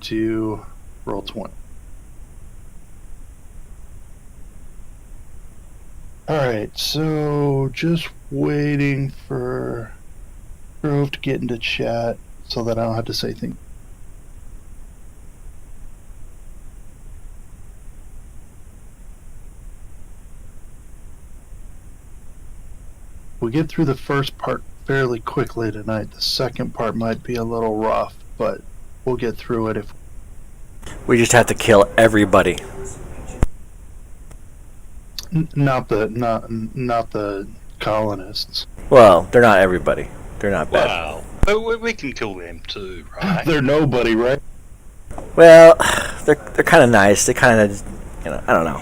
to roll 20. Alright, so just waiting for Grove to get into chat so that I don't have to say things. We get through the first part fairly quickly tonight. The second part might be a little rough, but we'll get through it if We just have to kill everybody. not the colonists. Well, they're not everybody. They're not bad. Wow. But we can kill them too, right? They're nobody, right? Well, they're kind of nice. They kind of, I don't know.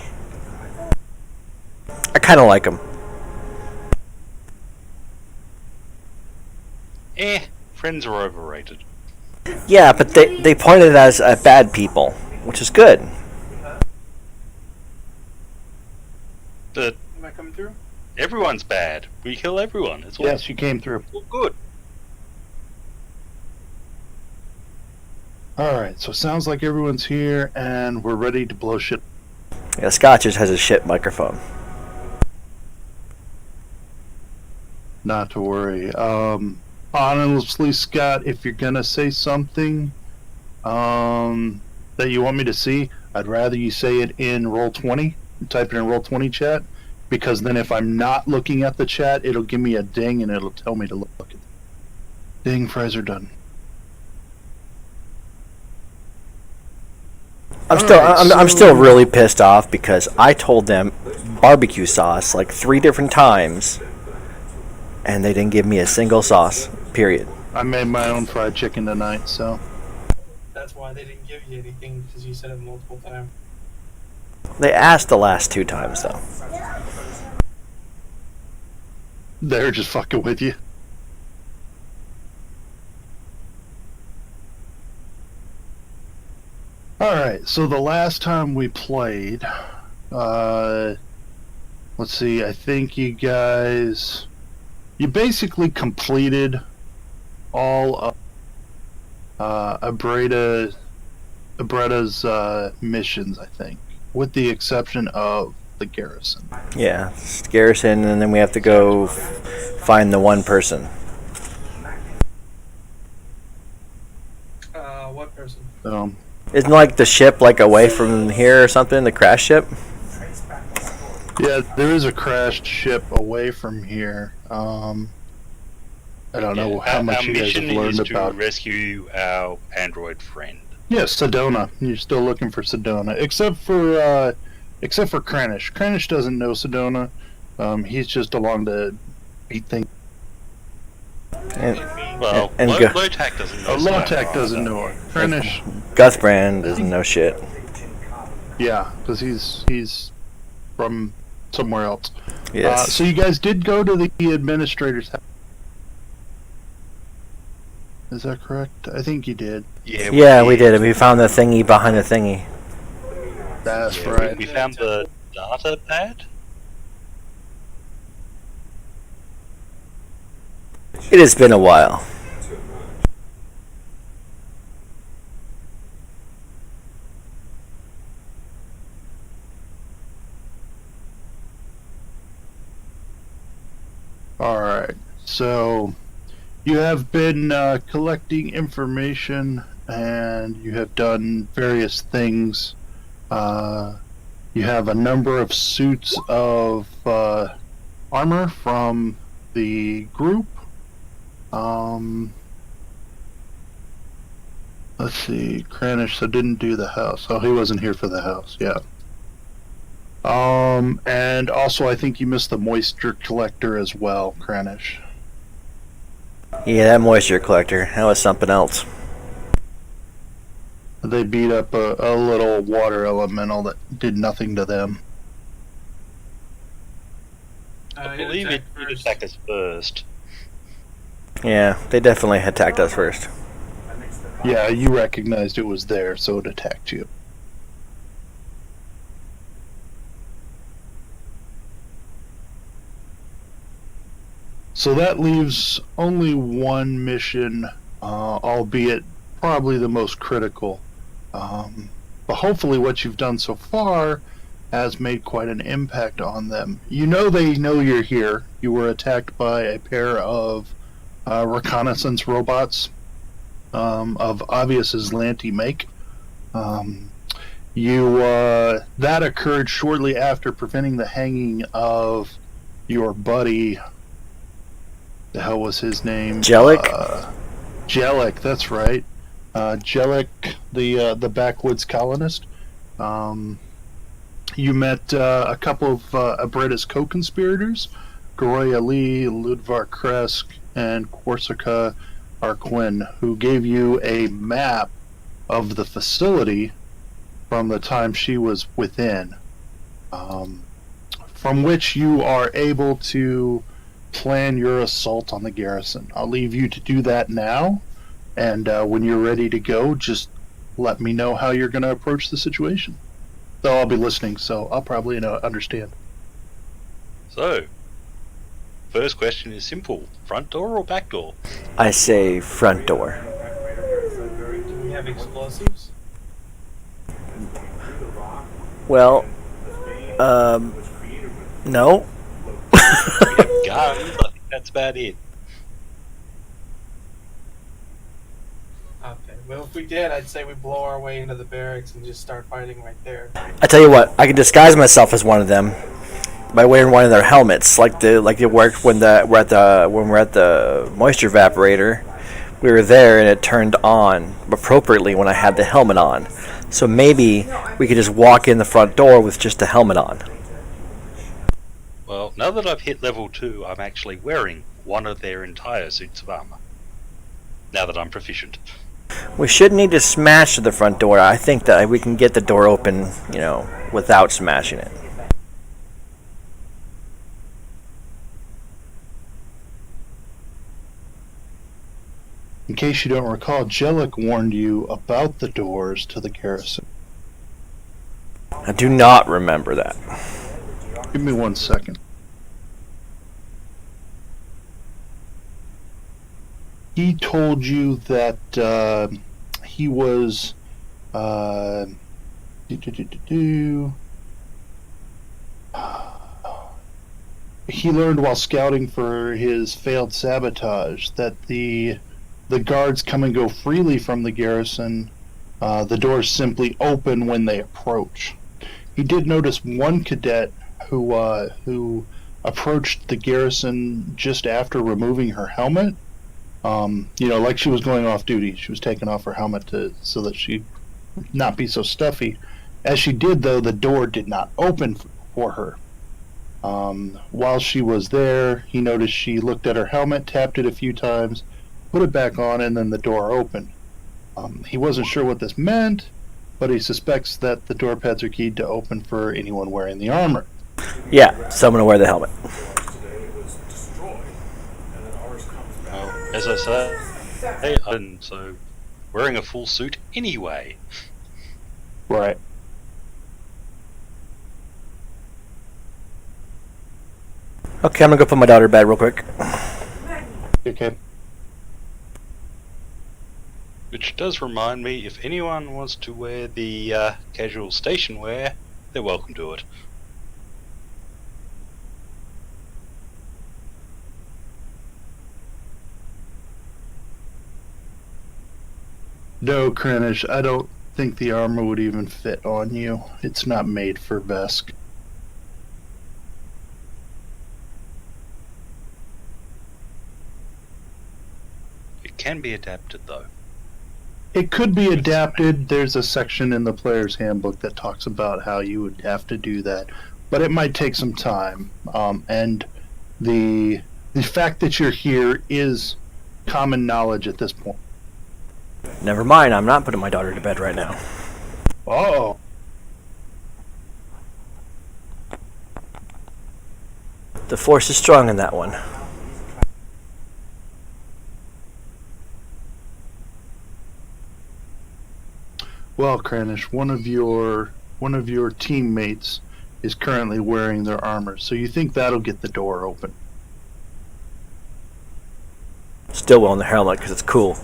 I kind of like them. Friends are overrated. Yeah, but they pointed us at bad people, which is good. But Am I coming through? everyone's bad. We kill everyone. It's all, Yes, you came through. all good. Alright, so it sounds like everyone's here and we're ready to blow shit. Yeah, Scott just has a shit microphone. Not to worry. Honestly, Scott, if you're gonna say something that you want me to see, I'd rather you say it in Roll20. Type it in Roll20 chat, because then if I'm not looking at the chat, it'll give me a ding and it'll tell me to look at it. Ding, fries are done. I'm still really pissed off because I told them barbecue sauce like 3 different times, and they didn't give me a single sauce. Period. I made my own fried chicken tonight, so That's why they didn't give you anything, because you said it multiple times. They asked the last 2 times though. they're just fucking with you. Alright, so the last time we played, let's see, I think you guys, you basically completed all of Abreda's missions, I think, with the exception of the garrison. Yeah, it's garrison, and then we have to go find the one person. What person? So, Isn't like the ship like away from here or something? The crash ship? yeah, there is a crashed ship away from here. I don't know how much you guys have learned is to about. rescue our android friend. Yes, Sedona. You're still looking for Sedona, except for Kranich. Kranich doesn't know Sedona. He's just along to beat things. Well, And Low-Tac doesn't know. Low-Tac doesn't know her. Kranich, Guthbrand doesn't know shit. yeah, because he's from somewhere else. Yes. So you guys did go to the administrator's house. Is that correct? I think you did. Yeah, we did. We found the thingy behind the thingy. That's Yeah, right. We found the data pad. It has been a while. Alright, so you have been collecting information and you have done various things. You have a number of suits of armor from the group. Let's see, Kranich, so didn't do the house. Oh, he wasn't here for the house, yeah. And also I think you missed the moisture collector as well, Kranich. Yeah, that moisture collector. That was something else. They beat up a little water elemental that did nothing to them. I believe it attacked us first. Yeah, they definitely attacked us first. Yeah, you recognized it was there, so it attacked you. So that leaves only one mission, albeit probably the most critical. But hopefully what you've done so far has made quite an impact on them. You know they know you're here. You were attacked by a pair of reconnaissance robots of obvious Aslanti make. That occurred shortly after preventing the hanging of your buddy. The hell was his name? Jellic? Jellic, that's right. Jellic, the backwoods colonist. You met a couple of Abrita's co-conspirators, Goroya Lee, Ludvar Kresk, and Corsica Arquin, who gave you a map of the facility from the time she was within, from which you are able to plan your assault on the garrison. I'll leave you to do that now, and when you're ready to go, just let me know how you're going to approach the situation. Though I'll be listening, so I'll probably understand. So, first question is simple. Front door or back door? I say front door. Do we have explosives? Well, no. We have guns. I think that's about it. Okay. Well, if we did, I'd say we blow our way into the barracks and just start fighting right there. I tell you what, I can disguise myself as one of them by wearing one of their helmets, like it worked when we're at the moisture evaporator. We were there and it turned on appropriately when I had the helmet on. So maybe we could just walk in the front door with just the helmet on. Well, now that I've hit level 2, I'm actually wearing one of their entire suits of armor. Now that I'm proficient. We shouldn't need to smash the front door. I think that we can get the door open, without smashing it. In case you don't recall, Jellic warned you about the doors to the garrison. I do not remember that. Give me 1 second. He told you that he was he learned while scouting for his failed sabotage that the guards come and go freely from the garrison. The doors simply open when they approach. He did notice one cadet who approached the garrison just after removing her helmet. Like she was going off duty. She was taking off her helmet so that she'd not be so stuffy. As she did, though, the door did not open for her. While she was there, he noticed she looked at her helmet, tapped it a few times, put it back on, and then the door opened. He wasn't sure what this meant, but he suspects that the door pads are keyed to open for anyone wearing the armor. Yeah, so I'm going to wear the helmet. Well, as I say, so wearing a full suit anyway. Right. Okay, I'm going to go put my daughter to bed real quick. Okay. Which does remind me, if anyone wants to wear the casual station wear, they're welcome to it. No, Krennish, I don't think the armor would even fit on you. It's not made for Vesk. It can be adapted, though. It could be adapted. There's a section in the player's handbook that talks about how you would have to do that, but it might take some time. And the fact that you're here is common knowledge at this point. Never mind, I'm not putting my daughter to bed right now. Oh. The force is strong in that one. Well, Kranich, one of your teammates is currently wearing their armor, so you think that'll get the door open? Still wearing the helmet because it's cool.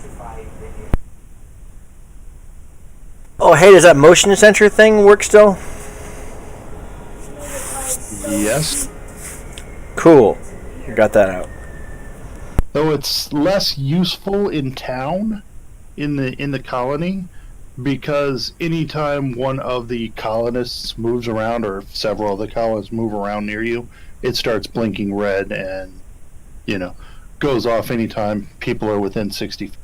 Oh, hey, does that motion sensor thing work still? Yes. Cool. Got that out. Though it's less useful in town, in the colony, because anytime one of the colonists moves around, or if several of the colonists move around near you, it starts blinking red and, goes off anytime people are within 60 feet.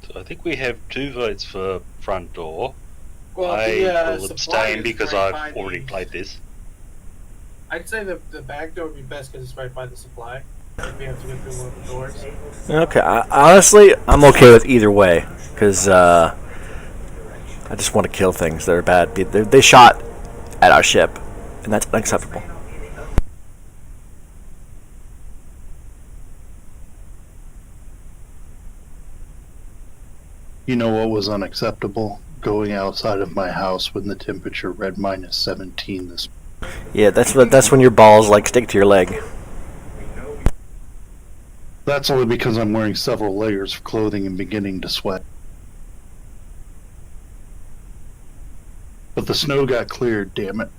So I think we have 2 votes for front door. Well, I will supply abstain is because right by I've already the- played this. I'd say the back door would be best because it's right by the supply. If we have to go through one of the doors. Okay, honestly, I'm okay with either way, because I just want to kill things that are bad. They shot at our ship, and that's unacceptable. You know what was unacceptable? Going outside of my house when the temperature read -17 this. Yeah, that's when your balls like stick to your leg. That's only because I'm wearing several layers of clothing and beginning to sweat. But the snow got cleared, damn it.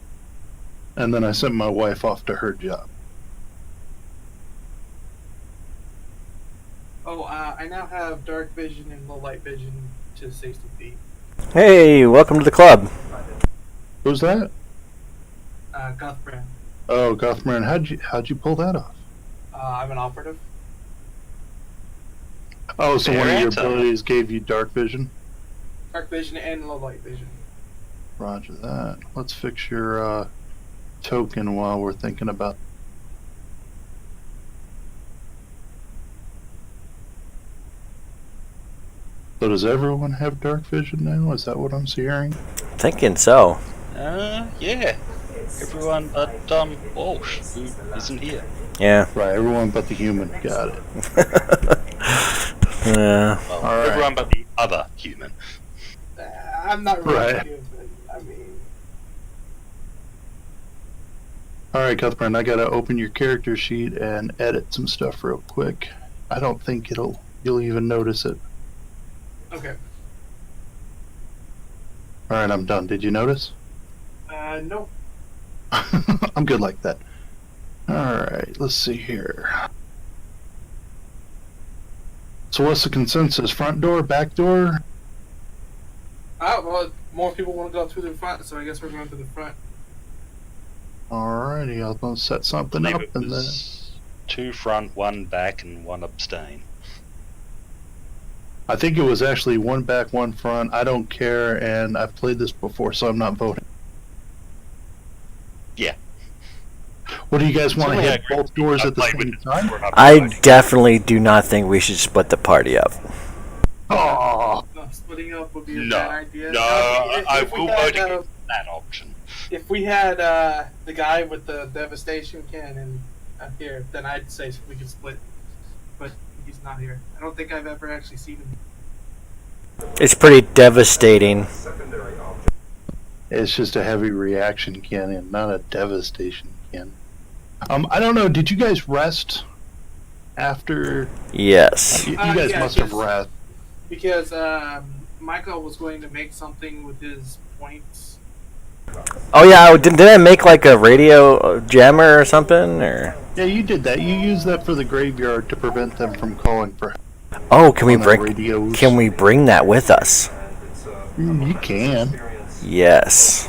And then I sent my wife off to her job. Oh, I now have dark vision and low light vision to 60 feet. Hey, welcome to the club. Who's that? Guthbrand. Oh, Gothman, how'd you pull that off? I'm an operative. Oh, so one of your Fair answer. abilities gave you dark vision? Dark vision and low light vision. Roger that. Let's fix your token while we're thinking about. So does everyone have dark vision now? Is that what I'm hearing? Thinking so. Yeah. Everyone but Walsh, who isn't here. Yeah. Right, everyone but the human. Got it. Yeah. Well, All right. everyone but the other human. I'm not really Right. good, but I mean, Alright, Cuthbert, I gotta open your character sheet and edit some stuff real quick. I don't think you'll even notice it. okay. Alright, I'm done. Did you notice? No. I'm good like that. Alright, let's see here. So what's the consensus? Front door, back door? Well, more people want to go through the front, so I guess we're going through the front. Alrighty, I'll go set something I up believe it and then. was 2 front, 1 back, and 1 abstain. I think it was actually 1 back, 1 front. I don't care, and I've played this before, so I'm not voting. Yeah. What do you guys want to Certainly I hit agree. both doors I've at the played same with it time? before and I've I voted. definitely do not think we should split the party up. Oh, No, splitting up would be a No. bad idea. No, I will vote against that option. If we had the guy with the devastation cannon up here, then I'd say we could split. But he's not here. I don't think I've ever actually seen him. It's pretty devastating. it's just a heavy reaction cannon, not a devastation cannon. I don't know. Did you guys rest after? Yes. You guys yeah, must have yes. rest. Because Michael was going to make something with his points. Oh yeah, did I make like a radio jammer or something? Or Yeah, you did that. You used that for the graveyard to prevent them from calling for. oh, can we on their bring radios. can we bring that with us? You can. Yes.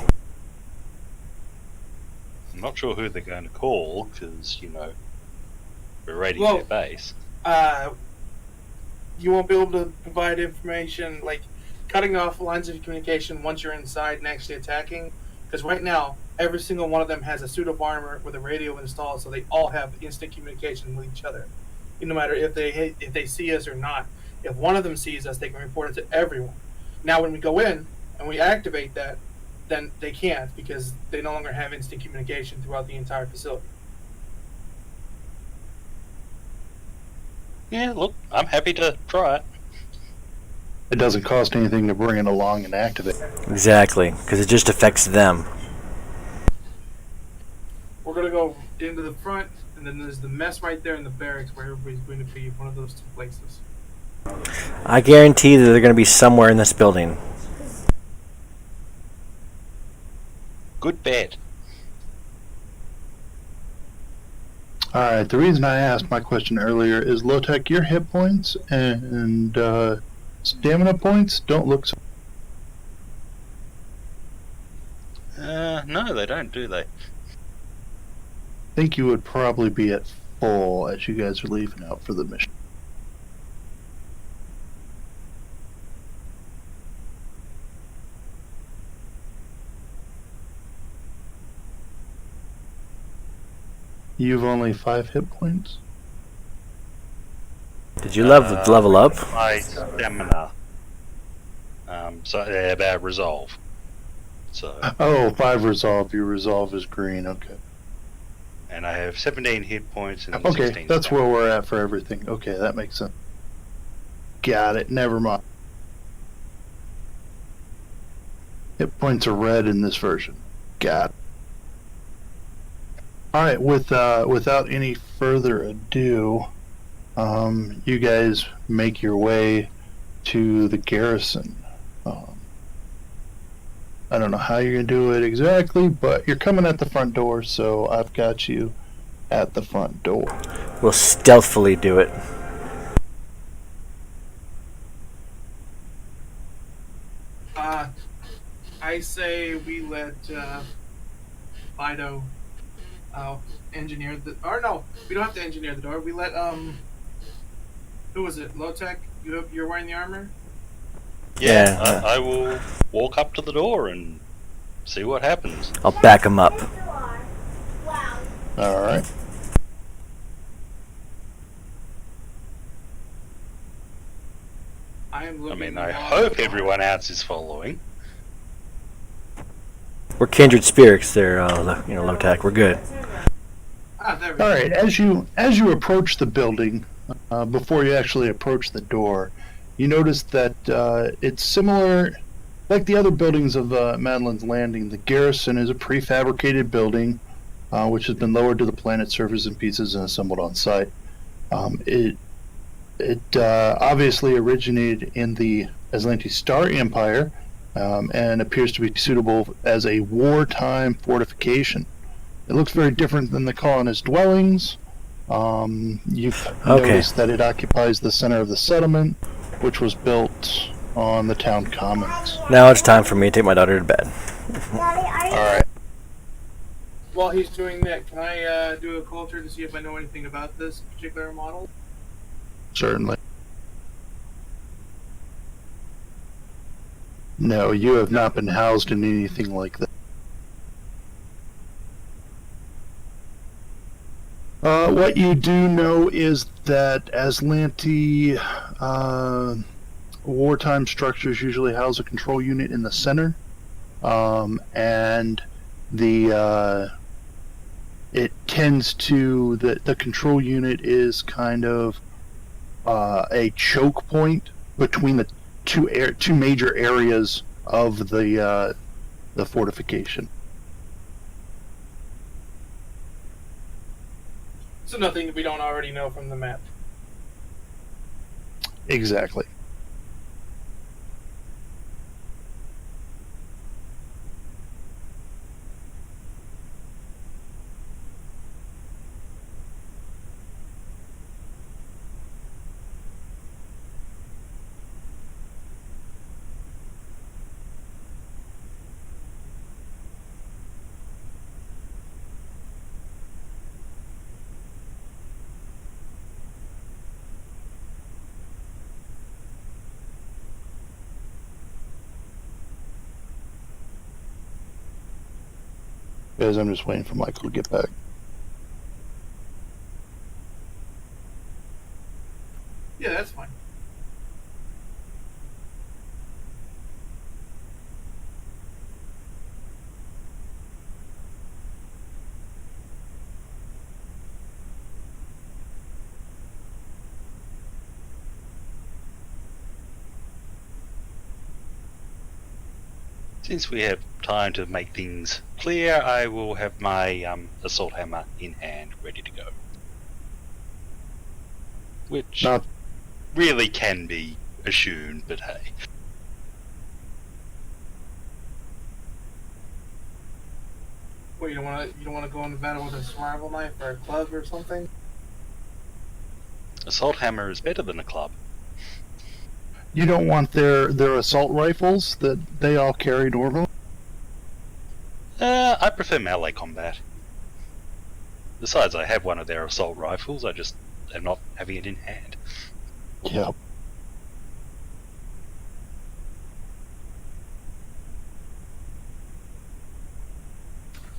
I'm not sure who they're going to call, because, we're raiding Well- their base. You won't be able to provide information like cutting off lines of communication once you're inside and actually attacking. Because right now, every single one of them has a suit of armor with a radio installed, so they all have instant communication with each other, no matter if they see us or not. If one of them sees us, they can report it to everyone. Now, when we go in and we activate that, then they can't because they no longer have instant communication throughout the entire facility. Yeah, look, I'm happy to try it. It doesn't cost anything to bring it along and activate. Exactly, because it just affects them. We're going to go into the front, and then there's the mess right there in the barracks where everybody's going to be one of those two places. I guarantee that they're going to be somewhere in this building. Good bet. Alright, the reason I asked my question earlier is, Low-Tech, your hit points and stamina points don't look so... No, they don't, do they? I think you would probably be at full as you guys are leaving out for the mission. You've only 5 hit points? Did you level up? My stamina. About resolve. So. Oh, 5 resolve. Your resolve is green, okay. And I have 17 hit points and Okay, 16 that's stamina. where we're at for everything. Okay, that makes sense. Got it, never mind. Hit points are red in this version. Got it. Alright, without any further ado, you guys make your way to the garrison. I don't know how you're going to do it exactly, but you're coming at the front door, so I've got you at the front door. We'll stealthily do it. I say we let Fido engineer the... Or no, we don't have to engineer the door. We let, who was it? Low-Tech? You're wearing the armor? Yeah. I will walk up to the door and see what happens. I'll back him up. Alright. I hope everyone else is following. We're kindred spirits there, Low-Tech. We're good. There we go. Alright, as you approach the building, before you actually approach the door, you notice that it's similar, like the other buildings of Madeline's Landing. The garrison is a prefabricated building, which has been lowered to the planet's surface in pieces and assembled on site. It obviously originated in the Aslanti Star Empire, and appears to be suitable as a wartime fortification. It looks very different than the colonist dwellings. You've noticed that it occupies the center of the settlement, which was built on the town commons. Now it's time for me to take my daughter to bed. Alright. While he's doing that, can I do a culture to see if I know anything about this particular model? Certainly. No, you have not been housed in anything like that. What you do know is that Aslanti wartime structures usually house a control unit in the center, and it tends to the control unit is kind of a choke point between the two major areas of the fortification. So nothing we don't already know from the map. Exactly. Guys, I'm just waiting for Michael to get back. Yeah, that's fine. Since we have time to make things clear, I will have my assault hammer in hand, ready to go. Which Not really can be assumed, but hey. Well, you don't want to go into battle with a survival knife or a club or something? Assault hammer is better than a club. you don't want their assault rifles that they all carry normally. I prefer melee combat. Besides, I have one of their assault rifles, I just am not having it in hand. Yeah.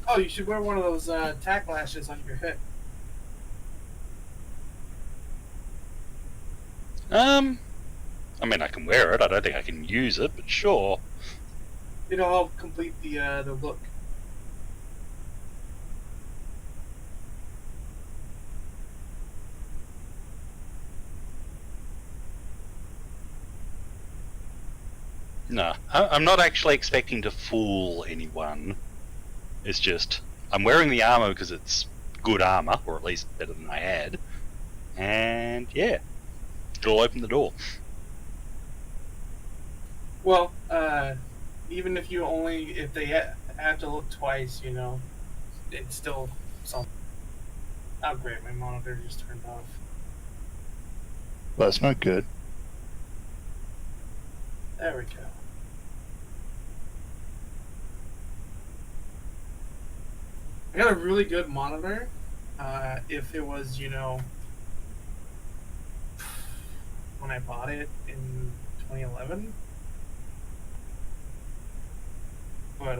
Oh, you should wear one of those tack lashes on your hip. I mean, I can wear it. I don't think I can use it, but sure. It'll help complete the look. No, I'm not actually expecting to fool anyone. It's just, I'm wearing the armor because it's good armor, or at least better than I had. And yeah, it'll open the door. Well, even if they have to look twice, you know, it's still something. Oh great, my monitor just turned off. That's not good. There we go. I got a really good monitor. If it was, you know, when I bought it in 2011. But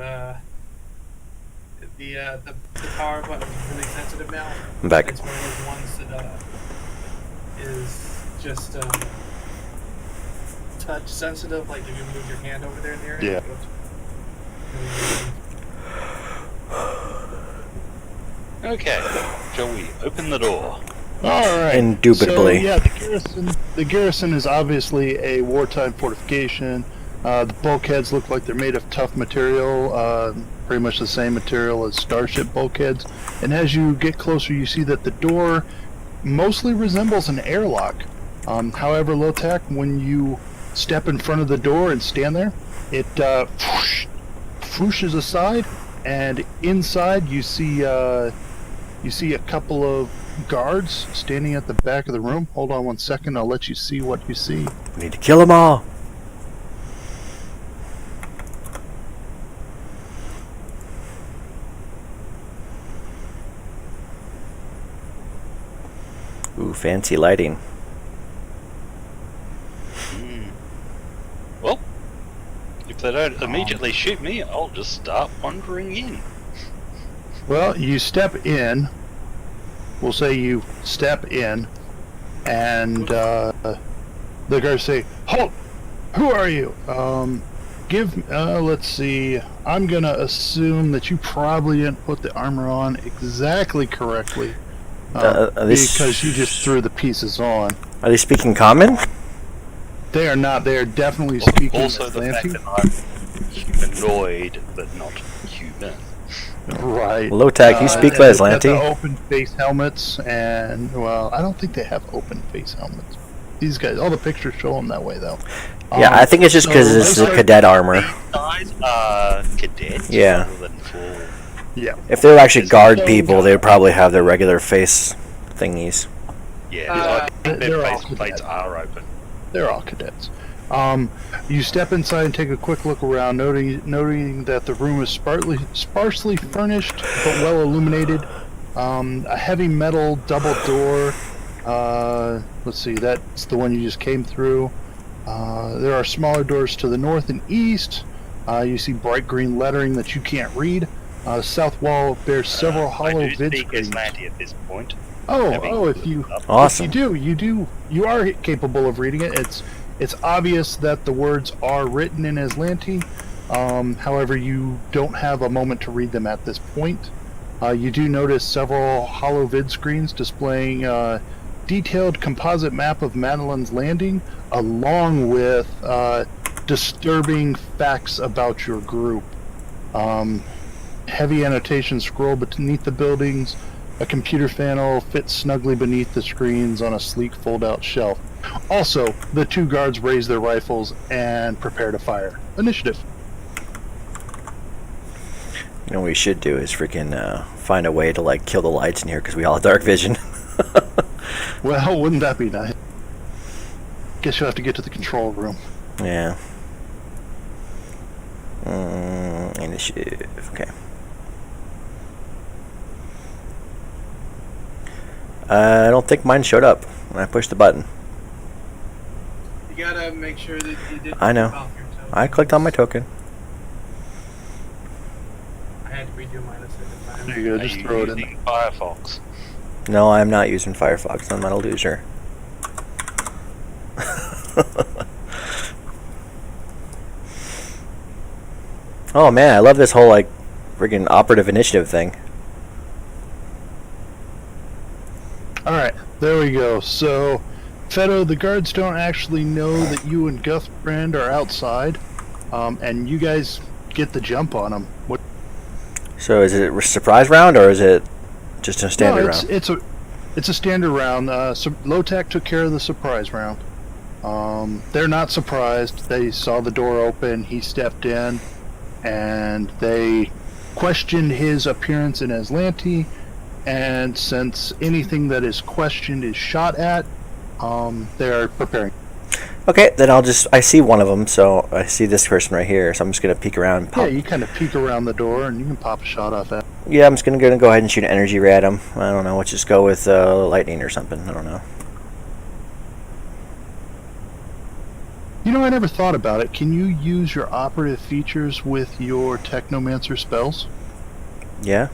the power button is really sensitive now. I'm back. It's one of those ones that is just touch sensitive. Like if you move your hand over there near it. Yeah. It goes really. Okay, shall we open the door? All right. Indubitably. So, yeah, the garrison is obviously a wartime fortification. The bulkheads look like they're made of tough material, pretty much the same material as starship bulkheads. And as you get closer, you see that the door mostly resembles an airlock. However, Lotak, when you step in front of the door and stand there, it whooshes aside, and inside you see a couple of guards standing at the back of the room. Hold on one second, I'll let you see what you see. We need to kill them all. Ooh, fancy lighting. Well, if they don't immediately shoot me, I'll just start wandering in. Well, you step in. We'll say you step in, and the guards say, "Halt! Who are you?" Let's see. I'm gonna assume that you probably didn't put the armor on exactly correctly, because you just threw the pieces on. Are they speaking common? They are not. They are definitely speaking Also, the fact Atlantic. that I'm humanoid, but not human. Right. Lotak, you speak and they've got Aslanti? the open face helmets, and well, I don't think they have open face helmets. These guys, all the pictures show them that way, though. Yeah, I think it's just because it's the cadet armor. These guys are cadets Yeah. rather than full. Yeah. If they were actually guard people, they would probably have their regular face thingies. Yeah, I think they're their all face plates cadets. are open. They're all cadets. You step inside and take a quick look around, noting that the room is sparsely furnished but well illuminated. A heavy metal double door. Let's see, that's the one you just came through. There are smaller doors to the north and east. You see bright green lettering that you can't read. South wall bears several hollow I do vid speak screens. Aslanti at this point. Awesome. You are capable of reading it. It's obvious that the words are written in Aslanti. However, you don't have a moment to read them at this point. You do notice several hollow vid screens displaying a detailed composite map of Madeline's Landing, along with disturbing facts about your group. Heavy annotations scroll beneath the buildings. A computer panel fits snugly beneath the screens on a sleek fold-out shelf. Also, the 2 guards raise their rifles and prepare to fire. Initiative. You know what we should do is freaking find a way to like kill the lights in here because we all have dark vision. Well, wouldn't that be nice? Guess you'll have to get to the control room. Yeah. Initiative. Okay. I don't think mine showed up when I pushed the button. You gotta make sure that you did. I know. Off your token. I clicked on my token. I had to redo mine a second time. There you go, Are just you throw it in. using Firefox? No, I'm not using Firefox. I'm not a loser. Oh man, I love this whole like freaking operative initiative thing. Alright, there we go. So, Fedo, the guards don't actually know that you and Guthbrand are outside, and you guys get the jump on them. What? So is it a surprise round or is it just a standard No, round? it's a standard round. Lotac took care of the surprise round. They're not surprised. They saw the door open. He stepped in, and they questioned his appearance in Aslanti. And since anything that is questioned is shot at, they are preparing. Okay, then I see one of them, so I see this person right here, so I'm just going to peek around and pop. Yeah, you kind of peek around the door, and you can pop a shot off at. Yeah, I'm just going to go ahead and shoot an energy ray at him. I don't know, let's just go with lightning or something, I don't know. You know, I never thought about it. Can you use your operative features with your Technomancer spells? Yeah?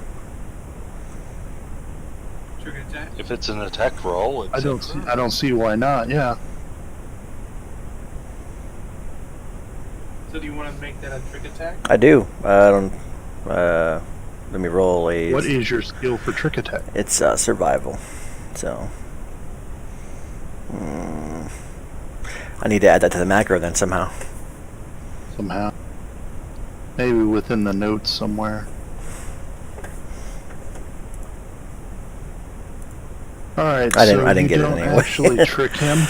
Trigger attack. If it's an attack roll, I don't see why not. Yeah. So do you want to make that a trick attack? I do. Let me roll a... What is your skill for trick attack? It's survival, so... I need to add that to the macro then somehow. Somehow. Maybe within the notes somewhere. Alright, I so didn't you get it don't anyway. actually trick him.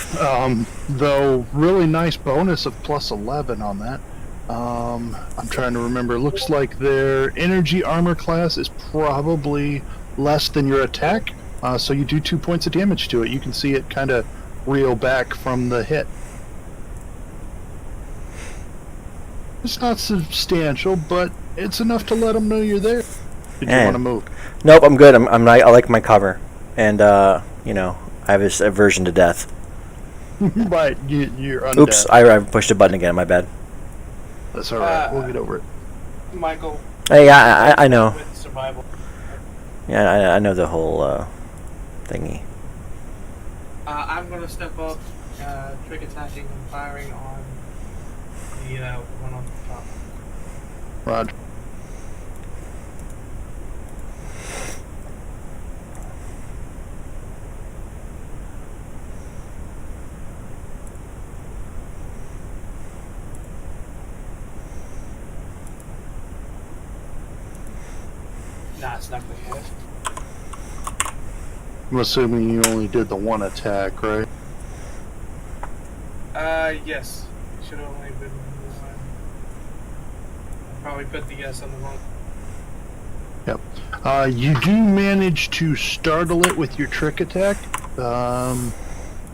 Though, really nice bonus of plus 11 on that. I'm trying to remember. Looks like their energy armor class is probably less than your attack. So you do 2 points of damage to it. You can see it kind of reel back from the hit. It's not substantial, but it's enough to let them know you're there. Did you want to move? Nope, I'm good. I like my cover. And, you know, I have this aversion to death. Right, you're undead. Oops, I pushed a button again, my bad. That's alright, we'll get over it. Michael. Hey, I know. With survival. Yeah, I know the whole thingy. I'm going to step up, trick attacking and firing on the one on the top. Roger. Nah, it's not going to hit. I'm assuming you only did the one attack, right? Yes. It should have only been one. I probably put the yes on the wrong. Yep. You do manage to startle it with your trick attack. And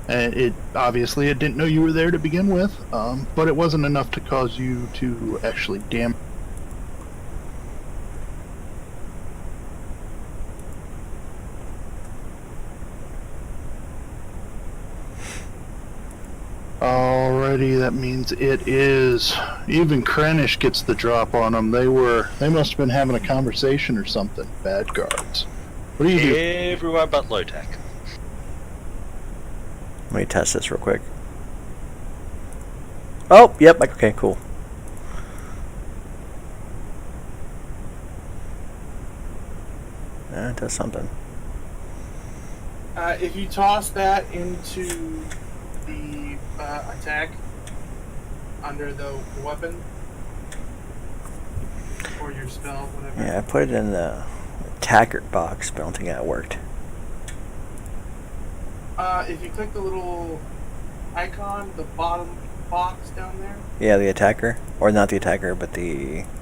it obviously it didn't know you were there to begin with, but it wasn't enough to cause you to actually damage. Alrighty, that means it is. Even Krennish gets the drop on them. They must have been having a conversation or something. Bad guards. What do you do? Everywhere but Lotac. Let me test this real quick. Oh, yep, okay, cool. It does something. If you toss that into the attack, under the weapon or your spell, whatever. Yeah, I put it in the attacker box, but I don't think that worked. If you click the little icon, the bottom box down there. Yeah, the attacker, or not the attacker, but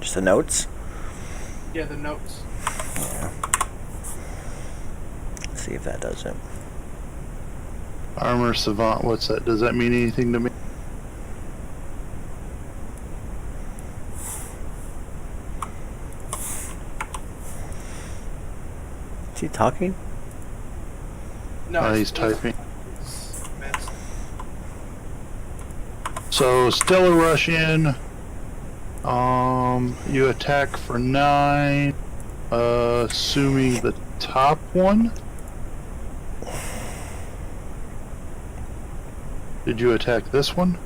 just the notes. Yeah, the notes. Yeah. Let's see if that does it. Armor Savant, what's that? Does that mean anything to me? Is he talking? No, He's typing. It's medicine. So, Stellar Rush in. You attack for 9. Assuming the top one. Did you attack this one?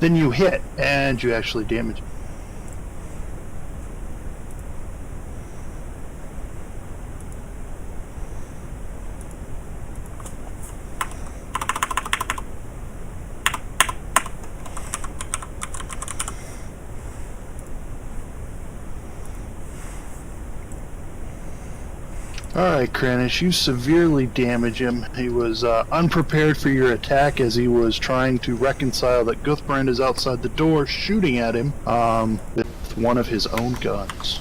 Then you hit, and you actually damage. Alright, Kranich, you severely damage him. He was unprepared for your attack as he was trying to reconcile that Guthbrand is outside the door shooting at him with one of his own guns.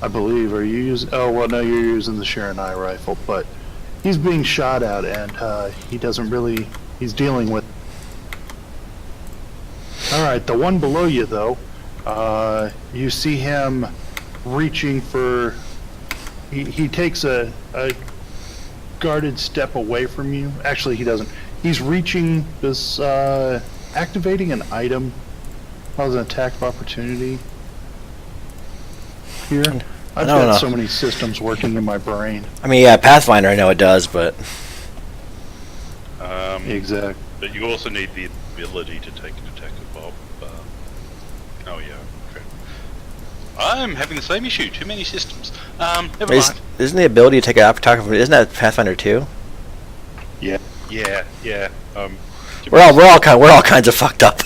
I believe. Are you using... Oh, well, no, you're using the Shiranai rifle, but he's being shot at, and he doesn't really... He's dealing with... Alright, the one below you, though, you see him reaching for... He takes a guarded step away from you. Actually, he doesn't. He's reaching this, activating an item. How's an attack of opportunity here? I've got so many systems working in my brain. I mean, yeah, Pathfinder, I know it does, but... Exactly. But you also need the ability to take an attack of Bob. Oh, yeah. Okay. I'm having the same issue. Too many systems. Never mind. Isn't the ability to take an attack of... Isn't that Pathfinder 2? Yeah. We're all kinds of fucked up.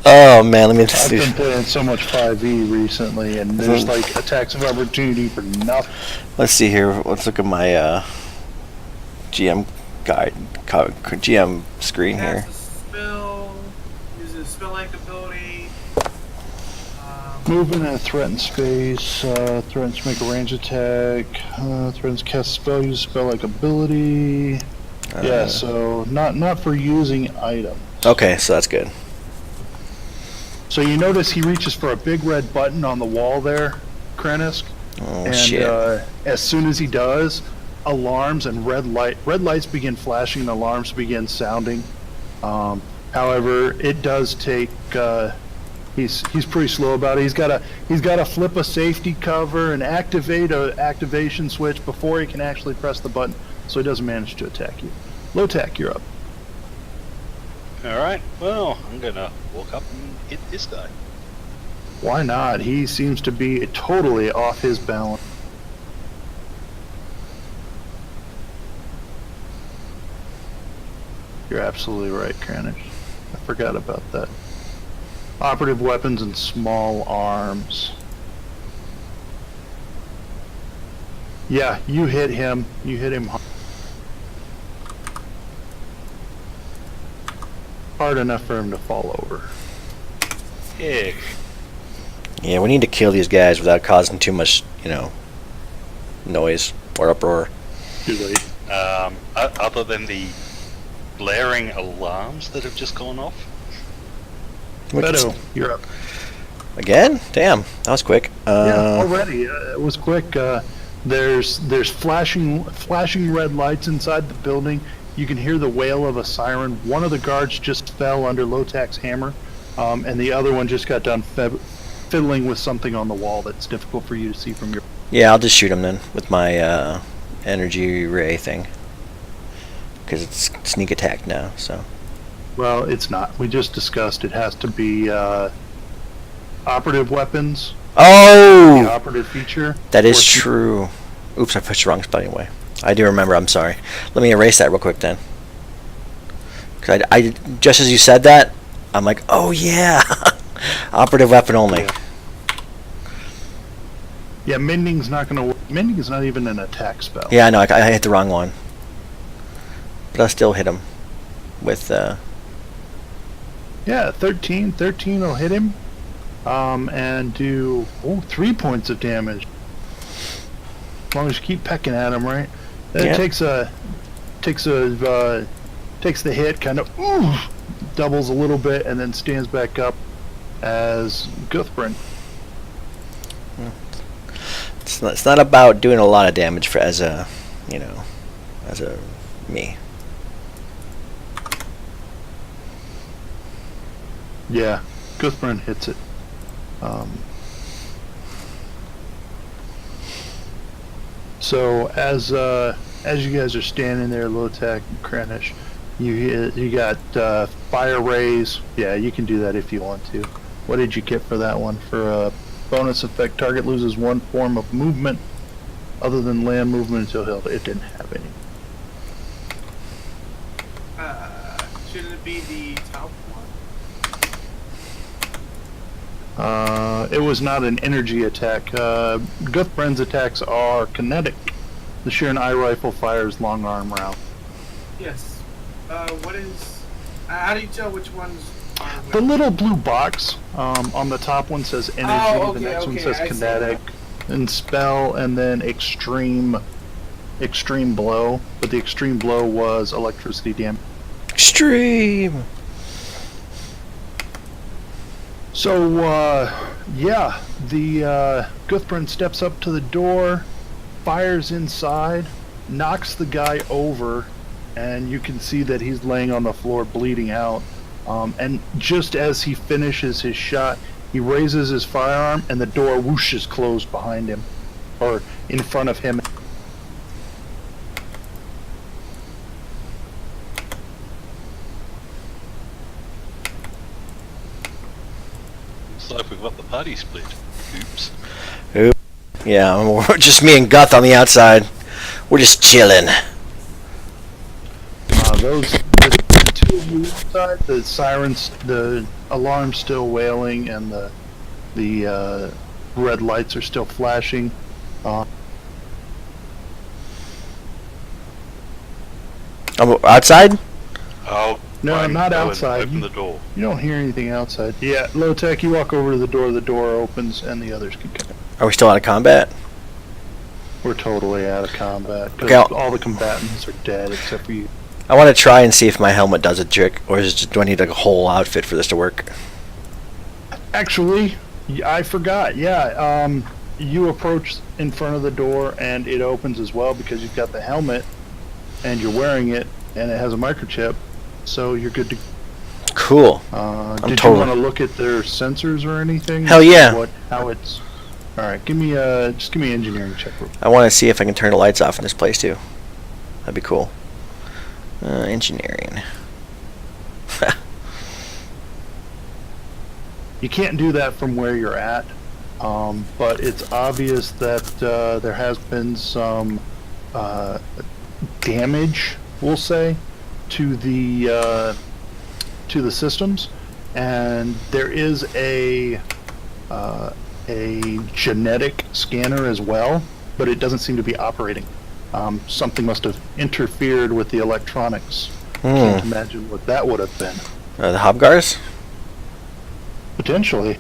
Oh man, let me just I've been playing so much 5e recently, and there's like attacks of opportunity for nothing. Let's see here. Let's look at my GM guide, GM screen here. Spell uses spell-like ability. Movement at a threatened space. Threatens to make a range attack. Threatens to cast a spell. Use spell-like ability. Yeah, so not for using item. Okay, so that's good. So you notice he reaches for a big red button on the wall there, Kranisk. Oh And shit! as soon as he does, alarms and red lights begin flashing and alarms begin sounding. However, it does take. He's pretty slow about it. He's got to flip a safety cover and activate a activation switch before he can actually press the button, so he doesn't manage to attack you. Low-tac, you're up. Alright, well, I'm gonna walk up and hit this guy. Why not? He seems to be totally off his balance. You're absolutely right, Kranich. I forgot about that. Operative weapons and small arms. Yeah, you hit him. You hit him hard enough for him to fall over. Heck. Yeah, we need to kill these guys without causing too much, noise or uproar. Too late. Other than the blaring alarms that have just gone off. Beto, you're up. Again? Damn, that was quick. Yeah, already. It was quick. There's flashing red lights inside the building. You can hear the wail of a siren. One of the guards just fell under Lotac's hammer, and the other one just got done fiddling with something on the wall that's difficult for you to see from your... Yeah, I'll just shoot him then with my energy ray thing. Because it's sneak attack now, so... Well, it's not. We just discussed it has to be operative weapons. Oh! The operative feature. That is true. Oops, I pushed the wrong spelling away. I do remember. I'm sorry. Let me erase that real quick then. Cause I just as you said that, I'm like, oh yeah, operative weapon only. Yeah, mending's not gonna work. Mending is not even an attack spell. Yeah, I know. I hit the wrong one, but I'll still hit him with. Yeah, 13. 13 will hit him, and do 3 points of damage. As long as you keep pecking at him, right? Then Yeah. it takes the hit, kind of doubles a little bit, and then stands back up as Guthbrand. It's not about doing a lot of damage for as a me. Yeah, Guthbrand hits it. So as you guys are standing there, Lotek and Krennish, you got fire rays. Yeah, you can do that if you want to. What did you get for that one? For a bonus effect, target loses one form of movement other than land movement until held. It didn't have any. Shouldn't it be the top one? It was not an energy attack. Guthbrand's attacks are kinetic. The Sheeran Eye Rifle fires long arm round. Yes. What is? How do you tell which ones are which? The little blue box on the top one says energy. Oh, okay, the next one okay, says I see kinetic, and spell, and then extreme blow. But the extreme blow was electricity damage. Extreme. So yeah, the Guthbrand steps up to the door, fires inside, knocks the guy over, and you can see that he's laying on the floor bleeding out. And just as he finishes his shot, he raises his firearm, and the door whooshes closed behind him, or in front of him. Looks like we've got the party split. Oops. Yeah, we're just me and Guth on the outside. We're just chilling. The two of you inside, the sirens, the alarm's still wailing, and the red lights are still flashing. Outside? Oh, No, fine, not go and outside. Open the door. You don't hear anything outside. Yeah, Low Tech, you walk over to the door opens, and the others can come in. Are we still out of combat? We're totally out of combat, because Okay, all the combatants are dead except for you. I want to try and see if my helmet does a trick, or is it just, do I need like a whole outfit for this to work? Actually, I forgot. Yeah, you approach in front of the door, and it opens as well because you've got the helmet, and you're wearing it, and it has a microchip, so you're good to. Cool. Did totally- you want to look at their sensors or anything? Hell yeah. How it's. All right, give me an engineering check. I want to see if I can turn the lights off in this place too. That'd be cool. Engineering. You can't do that from where you're at, but it's obvious that there has been some damage, we'll say, to the systems, and there is a genetic scanner as well, but it doesn't seem to be operating. Something must have interfered with the electronics. Can't imagine what that would have been. The Hobgars? Potentially.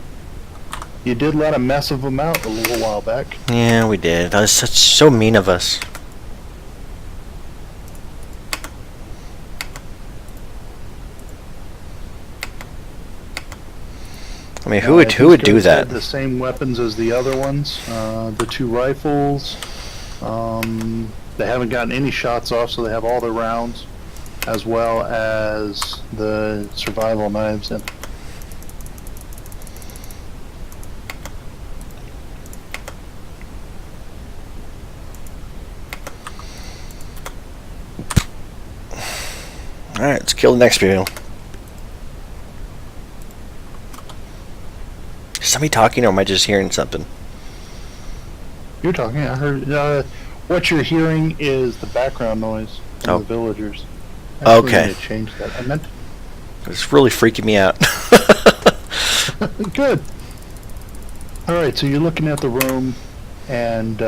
You did let a mess of them out a little while back. Yeah, we did. That was so mean of us. I mean, who would These do guys that? had the same weapons as the other ones. The two rifles. They haven't gotten any shots off, so they have all their rounds, as well as the survival knives. And Alright, let's kill the next people. Is somebody talking, or am I just hearing something? you're talking. I heard. What you're hearing is the background noise from Oh. the villagers. Okay. I need to change that. I meant It's really freaking me out. Good. All right, so you're looking at the room, and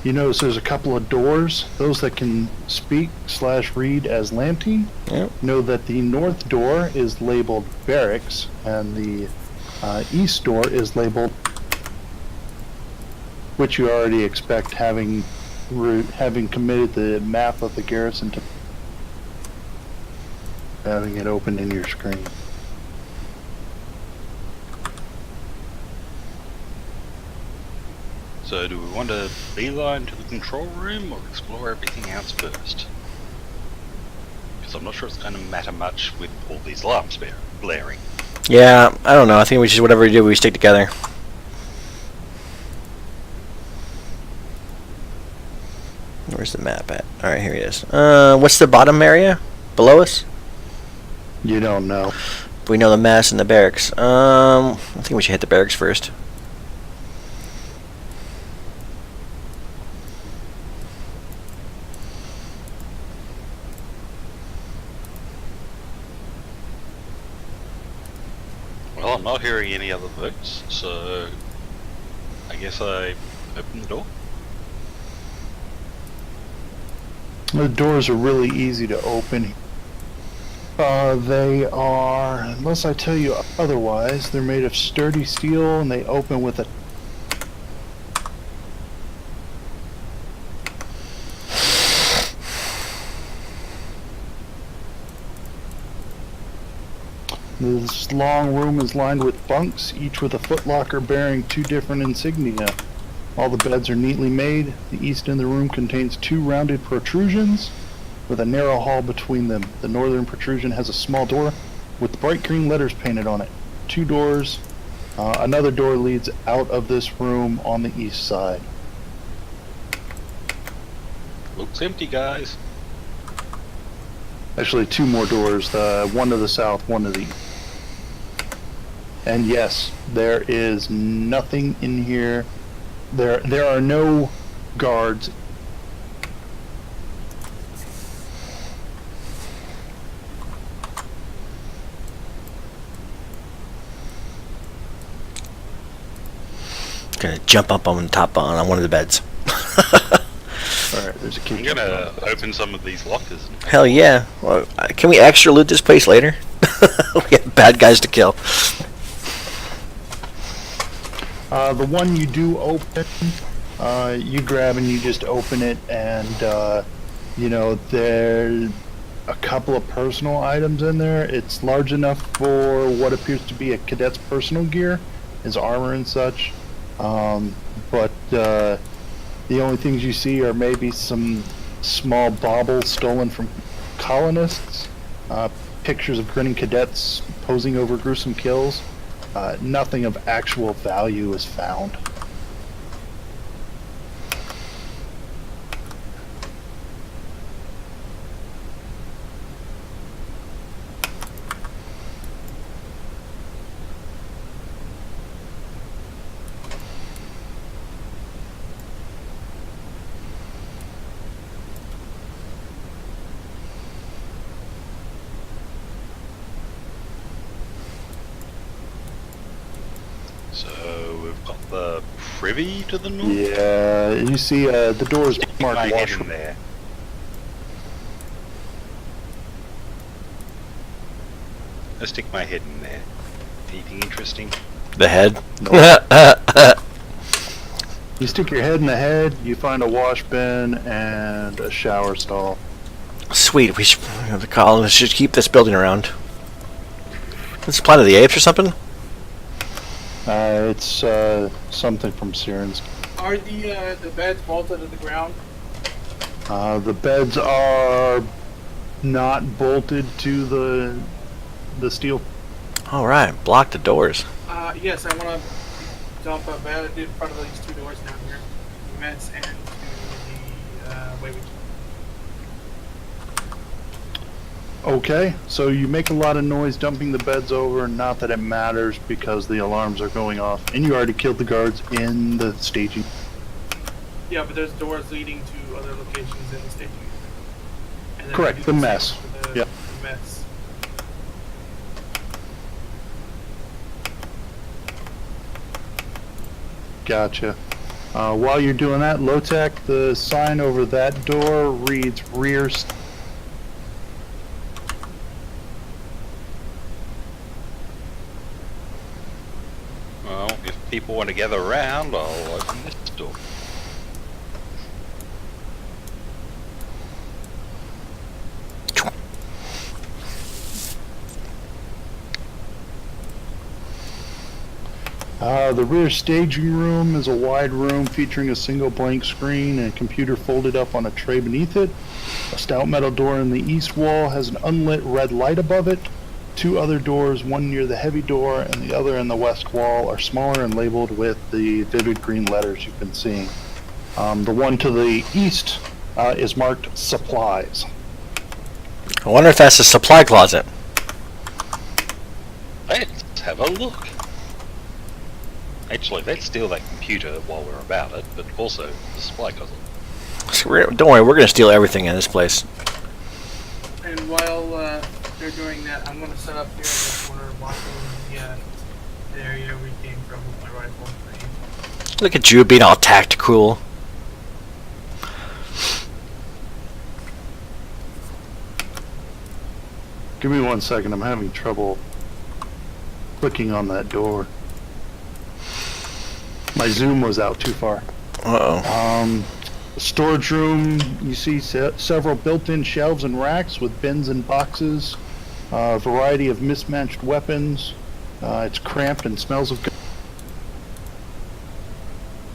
you notice there's a couple of doors. Those that can speak/read as Lantine Yep. know that the north door is labeled barracks, and the east door is labeled, which you already expect, having committed the map of the garrison to having it open in your screen. So do we want to beeline to the control room or explore everything else first? Because I'm not sure it's going to matter much with all these alarms blaring. Yeah, I don't know. I think we should, whatever we do, we stick together. Where's the map at? Alright, here it is. What's the bottom area? Below us? You don't know. We know the mass and the barracks. I think we should hit the barracks first. Well, I'm not hearing any other votes, so I guess I open the door. The doors are really easy to open. They are, unless I tell you otherwise, they're made of sturdy steel and they open with a This long room is lined with bunks, each with a footlocker bearing 2 different insignia. All the beds are neatly made. The east end of the room contains 2 rounded protrusions with a narrow hall between them. The northern protrusion has a small door with bright green letters painted on it. 2 doors. Another door leads out of this room on the east side. Looks empty, guys. Actually, 2 more doors. One to the south, one to the east. And yes, there is nothing in here. There are no guards. Gonna jump up on top on one of the beds. Alright, there's a key. I'm gonna open some of these lockers. And Hell yeah. Well, can we extra loot this place later? We have bad guys to kill. The one you do open, you grab and you just open it, and you know, there's a couple of personal items in there. It's large enough for what appears to be a cadet's personal gear, his armor and such. But the only things you see are maybe some small baubles stolen from colonists, pictures of grinning cadets posing over gruesome kills. Nothing of actual value is found. so we've got the privy to the north. Yeah, you see the doors Stick my marked head washroom. in there. I'll stick my head in there. Anything interesting? The head? You stick your head in the head, you find a wash bin and a shower stall. Sweet, we should, the colonists should keep this building around. It's Planet of the Apes or something? It's something from Siren's. Are the beds bolted to the ground? The beds are not bolted to the steel. Alright, block the doors. Yes, I want to dump a bed in front of these 2 doors down here. The vents and to the way we. Okay, so you make a lot of noise dumping the beds over, not that it matters because the alarms are going off, and you already killed the guards in the staging. Yeah, but there's doors leading to other locations in the staging area. And then Correct, we do the same mess. for the Yep. mess. Gotcha. While you're doing that, low-tech, the sign over that door reads rear. Well, if people want to gather around, I'll open this door. The rear staging room is a wide room featuring a single blank screen and a computer folded up on a tray beneath it. A stout metal door in the east wall has an unlit red light above it. Two other doors, one near the heavy door and the other in the west wall, are smaller and labeled with the vivid green letters you've been seeing. The one to the east is marked supplies. I wonder if that's a supply closet. Let's have a look. Actually, let's steal that computer while we're about it, but also the supply closet. Don't worry, we're gonna steal everything in this place. And while they're doing that, I'm going to set up here in the corner, watching the area we came from with my rifle. Look at you being all tactical. Give me 1 second, I'm having trouble clicking on that door. My zoom was out too far. Uh-oh. Storage room, you see several built-in shelves and racks with bins and boxes, a variety of mismatched weapons. It's cramped and smells of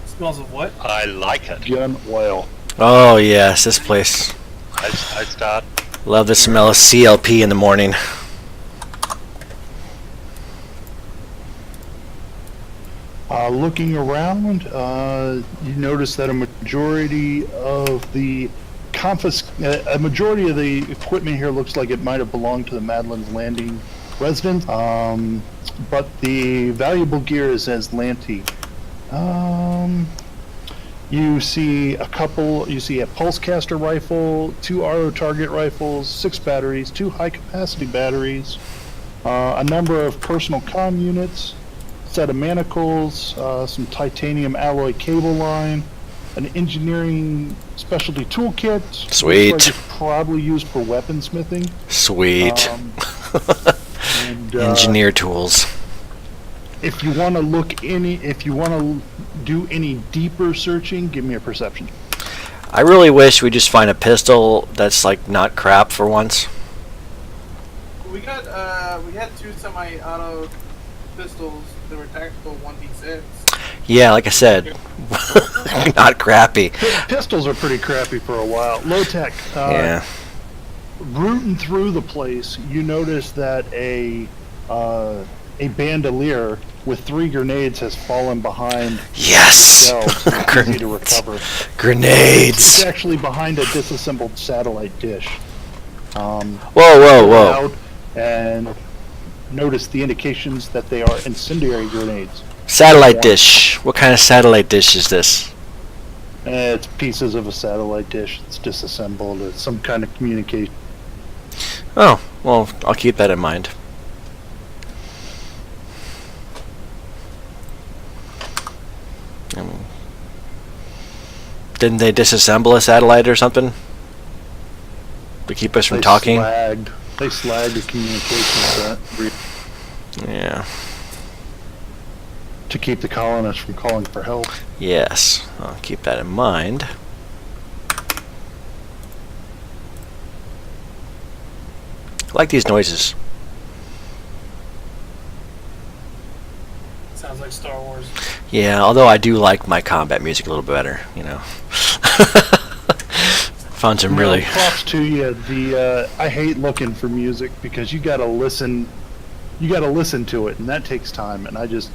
Smells of what? I like it. gun oil. Oh yes, this place. I start. Love the smell of CLP in the morning. Looking around, you notice that a majority of the equipment here looks like it might have belonged to the Madeline's Landing residents, but the valuable gear is Aslanti. You see a pulsecaster rifle, 2 RO target rifles, 6 batteries, 2 high-capacity batteries, a number of personal comm units, set of manacles, some titanium alloy cable line, an engineering specialty toolkit. Sweet. Looks like it's probably used for weaponsmithing. Sweet. And, Engineer tools. If you want to do any deeper searching, give me a perception. I really wish we just find a pistol that's like not crap for once. We had 2 semi-auto pistols that were tactical 1d6. Yeah, like I said, not crappy. Pistols are pretty crappy for a while. Low tech. Yeah. Rooting through the place, you notice that a bandolier with 3 grenades has fallen behind Yes. shelves. It's easy to recover. It's Grenades. actually behind a disassembled satellite dish. Whoa. Out and notice the indications that they are incendiary grenades. Satellite dish. What kind of satellite dish is this? It's pieces of a satellite dish. It's disassembled. It's some kind of communication. Oh, well, I'll keep that in mind. Didn't they disassemble a satellite or something to keep us from talking? They slagged the communication set Yeah. to keep the colonists from calling for help. Yes, I'll keep that in mind. I like these noises. Sounds like Star Wars. Yeah, although I do like my combat music a little bit better, you know. Found some really... Props to you. I hate looking for music because you gotta listen to it, and that takes time, and I just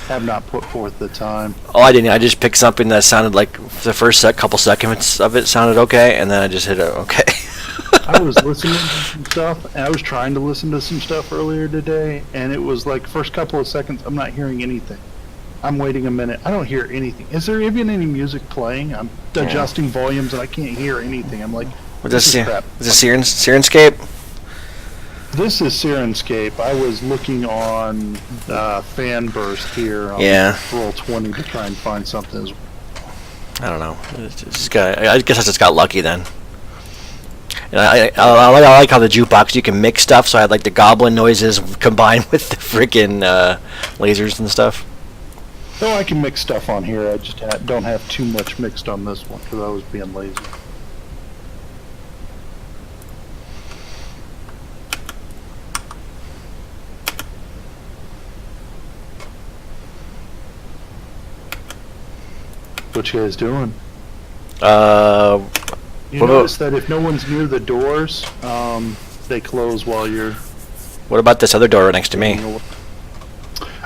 have not put forth the time. Oh, I didn't. I just picked something that sounded like the first couple seconds of it sounded okay, and then I just hit it okay. I was listening to some stuff, and I was trying to listen to some stuff earlier today, and it was like first couple of seconds, I'm not hearing anything. I'm waiting a minute. I don't hear anything. Is there even any music playing? I'm adjusting volumes and I can't hear anything. I'm like, What's this? crap. Is this Sirenscape? This is Sirenscape. I was looking on Fanburst here on Roll20 to try and find something. I don't know. I guess I just got lucky then. And I like how the jukebox, you can mix stuff, so I had like the goblin noises combined with the freaking lasers and stuff. Though I can mix stuff on here, I just don't have too much mixed on this one because I was being lazy. What you guys doing? You notice that if no one's near the doors, they close while you're... What about this other door next to me?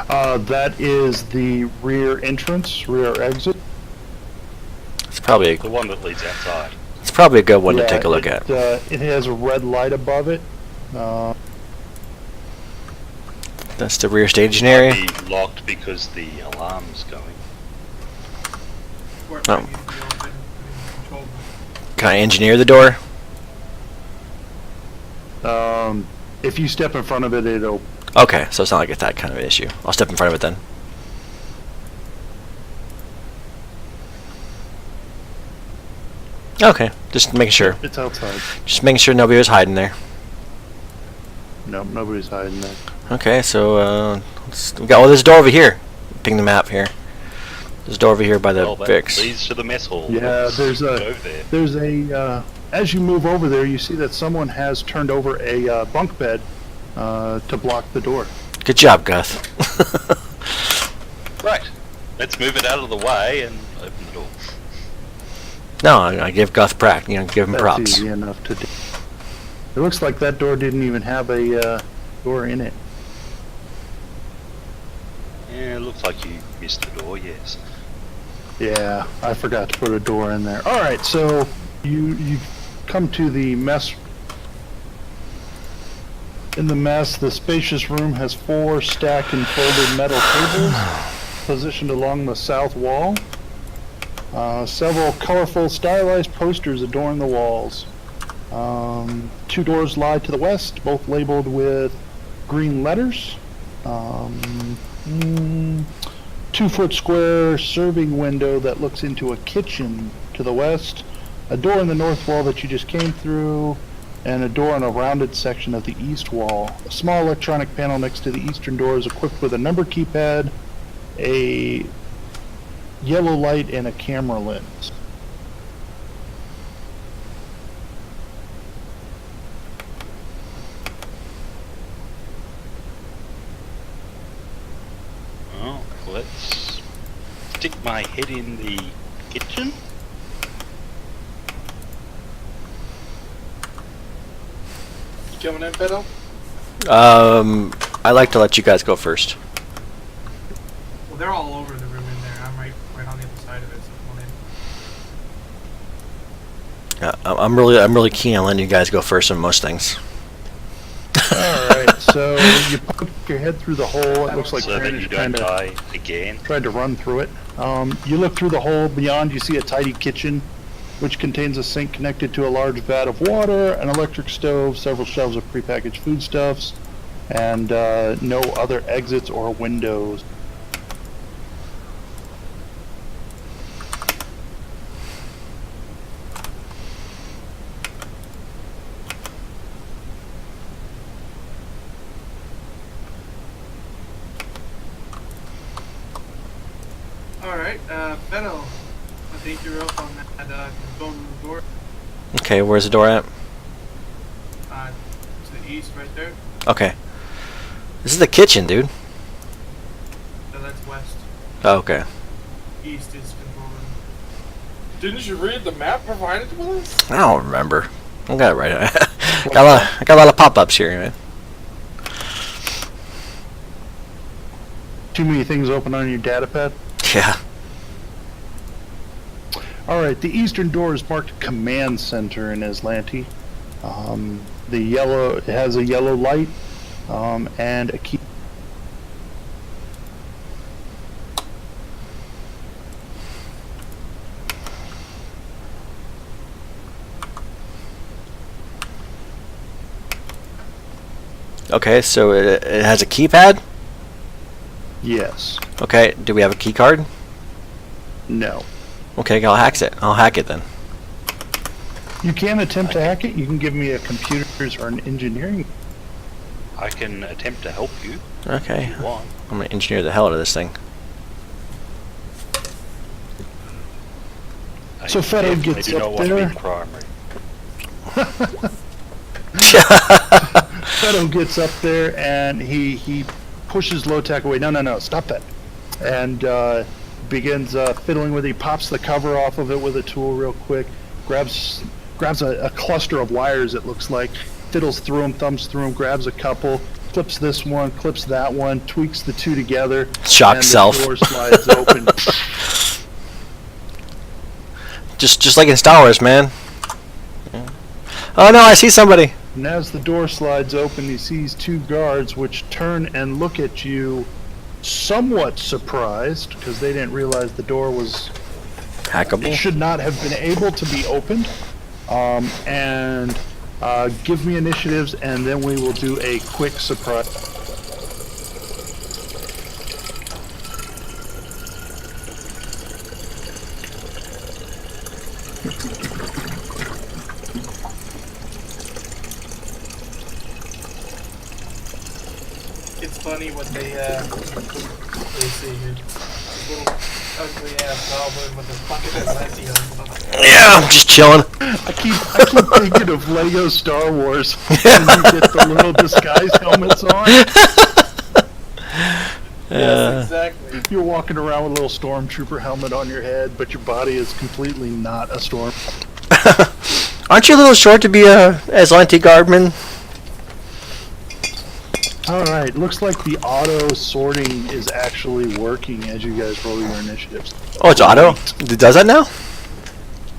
That is the rear entrance, rear exit. It's probably The one that leads outside. It's probably a good one to take a look at. It has a red light above it. That's the rear staging area. Might be locked because the alarm's going. Oh. Can I engineer the door? If you step in front of it, it'll... Okay, so it's not like it's that kind of an issue. I'll step in front of it then. Okay, just making sure. It's outside. Just making sure nobody was hiding there. No, nobody's hiding there. Okay, so we got this door over here. Ping the map here. There's a door over here by the Vix. Leads to the mess hall. Yeah, there's Go there. a as you move over there, you see that someone has turned over a bunk bed to block the door. Good job, Guth. Right. Let's move it out of the way and open the door. No, I give Guth give him That's props. easy enough to do. It looks like that door didn't even have a door in it. Yeah, it looks like you missed the door, yes. Yeah, I forgot to put a door in there. All right, so you come to the mess. In the mess, the spacious room has 4 stacked and folded metal tables positioned along the south wall. Several colorful stylized posters adorn the walls. 2 doors lie to the west, both labeled with green letters. 2-foot square serving window that looks into a kitchen to the west, a door in the north wall that you just came through, and a door on a rounded section of the east wall. A small electronic panel next to the eastern door is equipped with a number keypad, a yellow light, and a camera lens. Well, let's stick my head in the kitchen. You coming in, Beto? I like to let you guys go first. Well, they're all over the room in there. I'm right on the other side of it. So come on in. I'm really keen on letting you guys go first on most things. Alright, so you poke your head through the hole. It looks like So that Brandon's you don't trying to... die again. Tried to run through it. You look through the hole. Beyond, you see a tidy kitchen, which contains a sink connected to a large vat of water, an electric stove, several shelves of prepackaged foodstuffs, and no other exits or windows. Alright, Beto, I think you're up on that control room door. Okay, where's the door at? To the east, right there. Okay. This is the kitchen, dude. No, that's west. Oh, okay. East is control room. Didn't you read the map provided with us? I don't remember. I got it right. I got a lot of pop-ups here, man. Too many things open on your data pad? Yeah. Alright, the eastern door is marked Command Center in Aslanti. It has a yellow light, and a key. Okay, so it has a keypad? Yes. Okay, do we have a key card? No. Okay, I'll hack it. I'll hack it then. You can attempt to hack it. You can give me a computers or an engineering. I can attempt to help you Okay. if you want. I'm gonna engineer the hell out of this thing. So Fedo definitely gets do up not want to there. be primary. Fedo gets up there and he pushes Low-Tech away. No, stop that. And begins fiddling with it. He pops the cover off of it with a tool real quick. Grabs a cluster of wires, it looks like. Fiddles through them, thumbs through them, grabs a couple, clips this one, clips that one, tweaks the two together. Shock and self. The door slides open. Just like in Star Wars, man. Yeah. Oh no, I see somebody. And as the door slides open, he sees two guards which turn and look at you somewhat surprised because they didn't realize the door was Hackable. should not have been able to be opened. And give me initiatives, and then we will do a quick surprise. It's funny what they see here. This little ugly ass goblin with his bucket of Aeon. Yeah, I'm just chilling. I keep thinking of Lego Star Wars when you get the little disguise helmets on. Yes, exactly. You're walking around with a little stormtrooper helmet on your head, but your body is completely not a storm. Aren't you a little short to be a Aslanti guardman? Alright, looks like the auto sorting is actually working as you guys roll your initiatives. Oh, it's auto? It does that now?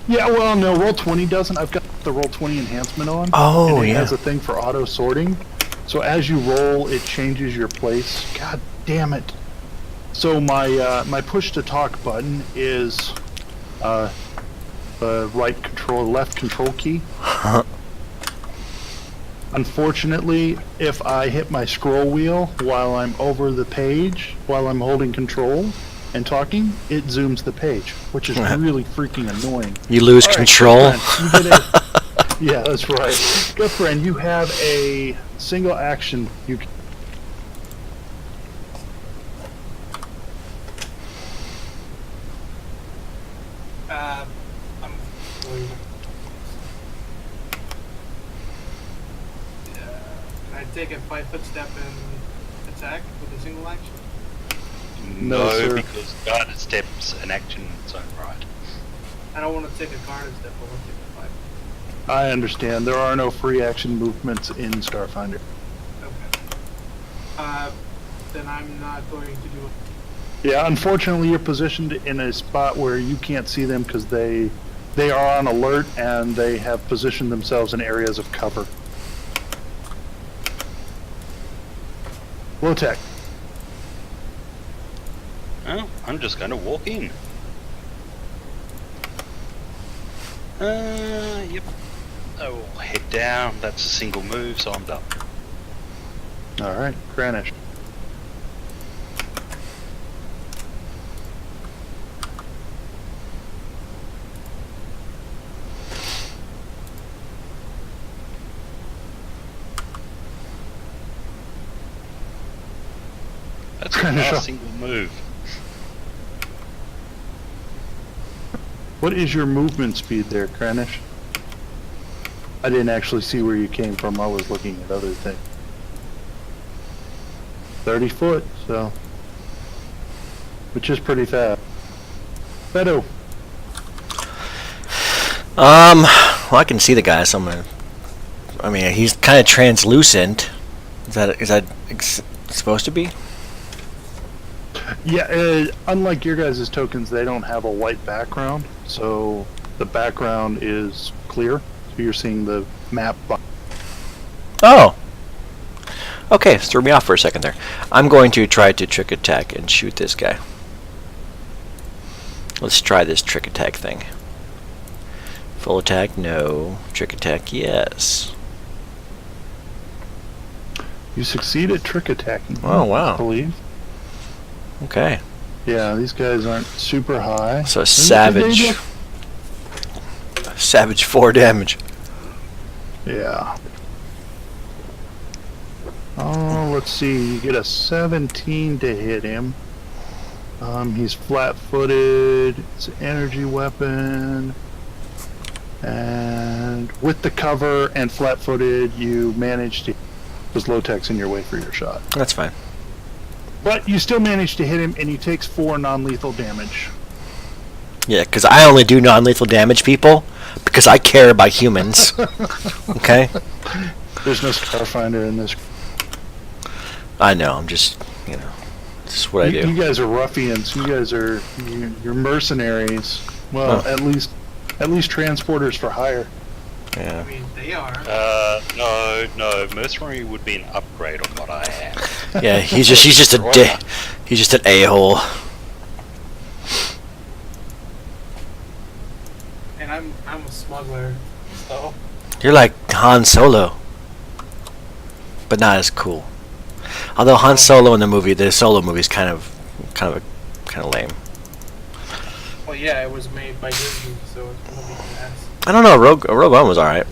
Yeah, well, no, Roll20 doesn't. I've got the Roll20 enhancement on. Oh, and it yeah. has a thing for auto sorting. So as you roll, it changes your place. God damn it. So my push to talk button is the left control key. Unfortunately, if I hit my scroll wheel while I'm over the page, while I'm holding control and talking, it zooms the page, which is really freaking annoying. You lose All right, control. Friend, you get yeah, that's right. Good friend, you have a single action. You can I'm going. Can I take a 5-foot step and attack with a single action? No, sir. Because guarded steps an action in its own right. I don't want to take a guarded step. I want to take a 5. I understand. There are no free action movements in Starfinder. Okay. Then I'm not going to do it. Yeah, unfortunately, you're positioned in a spot where you can't see them because they are on alert and they have positioned themselves in areas of cover. Low tech. Oh, I'm just going to walk in. Yep. I will head down. That's a single move, so I'm done. All right, Granish. That's a nice single move. What is your movement speed there, Granish? I didn't actually see where you came from. I was looking at other things. 30 foot, so. Which is pretty fast. Beto. Well, I can see the guy, so I'm gonna. I mean, he's kind of translucent. Is that supposed to be? Yeah, unlike your guys' tokens, they don't have a white background, so the background is clear. So you're seeing the map. Oh. Okay, threw me off for a second there. I'm going to try to trick attack and shoot this guy. Let's try this trick attack thing. Full attack, no. Trick attack, yes. You succeed at trick attacking. Oh, wow. I believe. Okay. Yeah, these guys aren't super high. So savage. Savage 4 damage. Yeah. Oh, let's see. You get a 17 to hit him. He's flat-footed. It's an energy weapon. And with the cover and flat-footed, you manage to... There's low-tech's in your way for your shot. That's fine. But you still manage to hit him, and he takes 4 non-lethal damage. Yeah, because I only do non-lethal damage, people, because I care about humans. Okay? There's no Starfinder in this. I know, I'm just, this is what I do. You guys are ruffians. You guys are... You're mercenaries. Well, Oh. at least transporters for hire. Yeah. I mean, they are. No. Mercenary would be an upgrade on what I have. Yeah, he's just an a-hole. And I'm a smuggler, so. You're like Han Solo, but not as cool. Although Han Solo in the Solo movie is kind of lame. Well, yeah, it was made by Disney, so it's gonna be ass. I don't know. Rogue One was alright.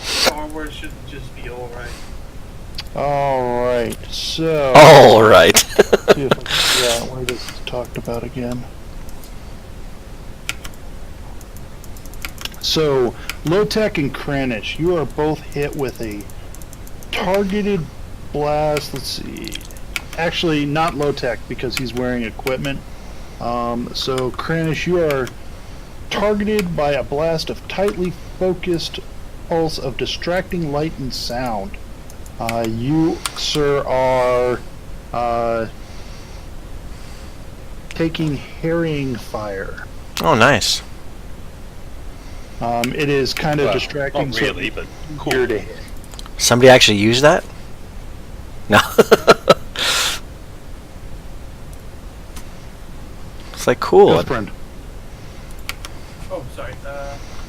Star Wars should just be alright. Alright, so... All right. See if I can figure out where this is talked about again. So, Low-Tech and Kranich, you are both hit with a targeted blast. Let's see. Actually, not Low-Tech because he's wearing equipment. So, Kranich, you are targeted by a blast of tightly focused pulse of distracting light and sound. You, sir, are taking harrying fire. Oh, nice. It is kind of Well, distracting. not really, but cool. Easier to hit. Somebody actually used that? No. It's like cool. Yes, friend. Oh, sorry.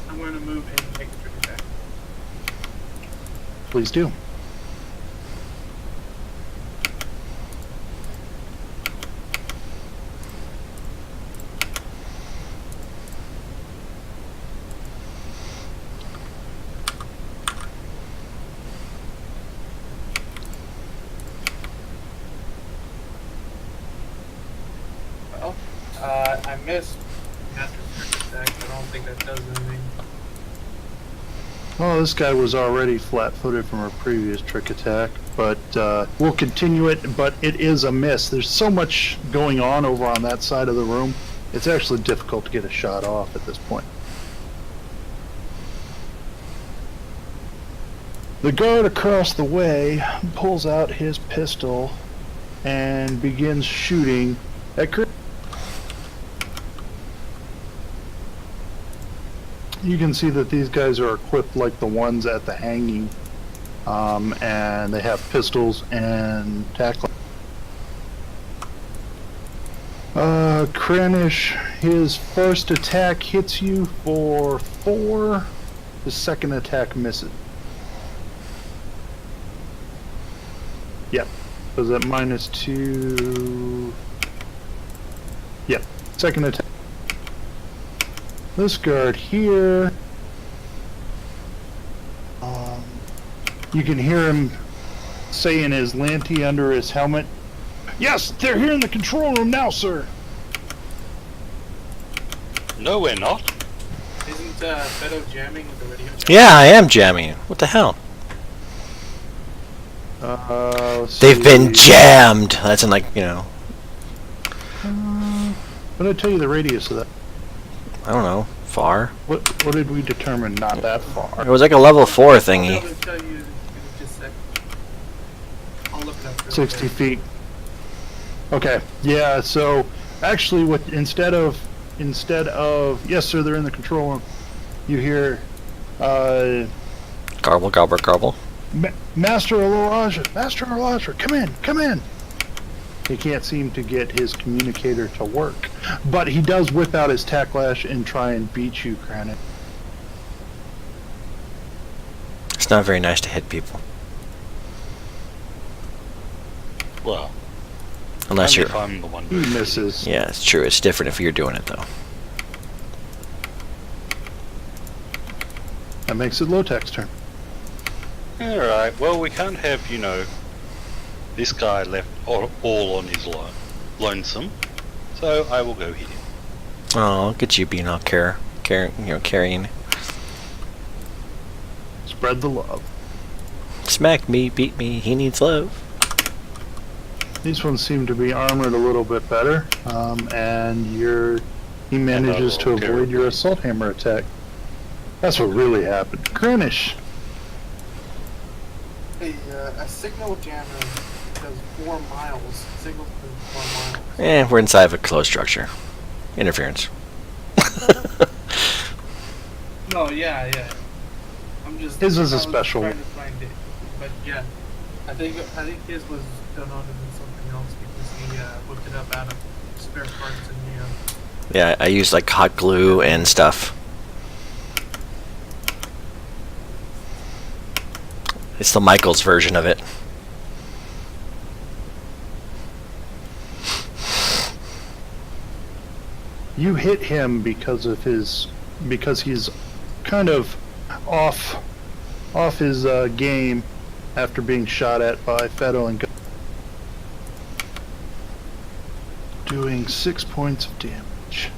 I'm going to move and take the trick attack. Please do. Well, I missed after trick attack. I don't think that does anything. Well, this guy was already flat-footed from a previous trick attack, but we'll continue it, but it is a miss. There's so much going on over on that side of the room, it's actually difficult to get a shot off at this point. The guard across the way pulls out his pistol and begins shooting at Chris. You can see that these guys are equipped like the ones at the hanging, and they have pistols and tackle. Kranich, his first attack hits you for 4. His second attack misses. Yep. Was that -2? Yep. Second attack. This guard here, you can hear him say in his lanty under his helmet, "Yes, they're here in the control room now, sir." No, we're not. Isn't Beto jamming with the radio? Yeah, I am jamming. What the hell? Let's They've been see. jammed. That's in I'm gonna tell you the radius of that. I don't know, far. What did we determine? Not that far. It was like a level 4 I'll thingy. tell you in just a sec. I'll look it up. real 60 quick. feet. Okay. Yeah. So actually, what instead of yes, sir, they're in the control room. You hear, Garble, garble, garble. Master Elijah, come in. He can't seem to get his communicator to work, but he does whip out his tacklash and try and beat you, Kranich. It's not very nice to hit people. Well, Unless only you're... if I'm the one He who's misses. Yeah, it's true. It's different if you're doing it, though. That makes it Lotek's turn. Alright, well, we can't have, this guy left all on his lonesome. So I will go hit him. Oh, look at you being all carrying. Spread the love. Smack me, beat me, he needs love. These ones seem to be armored a little bit better, and he manages to avoid your assault hammer attack. That's what really happened. Granish. A signal jammer does 4 miles. Signals do 4 miles. We're inside of a closed structure. Interference. No, yeah. I'm just. His is a I was special trying to find it, but yeah, I think his was done on something else because he whipped it up out of spare parts and Yeah, I use like hot glue and stuff. It's the Michaels version of it. You hit him because he's kind of off his game after being shot at by Fedo and doing 6 points of damage.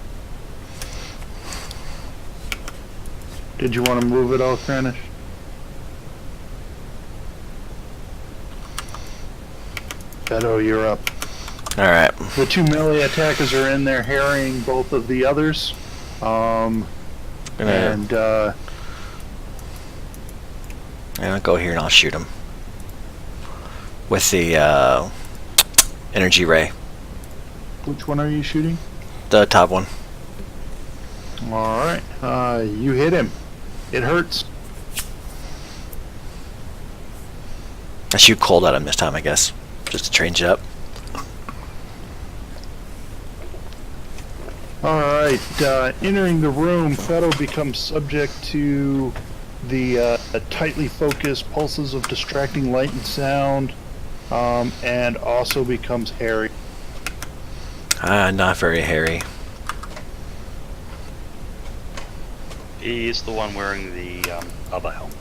Did you want to move it all, Kranish? Fedo, you're up. Alright. The 2 melee attackers are in there harrying both of the others. And I'll go here and I'll shoot him. With the energy ray. Which one are you shooting? The top one. Alright. You hit him. It hurts. I shoot cold at him this time, I guess. Just to change it up. Alright, entering the room, Fedo becomes subject to the tightly focused pulses of distracting light and sound, and also becomes hairy. Not very hairy. He is the one wearing the other helmet.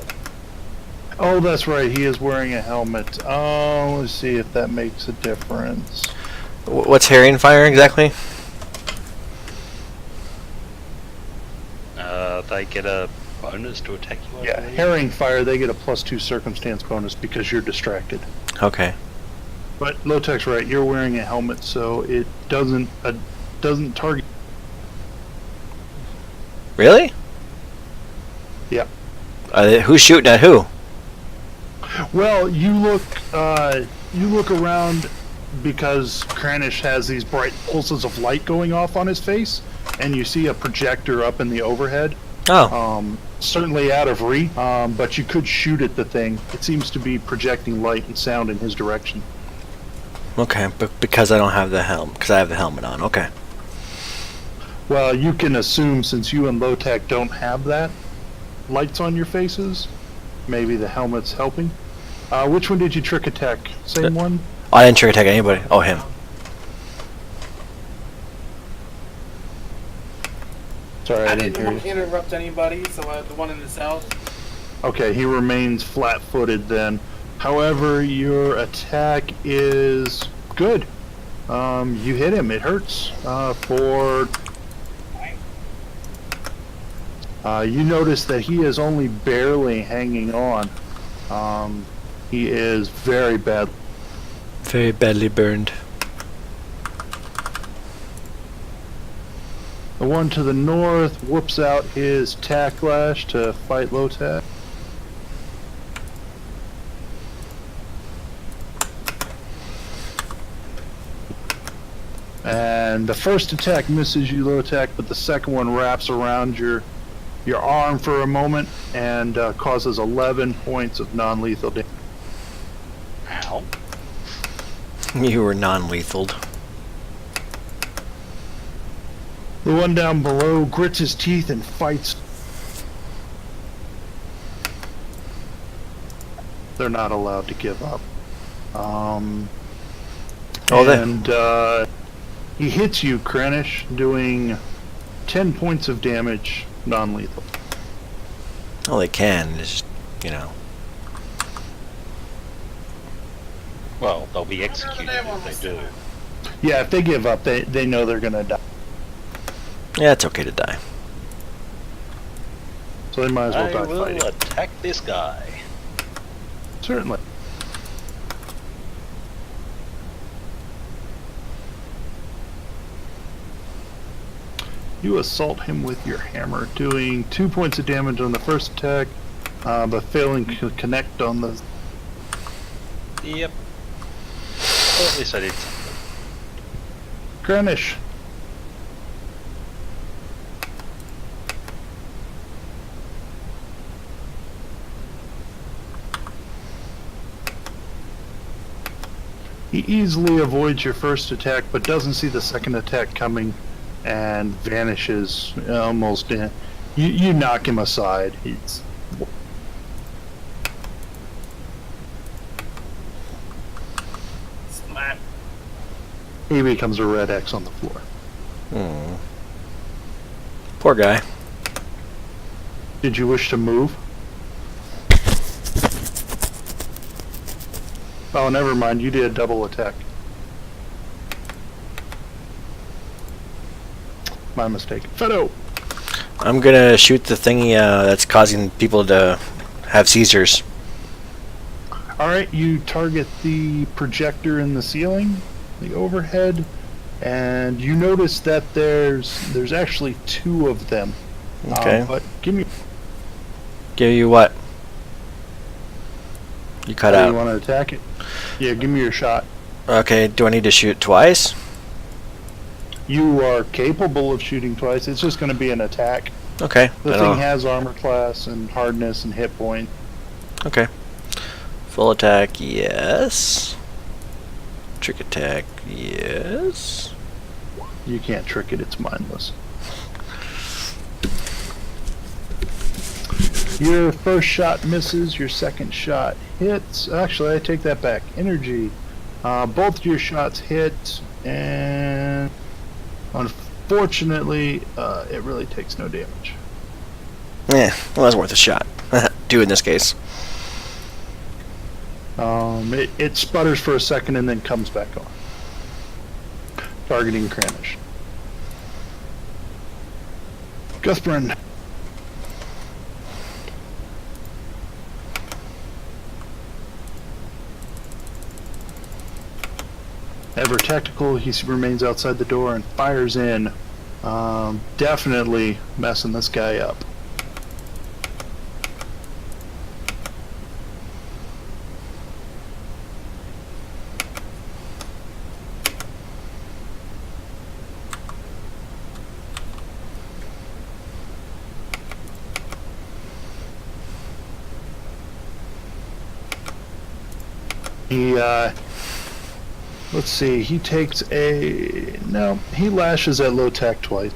Oh, that's right, he is wearing a helmet. Oh, let's see if that makes a difference. What's hairy and fire exactly? They get a bonus to attack you. Yeah, herring fire, they get a +2 circumstance bonus because you're distracted. Okay. But Lotek's right, you're wearing a helmet, so it doesn't target. Really? Yeah. Who's shooting at who? Well, you look around because Kranish has these bright pulses of light going off on his face, and you see a projector up in the overhead. Oh. Certainly out of reach, but you could shoot at the thing. It seems to be projecting light and sound in his direction. Okay, but because I don't have the helmet, because I have the helmet on. Okay. Well, you can assume since you and Lotek don't have that lights on your faces, maybe the helmet's helping. Which one did you trick attack? Same one? I didn't trick attack anybody. Oh, him. Sorry, I didn't didn't hear want you. to interrupt anybody, so the one in the south. Okay, he remains flat-footed then. However, your attack is good. You hit him. It hurts. You notice that he is only barely hanging on. He is very bad. Very badly burned. The one to the north whoops out his Tacklash to fight Lotek. And the first attack misses you, Lotek, but the second one wraps around your arm for a moment and causes 11 points of non-lethal damage. Ow. You were non-lethaled. The one down below grits his teeth and fights. They're not allowed to give up. Oh, and he hits you, Krennish, doing 10 points of damage, non-lethal. All they can is, you know. Well, they'll be executed if they do. Yeah, if they give up, they know they're gonna die. Yeah, it's okay to die. So they might as well I die will fighting. attack this guy. Certainly. You assault him with your hammer, doing 2 points of damage on the first attack, but failing to connect on the... Yep. Well, at least I did something. Granish. He easily avoids your first attack, but doesn't see the second attack coming and vanishes almost in. You knock him aside. He's... Slap. He becomes a red X on the floor. Poor guy. Did you wish to move? Oh, never mind. You did a double attack. My mistake. Fedo! I'm gonna shoot the thingy that's causing people to have seizures. Alright, you target the projector in the ceiling, the overhead, and you notice that there's actually 2 of them. Okay. But give me... Give you what? You cut You out. want to attack it? Yeah, give me your shot. Okay, do I need to shoot twice? You are capable of shooting twice. It's just going to be an attack. Okay. The then thing I'll- has armor class and hardness and hit point. Okay. Full attack, yes. Trick attack, yes. You can't trick it. It's mindless. Your first shot misses. Your second shot hits. Actually, I take that back. Energy. Both your shots hit, and unfortunately, it really takes no damage. Yeah, well, that's worth a shot. 2 in this case. It sputters for a second and then comes back on. Targeting Kranich. Guthbrand. Ever tactical, he remains outside the door and fires in. Definitely messing this guy up. Let's see, he takes he lashes at low tech twice.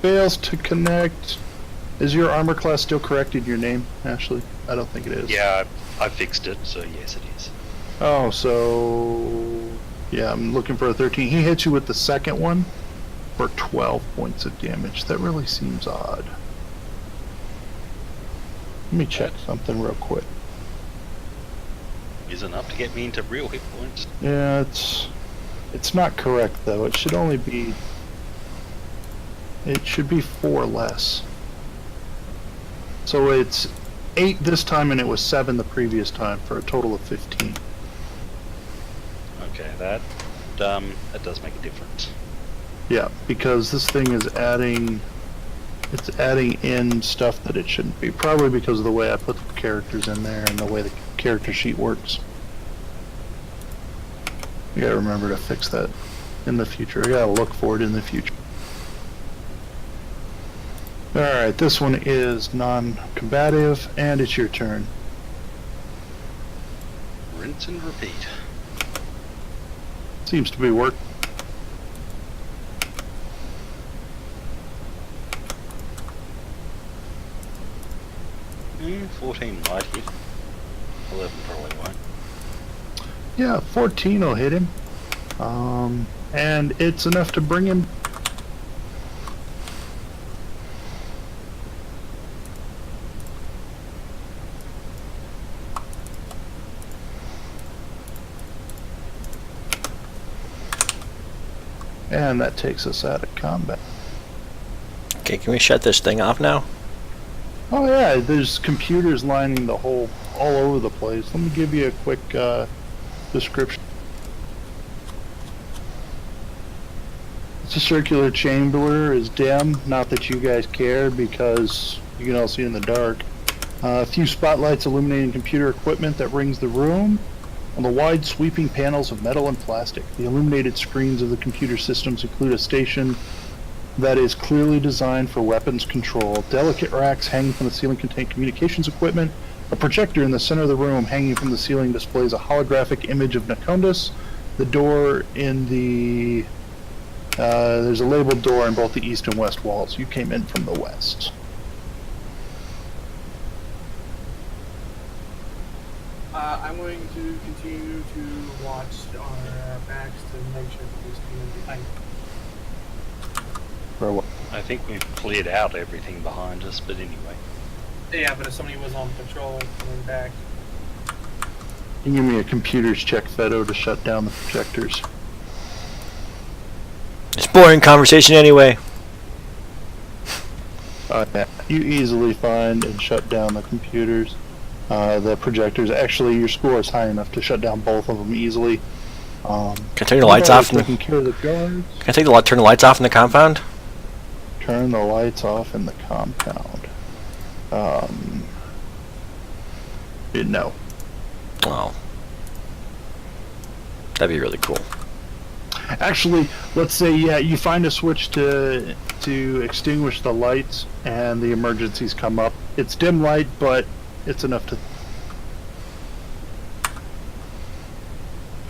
Fails to connect. Is your armor class still correct in your name, Ashley? I don't think it is. Yeah, I fixed it, so yes, it is. Oh, so... Yeah, I'm looking for a 13. He hits you with the second one for 12 points of damage. That really seems odd. Let me check something real quick. Is enough to get me into real hit points. Yeah, it's not correct though. It should only be... It should be 4 less. So it's 8 this time and it was 7 the previous time for a total of 15. Okay, that does make a difference. Yeah, because this thing is adding... It's adding in stuff that it shouldn't be. Probably because of the way I put the characters in there and the way the character sheet works. You gotta remember to fix that in the future. I gotta look for it in the future. Alright, this one is non-combative, and it's your turn. Rinse and repeat. Seems to be working. 14 might hit. 11 probably won't. Yeah, 14 will hit him. And it's enough to bring him. And that takes us out of combat. Okay, can we shut this thing off now? Oh yeah, there's computers lining the whole, all over the place. Let me give you a quick description. It's a circular chamber, is dim. Not that you guys care, because you can all see in the dark. A few spotlights illuminating computer equipment that rings the room. On the wide sweeping panels of metal and plastic, the illuminated screens of the computer systems include a station that is clearly designed for weapons control. Delicate racks hanging from the ceiling contain communications equipment. A projector in the center of the room hanging from the ceiling displays a holographic image of Nacondas. The door in the... there's a labeled door in both the east and west walls. You came in from the west. I'm going to continue to watch our backs to make sure that there's nothing behind. For what? I think we've cleared out everything behind us, but anyway. Yeah, but if somebody was on patrol coming back. You give me a computers check, Fedo, to shut down the projectors. It's boring conversation anyway. Yeah. You easily find and shut down the computers. The projectors. Actually, your score is high enough to shut down both of them easily. Can I turn the lights off? Taking care of the guards. Can I turn the lights off in the compound? Turn the lights off in the compound. No. Oh. That'd be really cool. Actually, let's say, yeah, you find a switch to extinguish the lights, and the emergencies come up. It's dim light, but it's enough to...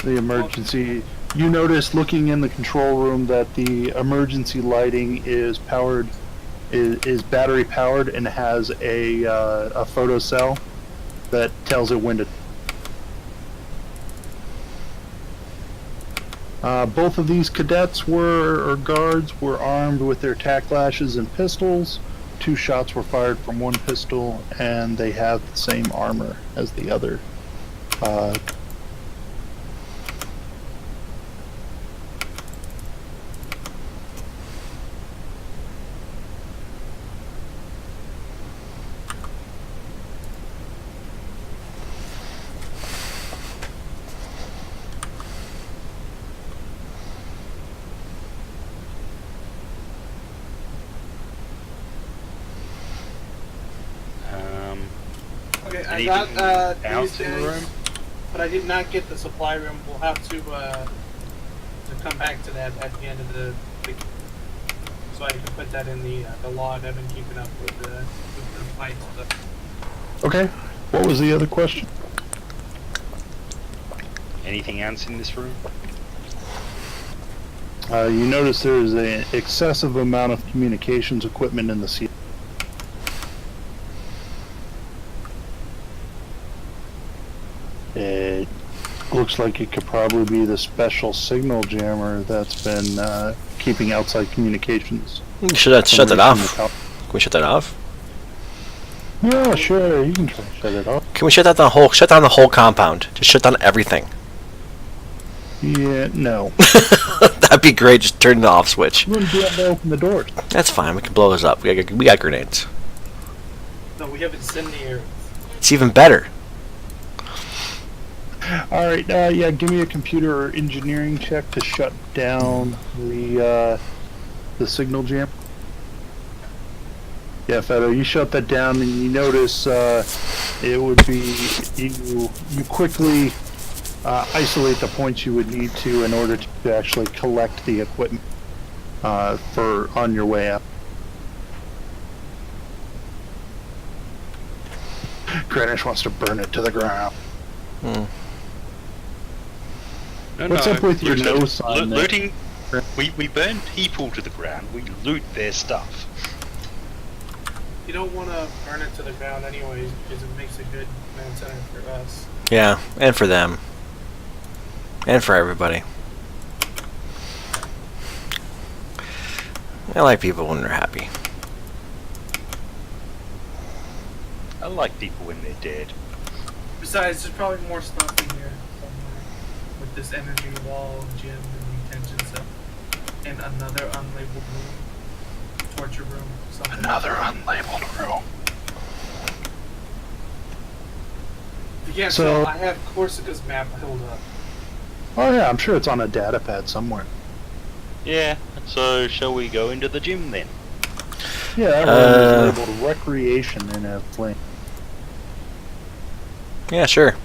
The emergency... You notice, looking in the control room, that the emergency lighting is powered, is battery powered, and has a photo cell that tells it when to... Both of these cadets or guards were armed with their tack lashes and pistols. 2 shots were fired from one pistol, and they have the same armor as the other. Okay, I Anything got else these in the guys, room? but I did not get the supply room. We'll have to come back to that at the end of the week, so I can put that in the log. I've been keeping up with the fight stuff. Okay. What was the other question? Anything else in this room? You notice there is an excessive amount of communications equipment in the ceiling. It looks like it could probably be the special signal jammer that's been keeping outside communications. Shut that off. Can we shut that off? Yeah, sure. You can try to shut it off. Can we shut down the whole compound? Just shut down everything. Yeah, no. That'd be great. Just turn the off switch. You wouldn't be able to open the doors. That's fine. We can blow this up. We got grenades. No, we have incendiary. It's even better. All right. Yeah. Give me a computer or engineering check to shut down the signal jam. Yeah, Fedo, you shut that down, and you notice it would be you quickly isolate the points you would need to in order to actually collect the equipment for on your way up. Greenwich wants to burn it to the ground. Hmm. No, What's up with your looting- no sign there? Looting. We burn people to the ground. We loot their stuff. You don't want to burn it to the ground anyways, because it makes a good command center for us. Yeah, and for them. And for everybody. I like people when they're happy. I like people when they're dead. Besides, there's probably more stuff in here somewhere. With this energy wall, gym, and detention cell. And another unlabeled room. Torture room. Something. Another unlabeled room. If you can't So- tell, I have Corsica's map held up. Oh yeah, I'm sure it's on a data pad somewhere. Yeah, so shall we go into the gym then? Yeah, that room is labeled recreation in a flame. Yeah, sure.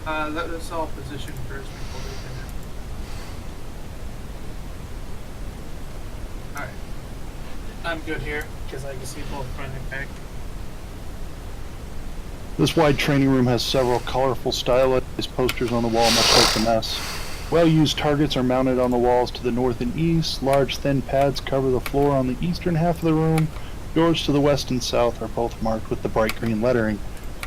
Let us all position first before we can. Alright. I'm good here, because I can see both front and back. This wide training room has several colorful stylized posters on the wall, much like the mess. Well-used targets are mounted on the walls to the north and east. Large, thin pads cover the floor on the eastern half of the room. Doors to the west and south are both marked with the bright green lettering.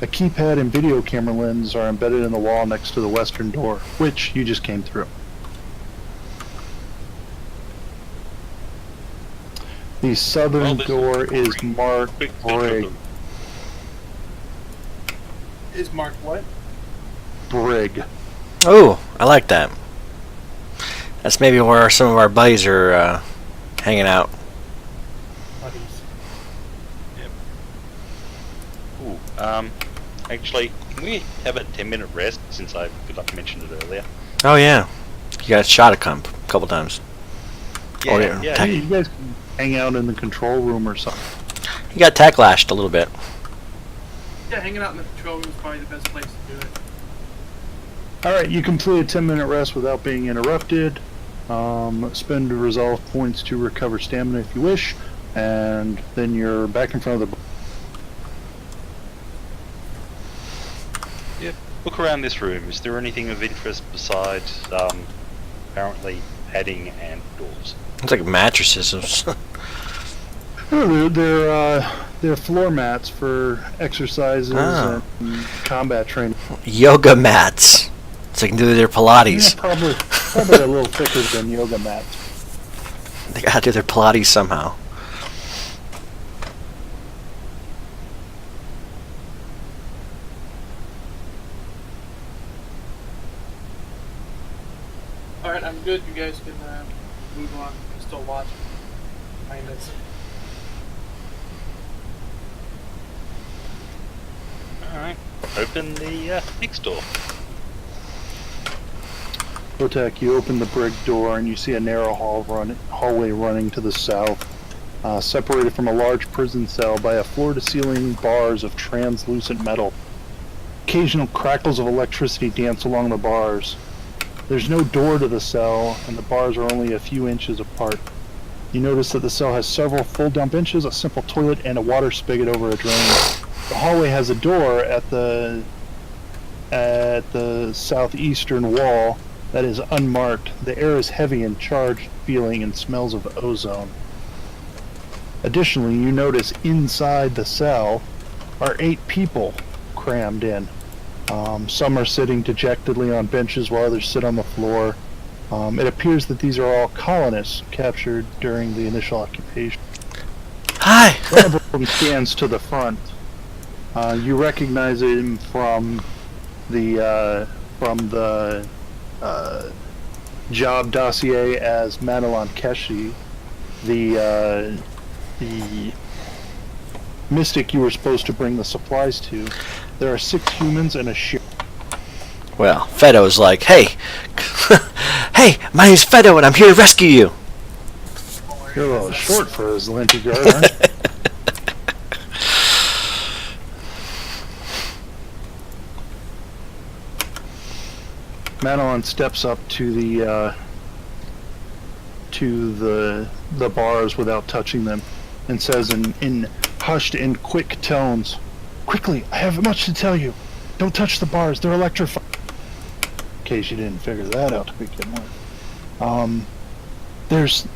A keypad and video camera lens are embedded in the wall next to the western door, which you just came through. The southern door is marked Brig. Is marked what? Brig. Oh, I like that. That's maybe where some of our buddies are hanging out. Buddies. Ooh, actually, can we have a 10-minute rest since I forgot to mention it earlier? Oh yeah, you got shot a couple times. Oh, yeah. yeah. Hey, you guys can hang out in the control room or something. You got tack lashed a little bit. Yeah, hanging out in the control room is probably the best place to do it. Alright, you complete a 10-minute rest without being interrupted. Spend resolve points to recover stamina if you wish, and then you're back in front of the... Yep. Look around this room. Is there anything of interest besides, apparently padding and doors? It's like mattresses. Oh, they're floor mats for exercises Ah. and combat training. Yoga mats. So they can do their Pilates. Yeah, probably a little thicker than yoga mats. They gotta do their Pilates somehow. Alright, I'm good. You guys can move on. I'm still watching behind us. Alright. Open the next door. Otek, you open the brick door and you see a narrow hallway running to the south, separated from a large prison cell by a floor-to-ceiling bars of translucent metal. Occasional crackles of electricity dance along the bars. There's no door to the cell, and the bars are only a few inches apart. You notice that the cell has several full-dump benches, a simple toilet, and a water spigot over a drain. The hallway has a door at the southeastern wall that is unmarked. The air is heavy and charged feeling and smells of ozone. Additionally, you notice inside the cell are 8 people crammed in. Some are sitting dejectedly on benches while others sit on the floor. It appears that these are all colonists captured during the initial occupation. Hi! One of them stands to the front. You recognize him from the job dossier as Madeline Keshi, the mystic you were supposed to bring the supplies to. There are 6 humans and a ship. Well, Fedo's like, hey, hey, my name's Fedo and I'm here to rescue you. You're a little short for his linty guard, aren't you? Madeline steps up to the bars without touching them, and says in hushed and quick tones, "Quickly, I have much to tell you. Don't touch the bars; they're electrified." In case you didn't figure that out to begin with, there's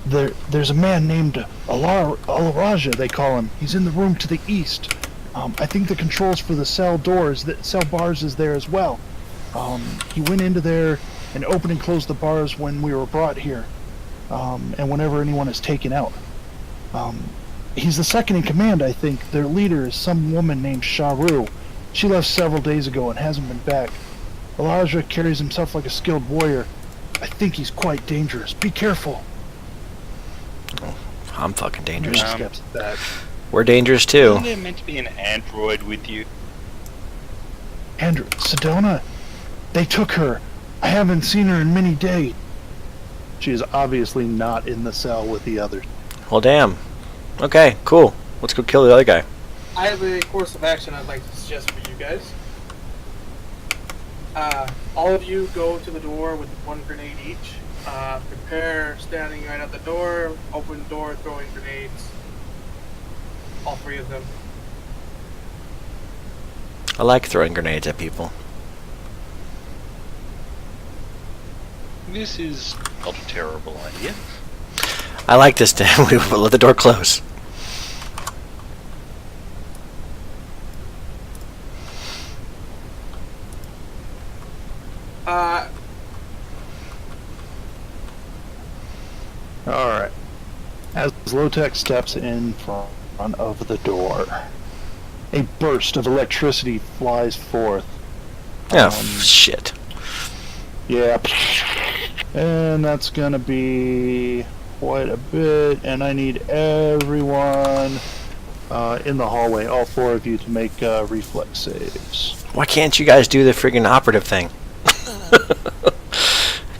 There's a man named Alaraja, they call him. He's in the room to the east. I think the controls for the cell doors, the cell bars is there as well. He went into there and opened and closed the bars when we were brought here, and whenever anyone is taken out. He's the second in command, I think. Their leader is some woman named Sharu. She left several days ago and hasn't been back. Elijah carries himself like a skilled warrior. I think he's quite dangerous. Be careful. I'm fucking dangerous. Steps back. We're dangerous too. Isn't there meant to be an android with you? Andrew, Sedona, they took her. I haven't seen her in many days. She is obviously not in the cell with the others. Well, damn. Okay, cool. Let's go kill the other guy. I have a course of action I'd like to suggest for you guys. All of you go to the door with one grenade each. Prepare standing right at the door, open door, throwing grenades. All three of them. I like throwing grenades at people. This is not a terrible idea. I like this. We will let the door close. Alright. As Lotec steps in front of the door, a burst of electricity flies forth. Oh, shit. Yeah. And that's gonna be quite a bit, and I need everyone in the hallway, all four of you, to make reflex saves. Why can't you guys do the friggin' operative thing?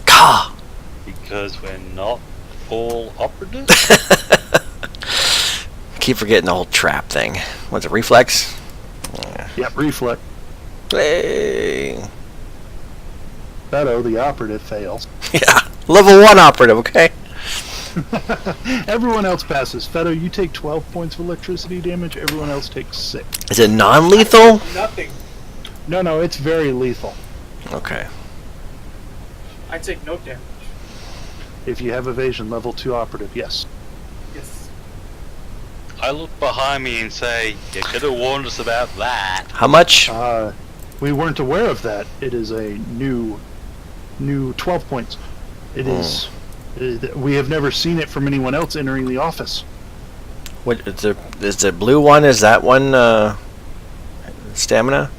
Gah! Because we're not all operatives? I keep forgetting the whole trap thing. What's it, reflex? Yep, reflex. Hey. Beto, the operative, fails. Yeah, level 1 operative, okay? Everyone else passes. Feto, you take 12 points of electricity damage. Everyone else takes 6. Is it non-lethal? Nothing. No, it's very lethal. Okay. I take no damage. If you have evasion, level 2 operative, yes. Yes. I look behind me and say, you could have warned us about that. How much? We weren't aware of that. It is a new 12 points. It is. We have never seen it from anyone else entering the office. What is the blue one? Is that one stamina?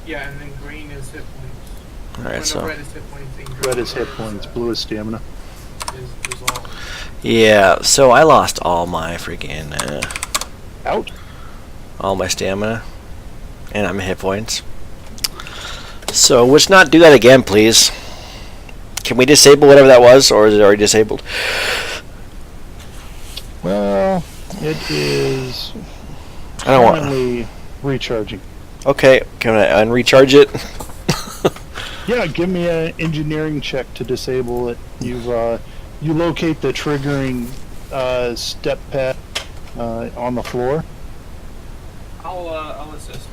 Yeah, and then green is hit points. Alright, When so red is hit points, and green Red is hit points, blue is stamina. is resolved. yeah. So I lost all my freaking Out. all my stamina, and I'm hit points. So let's not do that again, please. Can we disable whatever that was, or is it already disabled? Well, it is I don't want. currently recharging. Okay, can I unrecharge it? Yeah, give me an engineering check to disable it. You locate the triggering step pad on the floor. I'll assist.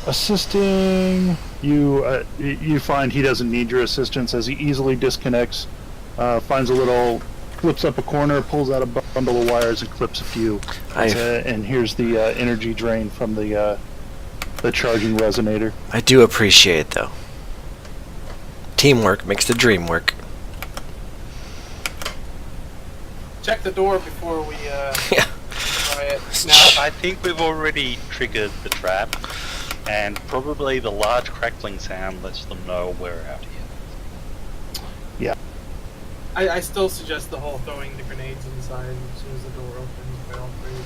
Assisting you find he doesn't need your assistance as he easily disconnects, finds a little, flips up a corner, pulls out a bundle of wires and clips a few. And here's the energy drain from the charging resonator. I do appreciate, though. Teamwork makes the dream work. Check the door before we Yeah. try it. Now, I think we've already triggered the trap, and probably the large crackling sound lets them know we're out here. I still suggest the whole throwing the grenades inside as soon as the door opens by all three.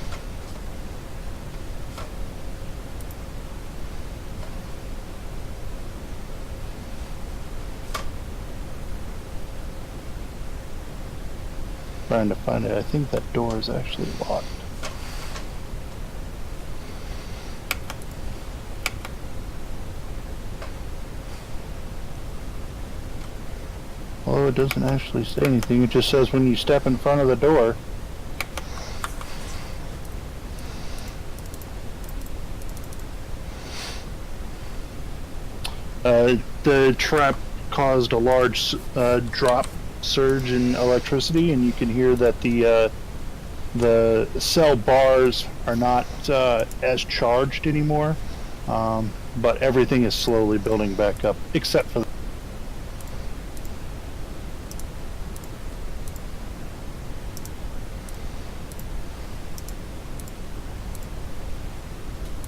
Trying to find it. I think that door is actually locked. Although it doesn't actually say anything, it just says when you step in front of the door. The trap caused a large drop surge in electricity, and you can hear that the cell bars are not as charged anymore, but everything is slowly building back up, except for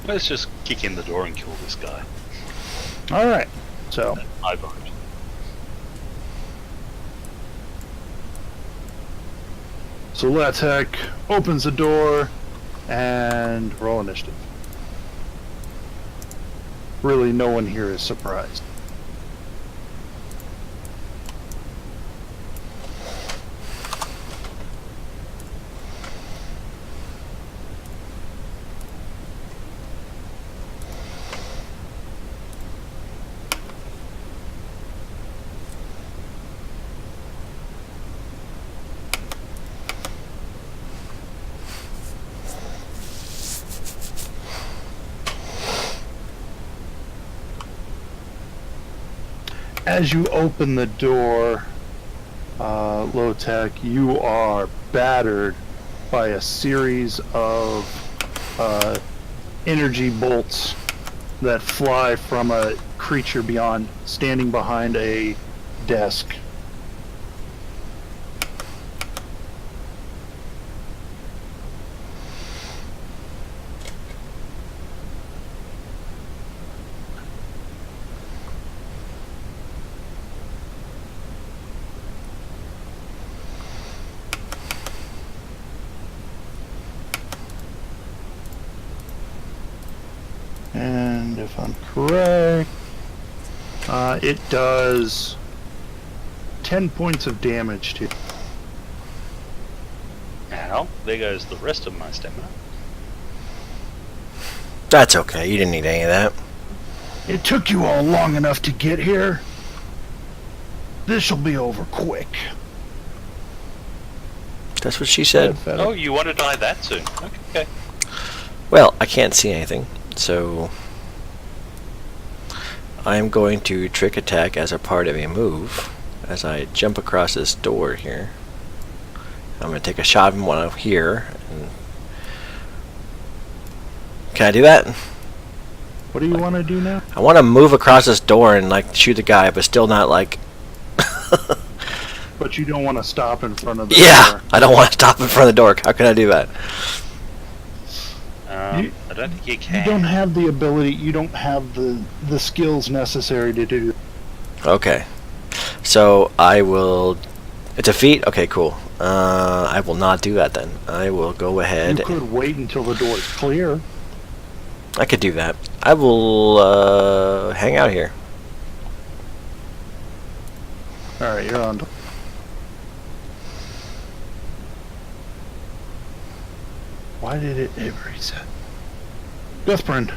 Let's just kick in the door and kill this guy. all right. So I vote. so Latek opens the door and roll initiative. Really, no one here is surprised. As you open the door, Low-Tech, you are battered by a series of energy bolts that fly from a creature beyond, standing behind a desk. And if I'm correct, it does 10 points of damage to you. Now, there goes the rest of my stamina. That's okay. You didn't need any of that. It took you all long enough to get here. This'll be over quick. That's what she said. Oh, you want to die that soon? Okay. Well, I can't see anything, so I'm going to trick attack as a part of a move as I jump across this door here. I'm going to take a shot of him while I'm here. And can I do that? What do you want to do now? I want to move across this door and like shoot the guy, but still not like. But you don't want to stop in front of the Yeah, door. I don't want to stop in front of the door. How can I do that? I don't think you can. You don't have the ability, you don't have the skills necessary to do. Okay. So I will. It's a feat? Okay, cool. I will not do that then. I will go ahead. You could wait until the door is clear. I could do that. I will hang out here. Alright, you're on. Why did it reset? Deathbrand.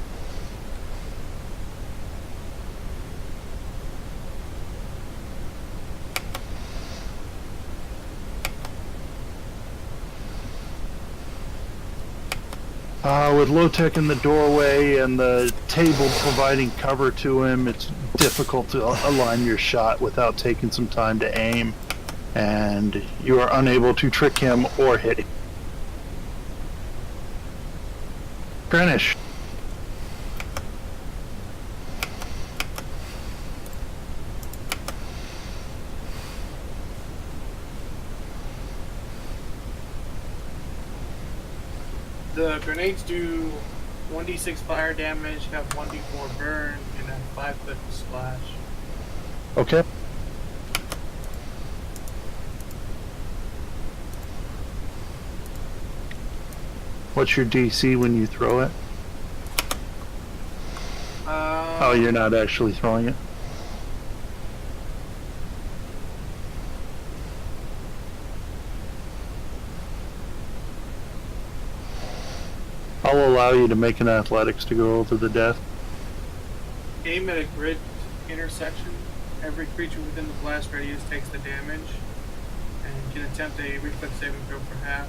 With Low-Tech in the doorway and the table providing cover to him, it's difficult to align your shot without taking some time to aim, and you are unable to trick him or hit him. Greenwich. The grenades do 1d6 fire damage, have 1d4 burn, and have 5 foot splash. Okay. What's your DC when you throw it? Oh, you're not actually throwing it? I'll allow you to make an athletics to go over the death. Aim at a grid intersection. Every creature within the blast radius takes the damage, and can attempt a reflex saving throw for half.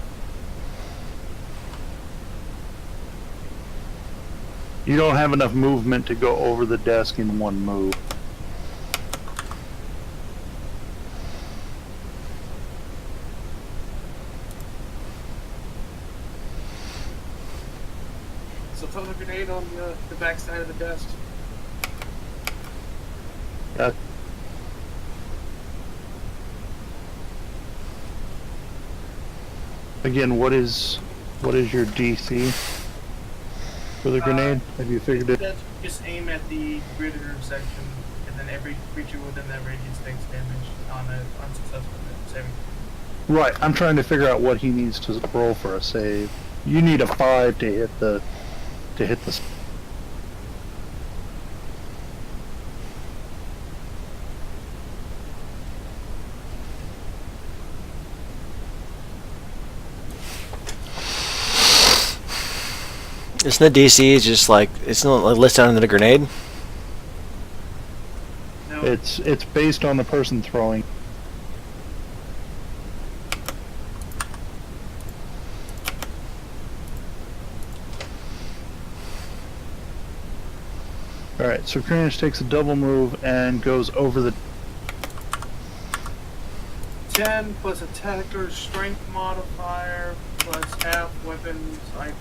You don't have enough movement to go over the desk in one move. grenade on the back side of the desk. Again, what is your DC for the grenade? Have you figured it? That's just aim at the grid intersection, and then every creature within that radius takes damage on an unsuccessful saving. Right. I'm trying to figure out what he needs to roll for a save. You need a 5 to hit the. Isn't the DC just like it's not like listed under the grenade? No. It's based on the person throwing. Alright, so Kranich takes a double move and goes over the 10 plus attacker strength modifier plus half weapons. I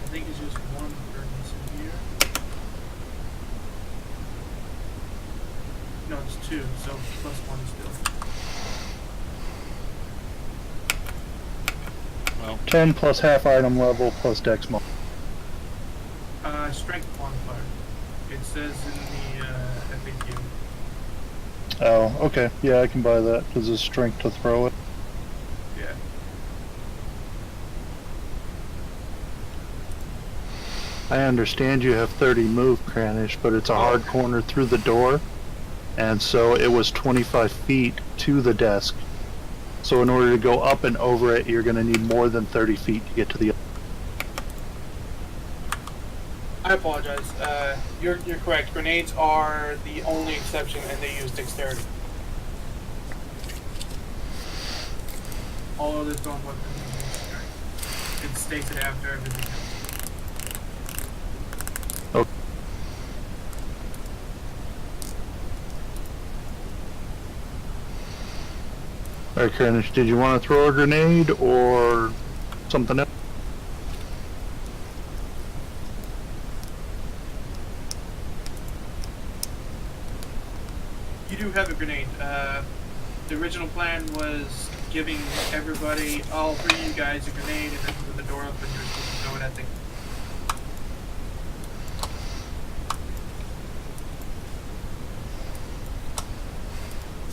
think it's just one for this in here. No, it's 2, so plus 1 still. Well, 10 plus half item level plus dex mod. Strength modifier. It says in the FAQ. Oh, okay. Yeah, I can buy that. Because it's strength to throw it. Yeah. I understand you have 30 move, Kranich, but it's a hard corner through the door. And so it was 25 feet to the desk. So in order to go up and over it, you're going to need more than 30 feet to get to the... I apologize. You're correct. Grenades are the only exception, and they use dexterity. All other thrown weapons use dexterity. It states it after everything else. Okay. Alright, Kranich, did you want to throw a grenade or something else? You do have a grenade. The original plan was giving everybody, all three of you guys, a grenade, and then with the door open, you're supposed to throw it at the...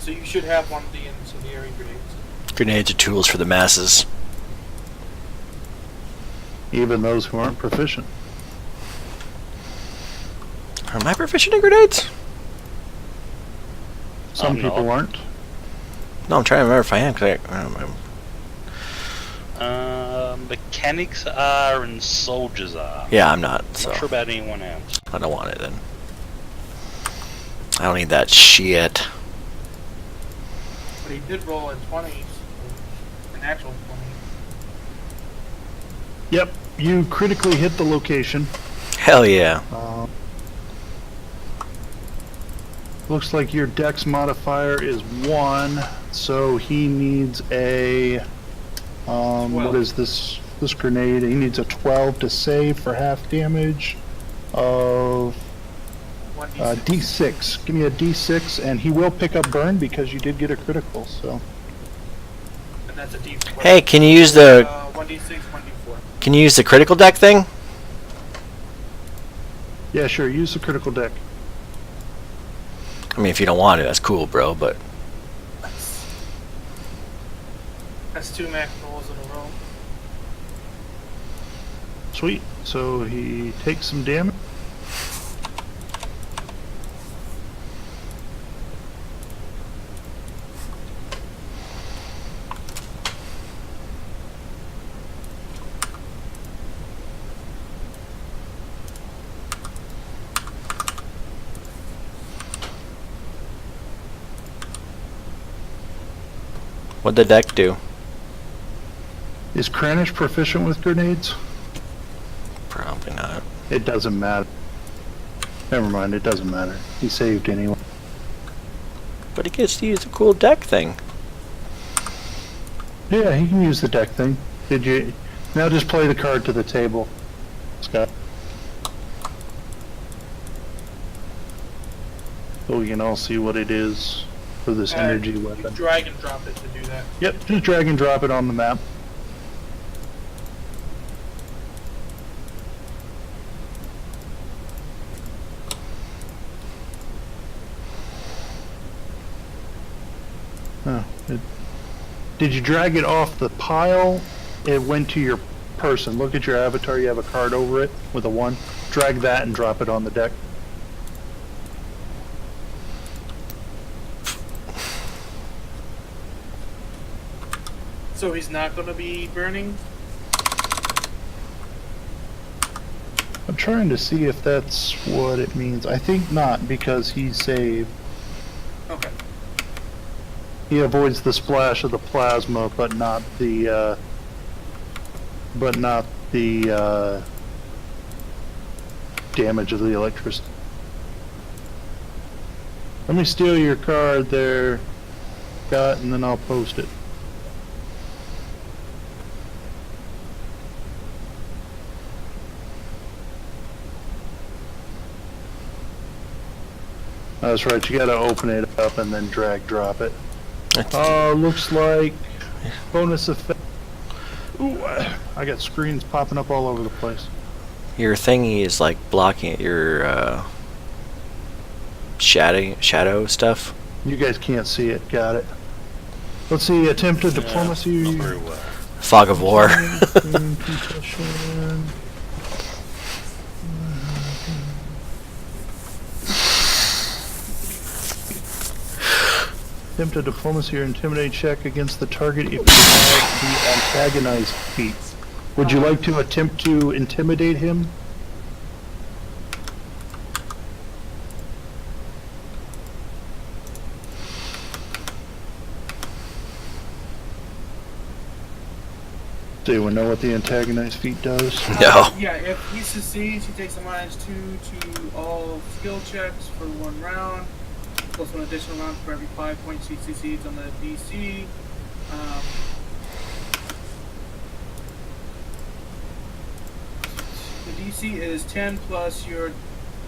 So you should have one of the incendiary grenades. Grenades are tools for the masses. Even those who aren't proficient. Am I proficient in grenades? Some I'm people not. aren't. No, I'm trying to remember if I am. 'Cause I don't remember. Mechanics are and soldiers are. Yeah, I'm not. So Not sure about anyone else. I don't want it then. I don't need that shit. But he did roll a 20, an actual 20. Yep, you critically hit the location. Hell yeah. Looks like your dex modifier is 1, so he needs a... what is this grenade? He needs a 12 to save for half damage of 1d6. D6. Give me a D6, and he will pick up burn because you did get a critical, so... And that's a d4. Hey, can you use the 1d6, 1d4. can you use the critical deck thing? Yeah, sure, use the critical deck. I mean, if you don't want to, that's cool, bro. But That's 2 max rolls in a row. Sweet. So he takes some damage. what'd the deck do? Is Kranich proficient with grenades? Probably not. It doesn't matter. Never mind, it doesn't matter. He saved anyway. But he gets to use a cool deck thing. Yeah, he can use the deck thing. Now just play the card to the table, Scott. So we can all see what it is for this energy You weapon. drag and drop it to do that. Yep, just drag and drop it on the map. Oh, did you drag it off the pile? It went to your person. Look at your avatar. You have a card over it with a 1. Drag that and drop it on the deck. So he's not going to be burning? I'm trying to see if that's what it means. I think not, because he's saved. Okay. He avoids the splash of the plasma, but not the damage of the electricity. Let me steal your card there, Scott, and then I'll post it. That's right, you gotta open it up and then drag drop it. Looks like bonus effect. Ooh, I got screens popping up all over the place. Your thingy is like blocking your shadow stuff. You guys can't see it, got it. Let's see, attempted diplomacy. Not very well. Fog of war. Attempt a diplomacy or intimidate check against the target if you have the antagonized feat. Would you like to attempt to intimidate him? Do anyone know what the antagonized feat does? No. Yeah, if he succeeds, he takes a -2 to all skill checks for 1 round, plus 1 additional round for every 5 points he succeeds on the DC. The DC is 10 plus your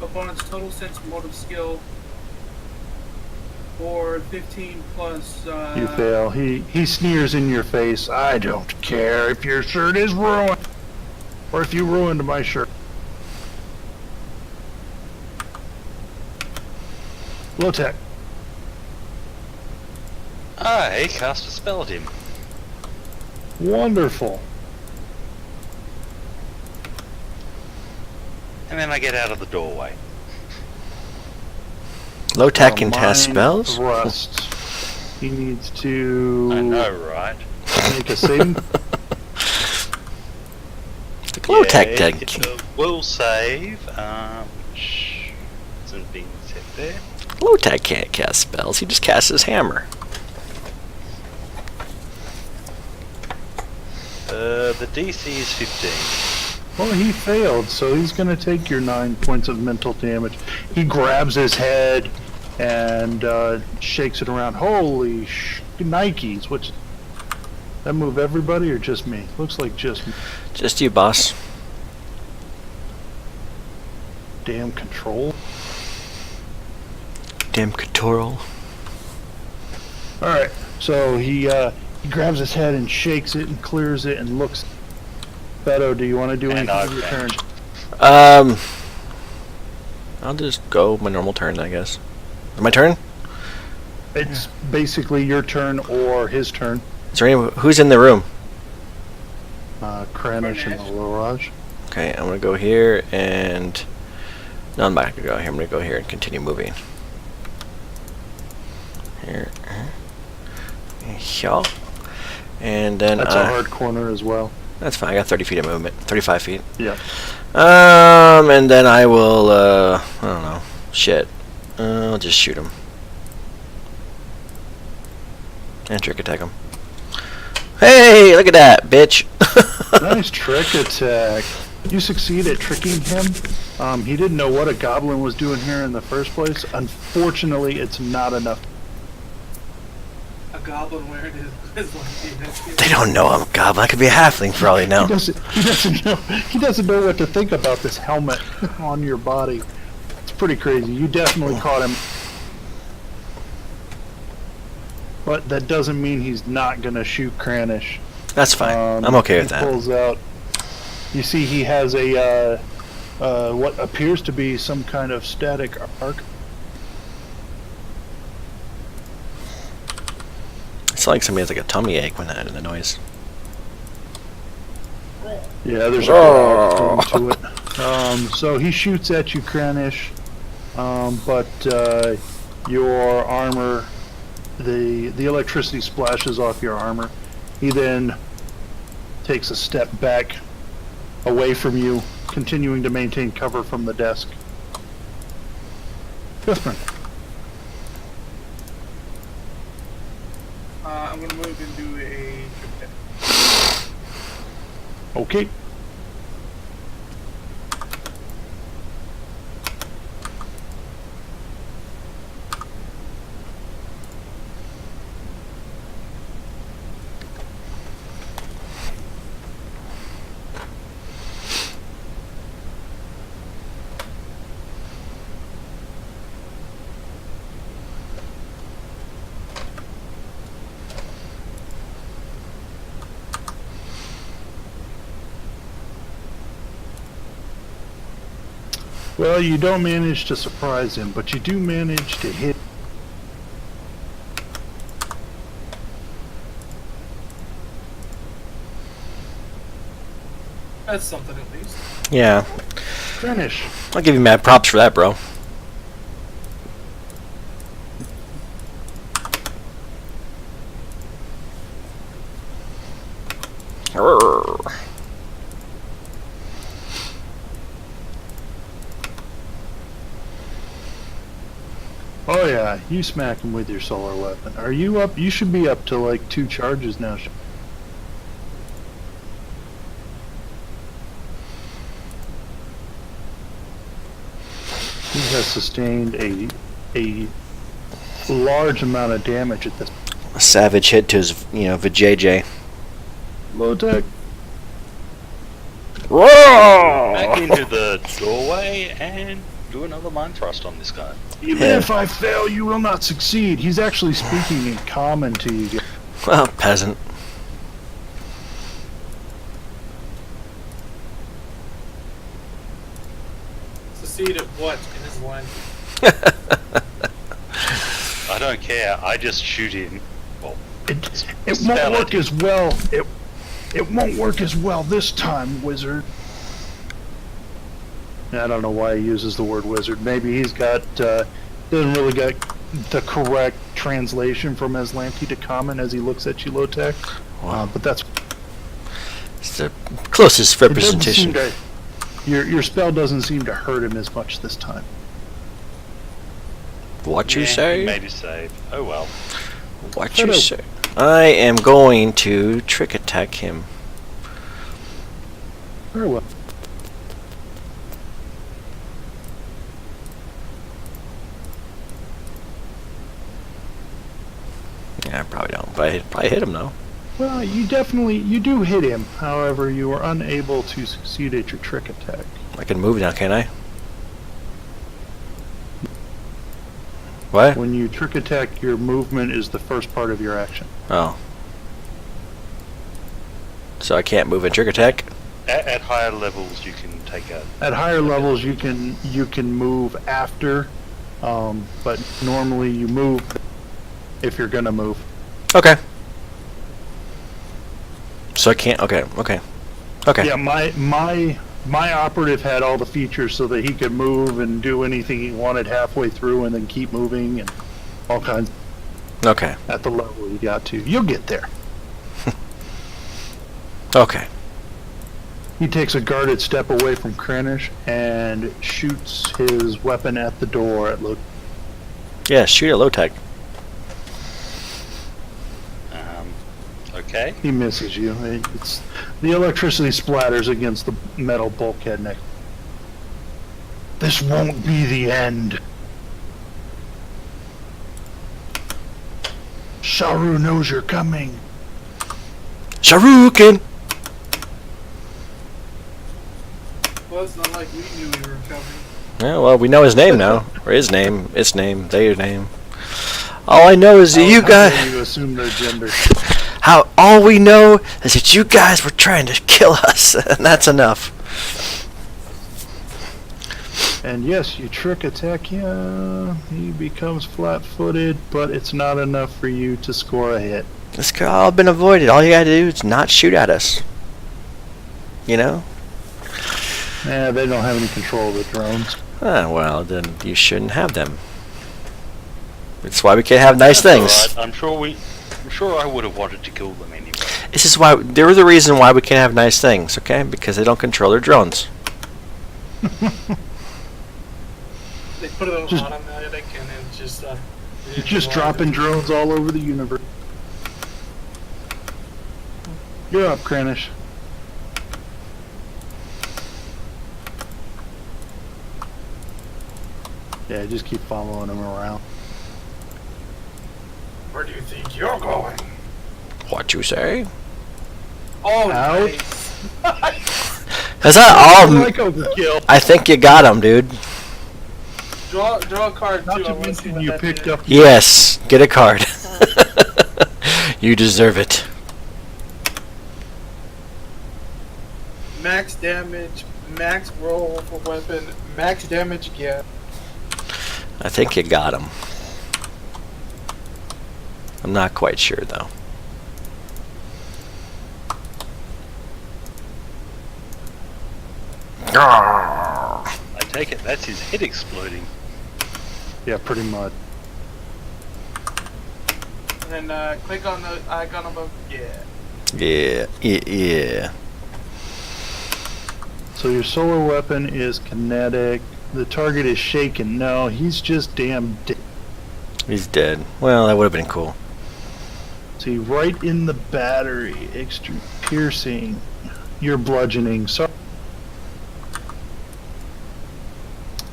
opponent's total sense motive skill, or 15 plus. You fail. He sneers in your face. I don't care if your shirt is ruined, or if you ruined my shirt. Low tech. I cast a spell at him. Wonderful. And then I get out of the doorway. Low tech can cast Mind spells? Thrust. He needs to I know, right? make a saving. Low tech Yeah, can. it's a will save, which isn't being set there. Low tech can't cast spells. He just casts his hammer. The DC is 15. Well, he failed, so he's going to take your 9 points of mental damage. He grabs his head and shakes it around. Holy Nikes! Which that move everybody or just me? Looks like just me. Just you, boss. Damn control. Damn control. All right, so he grabs his head and shakes it and clears it and looks. Beto, do you want to do And anything with your turn? I'll just go my normal turn, I guess. My turn? It's basically your turn or his turn. Is there any, who's in the room? Kranich and Lorage. Okay, I'm gonna go here and no, I'm not gonna go here. I'm gonna go here and continue moving. Here, here, and then That's a hard corner as well. That's fine. I got 30 feet of movement. 35 feet. Yeah. And then I will. I don't know. Shit. I'll just shoot him and trick attack him. Hey, look at that, bitch! Nice trick attack. You succeed at tricking him. He didn't know what a goblin was doing here in the first place. Unfortunately, it's not enough. A goblin wearing his like, They don't know I'm a goblin. I could be a halfling for all they know. He doesn't know what to think about this helmet on your body. It's pretty crazy. You definitely caught him. But that doesn't mean he's not gonna shoot Kranish. That's fine. I'm okay with that. He pulls out. You see, he has a what appears to be some kind of static arc. It's like somebody has like a tummy ache when that in the noise. Yeah, there's a arc to it. So he shoots at you, Kranish, but your armor, the electricity splashes off your armor. He then takes a step back away from you, continuing to maintain cover from the desk. Guthman. I'm gonna move and do a trick test. Okay. Well, you don't manage to surprise him, but you do manage to hit. That's something at least. Yeah. Finish. I'll give you mad props for that, bro. Arrgh. Oh yeah, you smack him with your solar weapon. Are you up? You should be up to like 2 charges now. He has sustained a large amount of damage at this. A savage hit to his, vajayjay. Low tech. Back into the doorway and do another mind thrust on this guy. Even if I fail, you will not succeed. He's actually speaking in common to you. Well, peasant. Succeed at what in his line? I don't care. I just shoot him. Well, It won't work as well. It won't work as well this time, wizard. I don't know why he uses the word wizard. Maybe he's got doesn't really get the correct translation from Aslanti to common as he looks at you, low tech. Wow. But that's It's the closest representation. Your spell doesn't seem to hurt him as much this time. What you he say? made his save. Oh well. What you say? I am going to trick attack him. Very well. Yeah, I probably don't. But I probably hit him though. Well, you do hit him. However, you are unable to succeed at your trick attack. I can move now, can't I? What? When you trick attack, your movement is the first part of your action. Oh. So I can't move and trick attack? At higher levels, you can take a. At higher levels, you can move after, but normally you move if you're gonna move. Okay. So I can't. Okay. Yeah, my operative had all the features so that he could move and do anything he wanted halfway through, and then keep moving and all kinds. Okay. At the level you got to, you'll get there. Okay. He takes a guarded step away from Kranish and shoots his weapon at the door at low. Yeah, shoot at low tech. Okay. He misses you. It's the electricity splatters against the metal bulkhead next. This won't be the end. Sharu knows you're coming. Sharukin! Well, it's not like we knew we were coming. Yeah, well, we know his name now. Or his name, its name, their name. All I know is that you How guys... dare you assume their gender. All we know is that you guys were trying to kill us, and that's enough. And yes, you trick attack him. He becomes flat-footed, but it's not enough for you to score a hit. This could all been avoided. All you gotta do is not shoot at us. You know? Nah, they don't have any control of the drones. Ah, well, then you shouldn't have them. That's why we can't have nice That's things. all right. I'm sure I would have wanted to kill them anyway. This is why they're the reason why we can't have nice things, okay? Because they don't control their drones. They put it on Just- automatic and then just Just dropping drones all over the universe. You're up, Kranich. Yeah, just keep following him around. Where do you think you're going? What you say? Oh, Out. nice. Is that all? Like overkill. I think you got him, dude. Draw a card Not too. I to wanna see mention what you that picked did. up. Yes, get a card. You deserve it. Max damage, max roll for weapon, max damage again. I think you got him. I'm not quite sure though. I take it that's his head exploding. Yeah, pretty much. And then click on the icon above. Yeah. Yeah. So your solar weapon is kinetic. The target is shaken. No, he's just damn dead. He's dead. Well, that would have been cool. See, right in the battery, extra piercing. You're bludgeoning. So.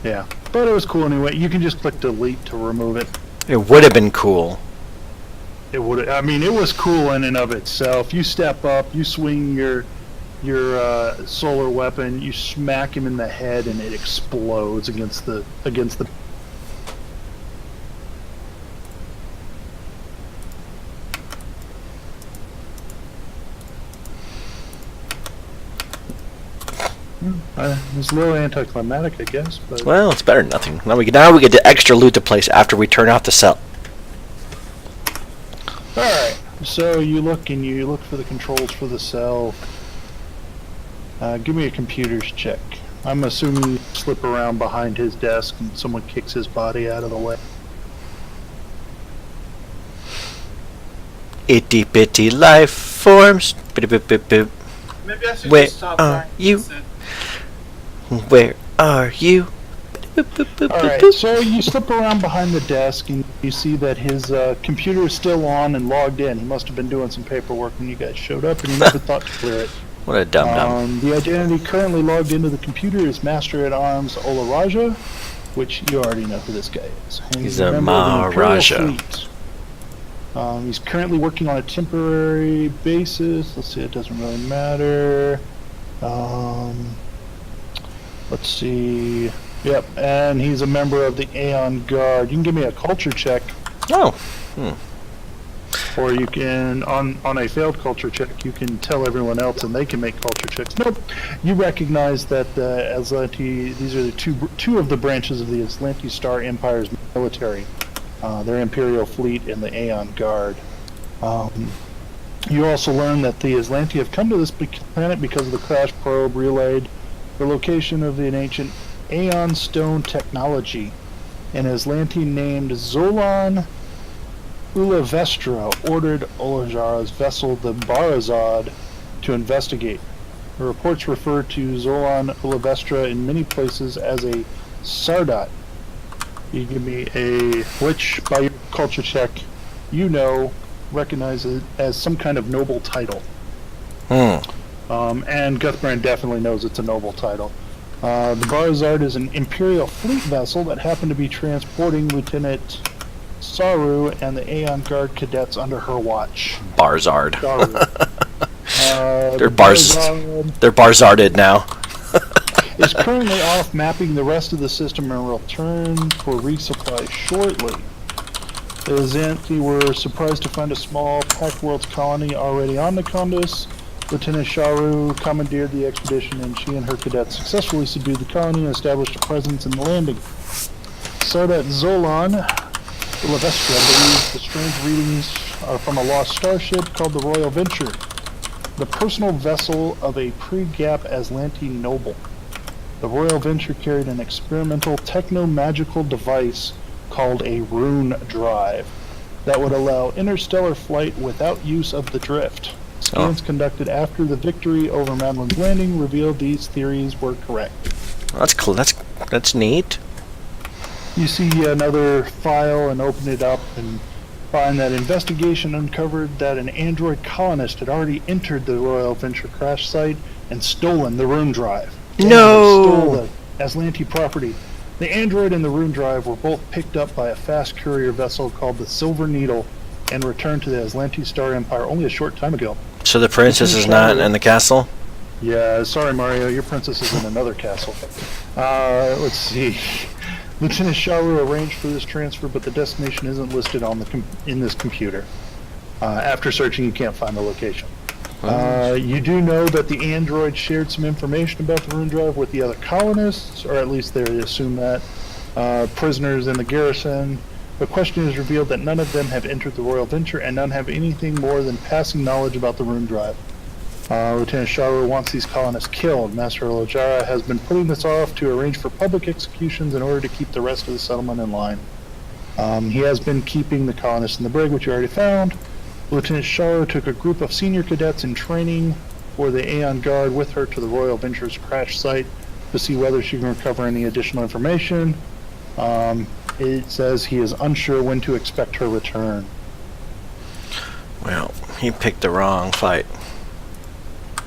Yeah, but it was cool anyway. You can just click delete to remove it. It would have been cool. It would. I mean, it was cool in and of itself. You step up, you swing your solar weapon, you smack him in the head, and it explodes against the. It's a little anticlimactic, I guess, but Well, it's better than nothing. Now we get the extra loot to place after we turn off the cell. all right. So you look for the controls for the cell. Give me a computers check. I'm assuming you slip around behind his desk and someone kicks his body out of the way. Itty bitty life forms. Bip, bip, bip, bip. Maybe I should Wait, just stop are trying. you? That's it. Where are you? Boop, boop, boop, All boop, right, boop. so you slip around behind the desk and you see that his computer is still on and logged in. He must have been doing some paperwork when you guys showed up, and he never thought to clear it. What a dum dum. The identity currently logged into the computer is Master at Arms Ola Raja, which you already know who this guy is. And He's a member of the Imperial Maharaja. Fleet. He's currently working on a temporary basis. Let's see, it doesn't really matter. Let's see. Yep, and he's a member of the Aeon Guard. You can give me a culture check, Oh. or you can, on a failed culture check, you can tell everyone else and they can make culture checks. Nope. You recognize that Aslanti, these are the two of the branches of the Aslanti Star Empire's military. Their Imperial Fleet and the Aeon Guard. You also learn that the Aslanti have come to this planet because of the crash probe relayed the location of an ancient Aeon stone technology. An Aslanti named Zolan Ulavestra ordered Olajara's vessel, the Barazad, to investigate. The reports refer to Zolan Ulavestra in many places as a Sardat. You give me a, which by your culture check, you know, recognizes as some kind of noble title. And Guthbrand definitely knows it's a noble title. The Barazard is an Imperial fleet vessel that happened to be transporting Lieutenant Saru and the Aeon Guard cadets under her watch. Barzard. Saru. They're Barzard They're Barzarded now. is currently off mapping the rest of the system and will return for resupply shortly. The Xanthi were surprised to find a small Pact Worlds colony already on the Condus. Lieutenant Sharu commandeered the expedition, and she and her cadets successfully subdued the colony and established a presence in the landing. Sardat Zolan, Lavestra, believes the strange readings are from a lost starship called the Royal Venture, the personal vessel of a pre-Gap Aslanti noble. The Royal Venture carried an experimental techno-magical device called a rune drive that would allow interstellar flight without use of the drift. Scans conducted after the victory over Madeline's Landing revealed these theories were correct. That's cool. That's neat. You see another file and open it up and find that investigation uncovered that an android colonist had already entered the Royal Venture crash site and stolen the rune drive. No! Stole the Aslanti property. The android and the rune drive were both picked up by a fast courier vessel called the Silver Needle and returned to the Aslanti Star Empire only a short time ago. So the princess is not in the castle? Yeah, sorry Mario, your princess is in another castle. Let's see. Lieutenant Sharu arranged for this transfer, but the destination isn't listed on the in this computer. After searching, you can't find the location. You do know that the android shared some information about the rune drive with the other colonists, or at least they assume that. Prisoners in the garrison. The question is revealed that none of them have entered the Royal Venture, and none have anything more than passing knowledge about the rune drive. Lieutenant Sharu wants these colonists killed. Master Lojara has been putting this off to arrange for public executions in order to keep the rest of the settlement in line. He has been keeping the colonists in the brig, which you already found. Lieutenant Sharu took a group of senior cadets in training for the Aeon Guard with her to the Royal Venture's crash site to see whether she can recover any additional information. It says he is unsure when to expect her return. Well, he picked the wrong fight.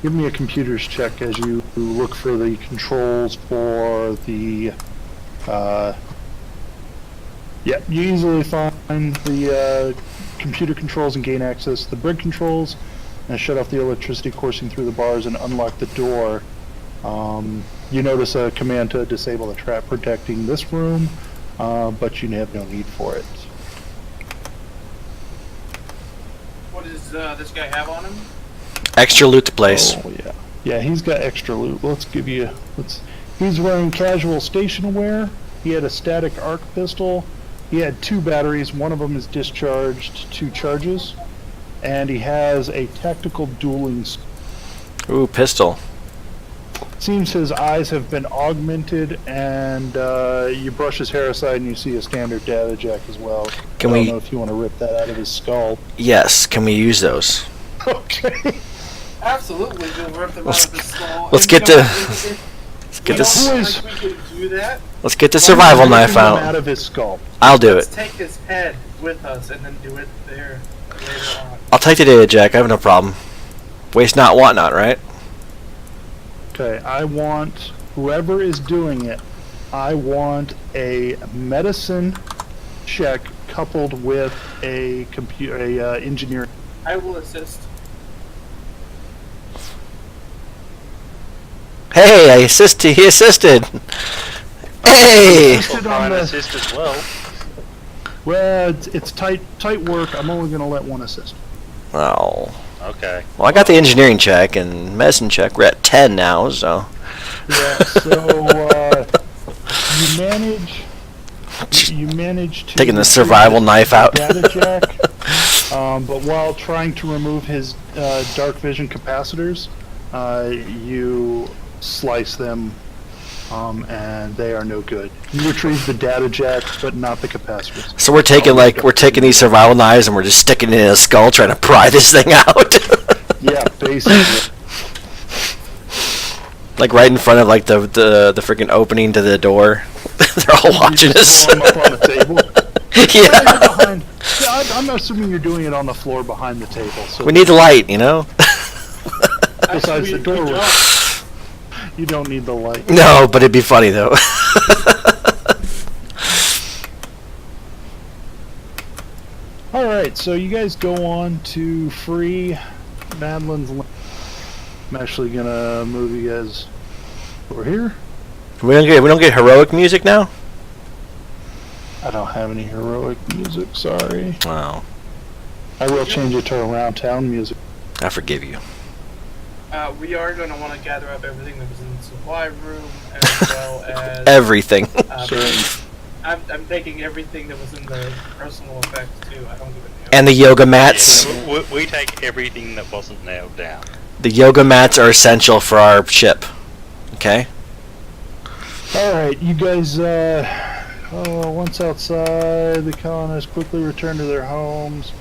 Give me a computer's check as you look for the controls for the... yeah, you easily find the computer controls and gain access to the brig controls, and shut off the electricity coursing through the bars and unlock the door. You notice a command to disable the trap protecting this room, but you have no need for it. What does this guy have on him? Extra loot to place. Oh, yeah. Yeah, he's got extra loot. He's wearing casual station wear. He had a static arc pistol. He had 2 batteries. One of them is discharged, 2 charges. And he has a tactical dueling... Ooh, pistol. Seems his eyes have been augmented, and you brush his hair aside and you see a standard data jack as well. I don't know if you want to rip that out of his skull. Yes, can we use those? Okay. Absolutely, we'll rip them out of his skull. Let's get this. Let's get the survival knife out of his skull. I'll do Let's it. take his head with us and then do it there later on. I'll take the data jack. I have no problem. Waste not, want not, right? Okay, I want whoever is doing it. I want a medicine check coupled with a engineering. I will assist. Hey, he assisted. Hey! I'll try and assist as well. Well, it's tight work. I'm only going to let one assist. Oh. Okay. Well, I got the engineering check and medicine check. We're at 10 now, so. Yeah, so you manage to taking the survival knife out. Data jack, but while trying to remove his dark vision capacitors, you slice them, and they are no good. You retrieve the data jack, but not the capacitors. So we're taking these survival knives and we're just sticking it in his skull, trying to pry this thing out. Yeah, basically. Like right in front of like the freaking opening to the door. They're all watching us. Throw 'em up on the table. Yeah. I'm assuming you're doing it on the floor behind the table. So We need the light, you know. besides the doorway, you don't need the light. No, but it'd be funny though. Alright, so you guys go on to free Madeline's land. I'm actually gonna move you guys over here. We don't get heroic music now. I don't have any heroic music, sorry. Oh, I will change it to around town music. I forgive you. We are going to want to gather up everything that was in the supply room, as well as Everything. Sure. I'm taking everything that was in the personal effects too. I don't give a damn. And the yoga mats. Yeah, we take everything that wasn't nailed down. The yoga mats are essential for our ship. Okay. Alright, you guys, once outside, the colonists quickly return to their homes.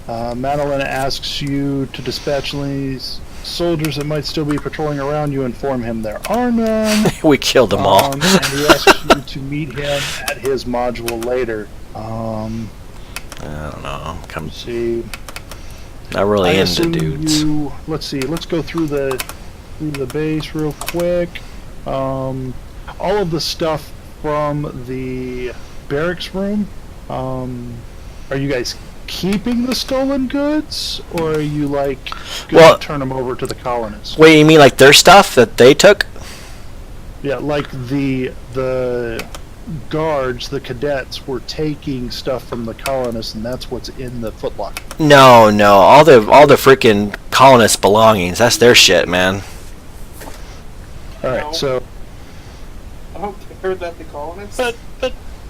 Madeline asks you to dispatch these soldiers that might still be patrolling around you, inform him there are none. We killed them all. And he asks you to meet him at his module later. I don't know. Let's see. Not really I into assume dudes. Let's see. Let's go through the base real quick. All of the stuff from the barracks room. Are you guys keeping the stolen goods, or are you like going to turn them over to the colonists? Wait, you mean like their stuff that they took? Yeah, like the guards, the cadets were taking stuff from the colonists, and that's what's in the footlocker. No, all the freaking colonists' belongings. That's their shit, man. All right, No. so I don't care that the colonists.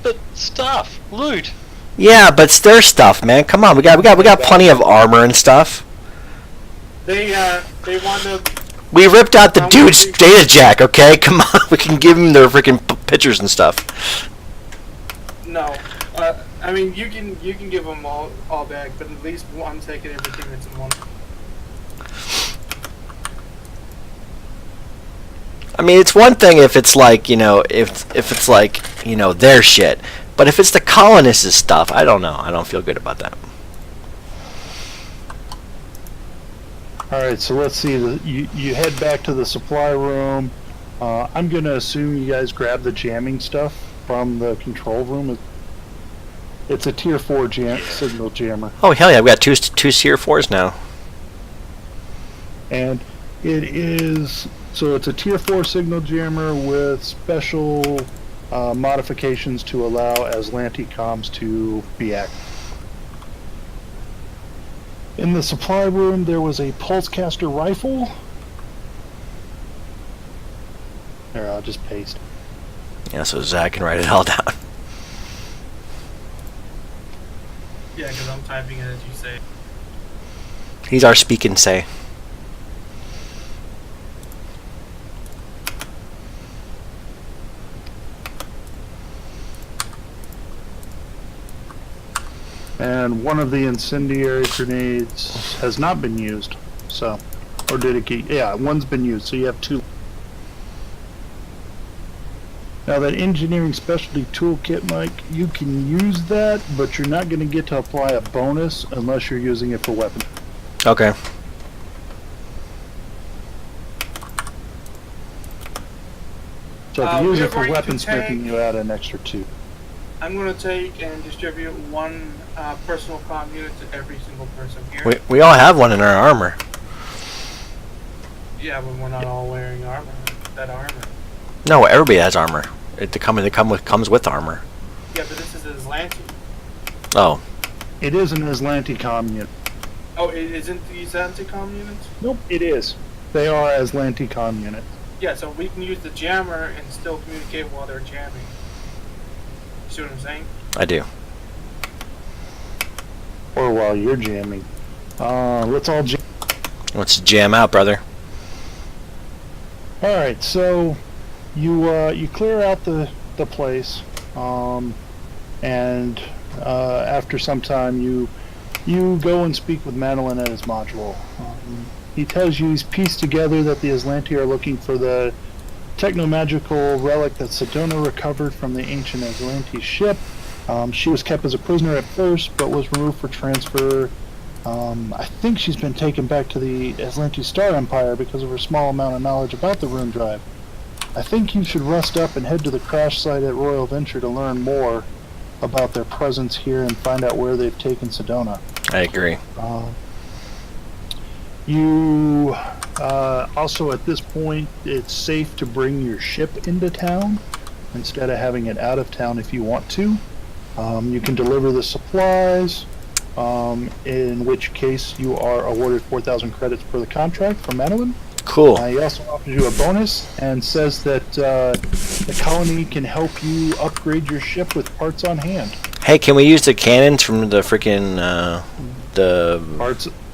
But stuff, loot. Yeah, but it's their stuff, man. Come on, we got plenty of armor and stuff. They want to. We ripped out the dude's data jack. Okay, come on, we can give him their freaking pictures and stuff. No, I mean you can give them all back, but at least I'm taking everything that's in one. I mean, it's one thing if it's like, if it's like, their shit. But if it's the colonists' stuff, I don't know. I don't feel good about that. Alright, so let's see. You head back to the supply room. I'm going to assume you guys grab the jamming stuff from the control room. It's a tier 4 signal jammer. Oh, hell yeah, we got two tier 4s now. And it is... So it's a tier 4 signal jammer with special modifications to allow Aslanti comms to be active. In the supply room, there was a pulsecaster rifle. There, I'll just paste. Yeah, so Zach can write it all down. Yeah, because I'm typing it as you say. He's our speak and say. And one of the incendiary grenades has not been used, so, or did it get, yeah, one's been used, so you have 2. Now that engineering specialty toolkit, Mike, you can use that, but you're not going to get to apply a bonus unless you're using it for weapon. Okay. So if you use we are it for going to weaponsmithing, you add an extra 2. I'm going to take and distribute one personal comm unit to every single person here. We all have one in our armor. Yeah, but we're not all wearing armor. That armor. No, everybody has armor. Comes with armor. Yeah, but this is Aslanti. Oh. It is an Aslanti comm unit. Oh, it isn't these anti-comm units? Nope, it is. They are Aslanti comm units. Yeah, so we can use the jammer and still communicate while they're jamming. You see what I'm saying? I do. Or while you're jamming. Let's all jam. Let's jam out, brother. Alright, so you clear out the place, and after some time you go and speak with Madeline at his module. He tells you he's pieced together that the Aslanti are looking for the techno-magical relic that Sedona recovered from the ancient Aslanti ship. She was kept as a prisoner at first, but was removed for transfer. I think she's been taken back to the Aslanti Star Empire because of her small amount of knowledge about the rune drive. I think you should rest up and head to the crash site at Royal Venture to learn more about their presence here and find out where they've taken Sedona. I agree. You also, at this point, it's safe to bring your ship into town instead of having it out of town if you want to. You can deliver the supplies, in which case you are awarded 4,000 credits per the contract from Madeline. Cool. He also offers you a bonus and says that the colony can help you upgrade your ship with parts on hand. Hey, can we use the cannons from the freaking the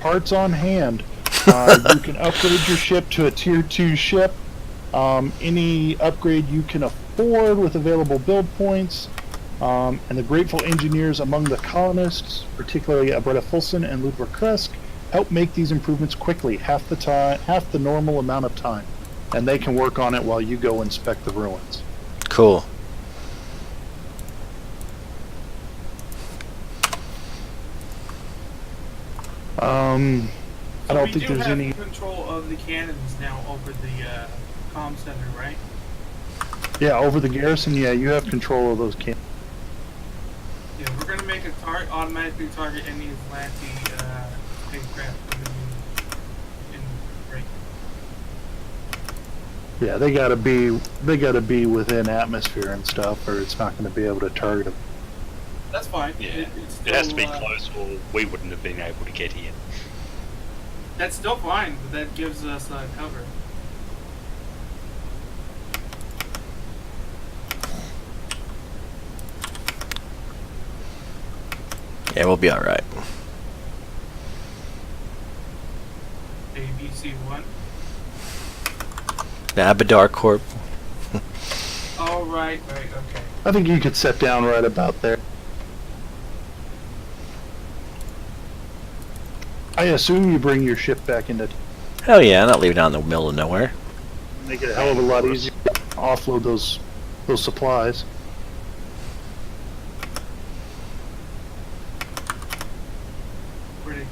Parts on hand. You can upgrade your ship to a tier 2 ship. Any upgrade you can afford with available build points. And the grateful engineers among the colonists, particularly Abretta Fulson and Ludwig Kresk, help make these improvements quickly, half the normal amount of time. And they can work on it while you go inspect the ruins. Cool. I don't think there's any. We do have control of the cannons now over the comm center, right? Yeah, over the garrison. Yeah, you have control of those cannons. Yeah, we're gonna make a automatically target any Atlanti spacecraft in break. Yeah, they gotta be within atmosphere and stuff, or it's not gonna be able to target them. That's fine. Yeah, It's it has to still, be close, or we wouldn't have been able to get here. That's still fine, but that gives us cover. Yeah, we'll be all right. ABC1. The Abadar Corp. Oh, right, okay. I think you could set down right about there. I assume you bring your ship back into. Hell yeah, I'm not leaving out in the middle of nowhere. Make it a hell of a lot easier to offload those supplies. Where'd it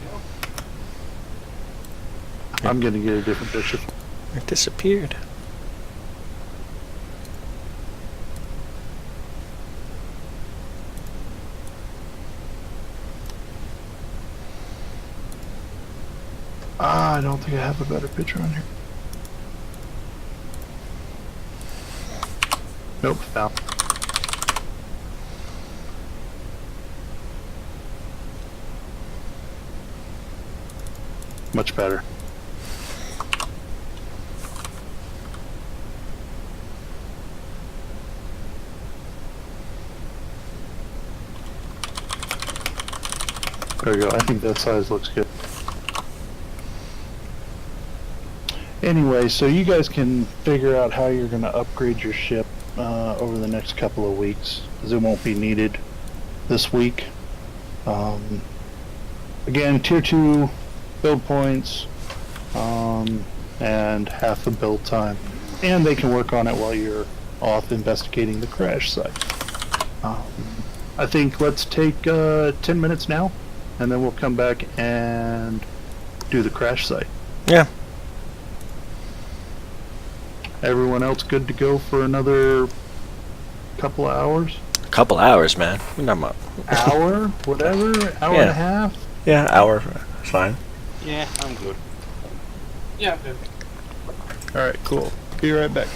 go? I'm gonna get a different picture. It disappeared. I don't think I have a better picture on here. Nope, found. Much better. There we go. I think that size looks good. Anyway, so you guys can figure out how you're going to upgrade your ship over the next couple of weeks, because it won't be needed this week. Again, tier 2 build points, and half the build time. And they can work on it while you're off investigating the crash site. I think let's take 10 minutes now, and then we'll come back and do the crash site. Yeah. Everyone else good to go for another couple of hours? A couple hours, man. We're not much. Hour? Whatever? Hour and a half? Yeah, hour. It's fine. Yeah, I'm good. Yeah, good. Alright, cool. Be right back.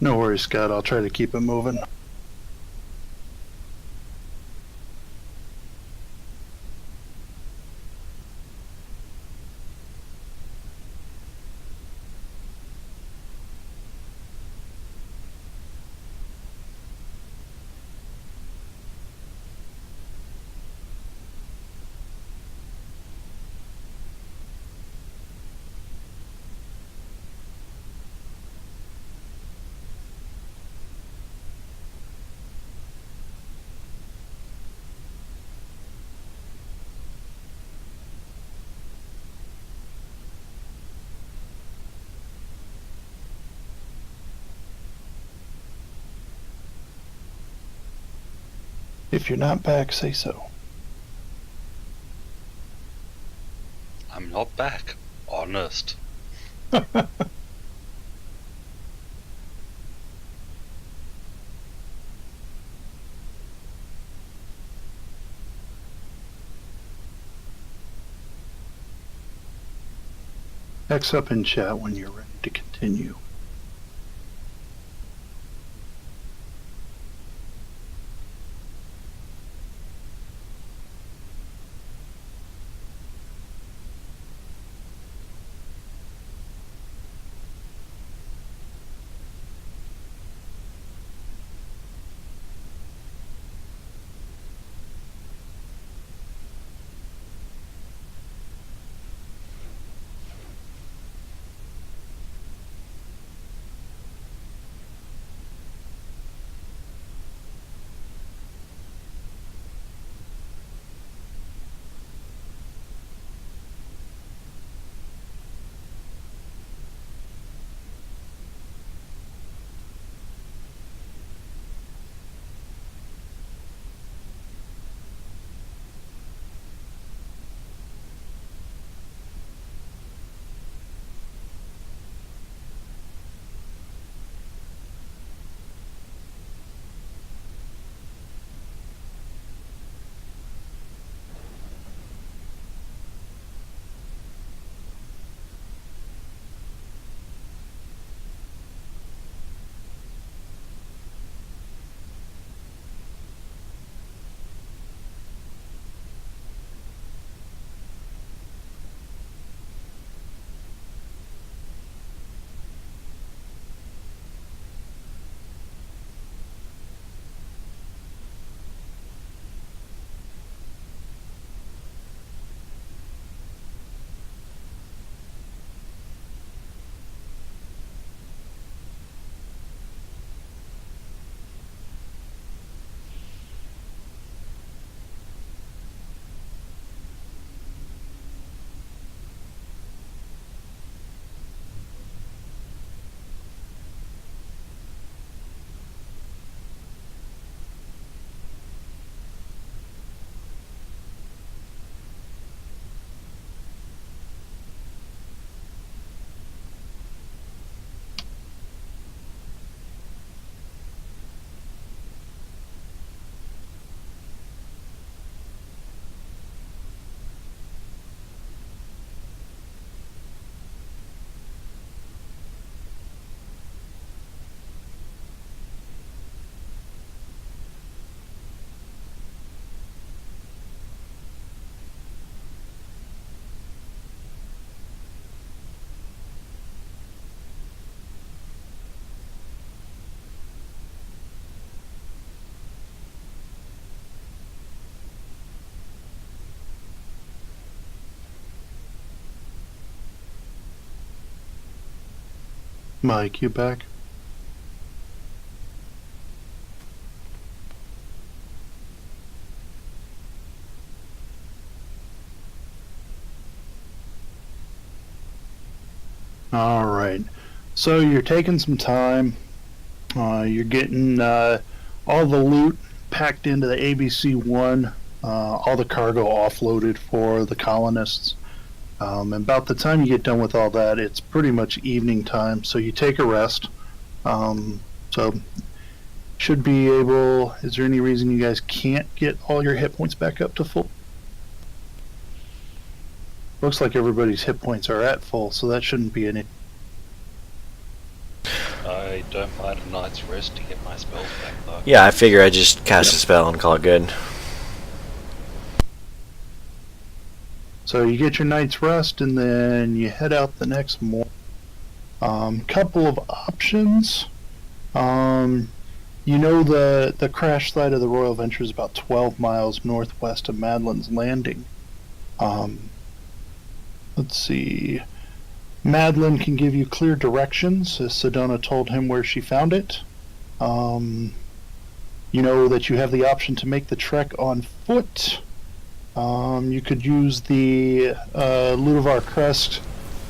No worries, Scott. I'll try to keep it moving. If you're not back, say so. I'm not back. Honest. X up in chat when you're ready to continue. Mike, you back? All right. So you're taking some time. You're getting all the loot packed into the ABC-1, all the cargo offloaded for the colonists. And about the time you get done with all that, it's pretty much evening time. So you take a rest. So should be able. Is there any reason you guys can't get all your hit points back up to full? Looks like everybody's hit points are at full, so that shouldn't be any. I I don't mind a night's rest to get my spells back, though. Yeah, I figure I just cast a spell and call it good. So you get your night's rest, and then you head out the next morning. Couple of options. You know the crash site of the Royal Venture is about 12 miles northwest of Madeline's Landing. Let's see. Madeline can give you clear directions, as Sedona told him where she found it. You know that you have the option to make the trek on foot. You could use the Ludovar Crest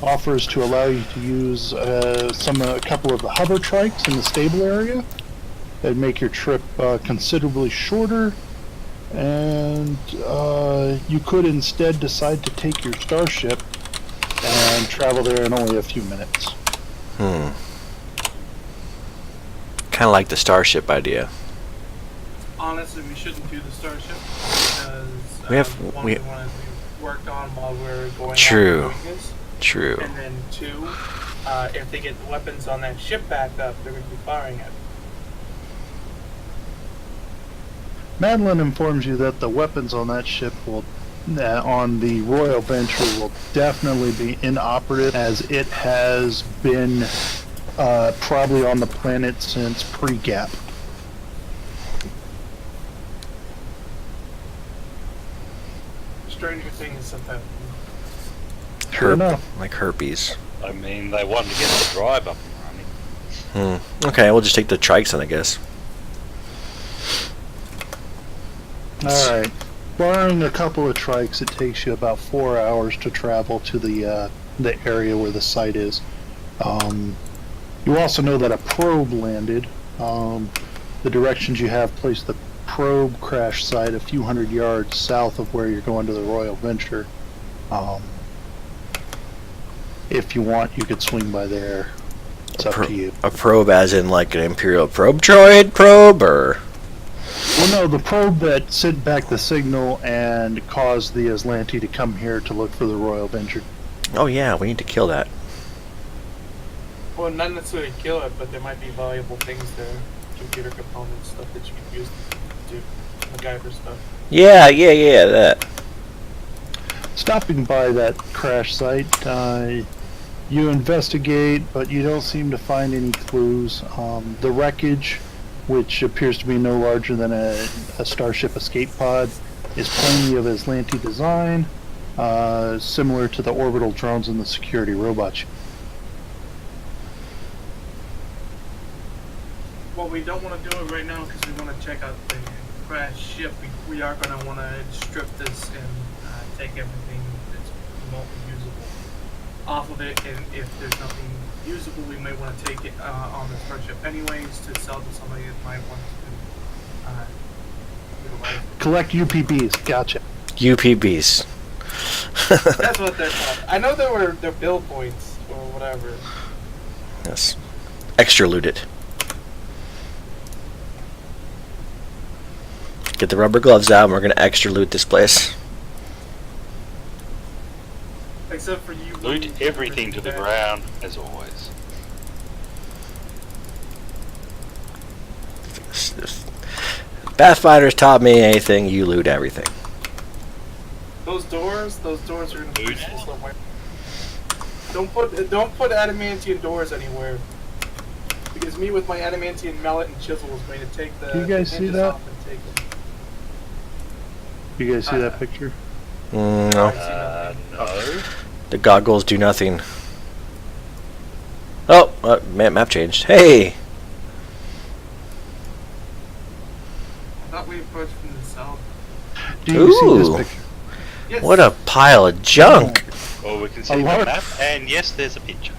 offers to allow you to use a couple of the hover trikes in the stable area. That'd make your trip considerably shorter. And you could instead decide to take your starship and travel there in only a few minutes. Kind of like the starship idea. Honestly, we shouldn't do the starship because We have- one, we- we want to work on while we're going. True. Out doing this. True. And then two, if they get the weapons on that ship back up, they're going to be firing at it. Madeline informs you that the weapons on that ship on the Royal Venture will definitely be inoperative, as it has been probably on the planet since pre-Gap. Stranger Things sometimes. Like herpes. I mean, they wanted to get the drive up and running. Okay, we'll just take the trikes then, I guess. Alright. Barring a couple of trikes, it takes you about 4 hours to travel to the area where the site is. You also know that a probe landed. The directions you have place the probe crash site a few hundred yards south of where you're going to the Royal Venture. If you want, you could swing by there. It's up to you. A probe as in like an Imperial probe droid probe, or? Well, no, the probe that sent back the signal and caused the Aslanti to come here to look for the Royal Venture. Oh yeah, we need to kill that. Well, not necessarily kill it, but there might be valuable things there. Computer components, stuff that you can use to do MacGyver stuff. Yeah, that. Stopping by that crash site, you investigate, but you don't seem to find any clues. The wreckage, which appears to be no larger than a Starship escape pod, is plainly of Aslanti design, similar to the orbital drones and the security robots. Well, we don't want to do it right now because we want to check out the crash ship. We are going to want to strip this and take everything that's remotely usable off of it, and if there's nothing usable, we may want to take it on the starship anyways to sell to somebody that might want to utilize it. Collect UPBs, gotcha. UPBs. That's what they're called. I know they're bill points or whatever. Yes. Extra looted. Get the rubber gloves out and we're gonna extra loot this place. Except for you. Loot everything to the ground, as always. Pathfinders taught me anything, you loot everything. Those doors are gonna be useful somewhere. Don't put adamantium doors anywhere. Because me with my adamantium mallet and chisel is going to take the. Do you guys see hinges that? off and take them. You guys see that picture? No. No. The goggles do nothing. Oh, map changed. Hey! I thought we approached from the south. Do you see Ooh. this picture? Yes. What a pile of junk! Well, we can see A the large- map, and yes, there's a picture.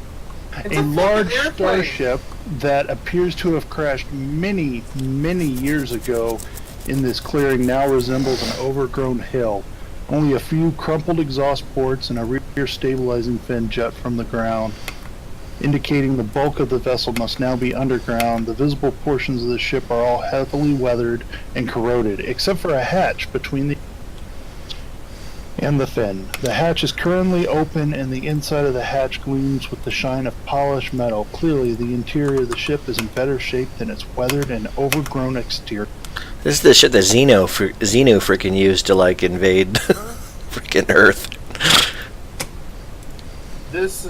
It's A a large fucking airplane. starship that appears to have crashed many, many years ago in this clearing now resembles an overgrown hill. Only a few crumpled exhaust ports and a rear stabilizing fin jut from the ground, indicating the bulk of the vessel must now be underground. The visible portions of the ship are all heavily weathered and corroded, except for a hatch between the... and the fin. The hatch is currently open, and the inside of the hatch gleams with the shine of polished metal. Clearly, the interior of the ship is in better shape than its weathered and overgrown exterior. This is the shit that Xeno freaking used to like invade freaking Earth. This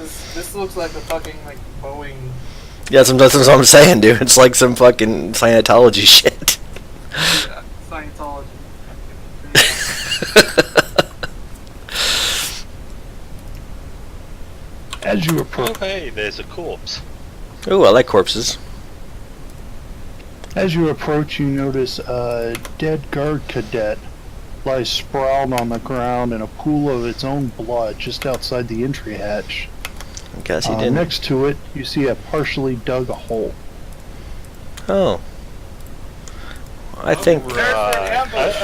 looks like a fucking like Boeing. Yeah, that's what I'm saying, dude. It's like some fucking Scientology shit. Scientology. As you approach, Oh, hey, there's a corpse. Ooh, I like corpses. you notice a dead guard cadet lies sprawled on the ground in a pool of its own blood just outside the entry hatch. I guess he didn't. Next to it, you see a partially dug hole. Oh. I think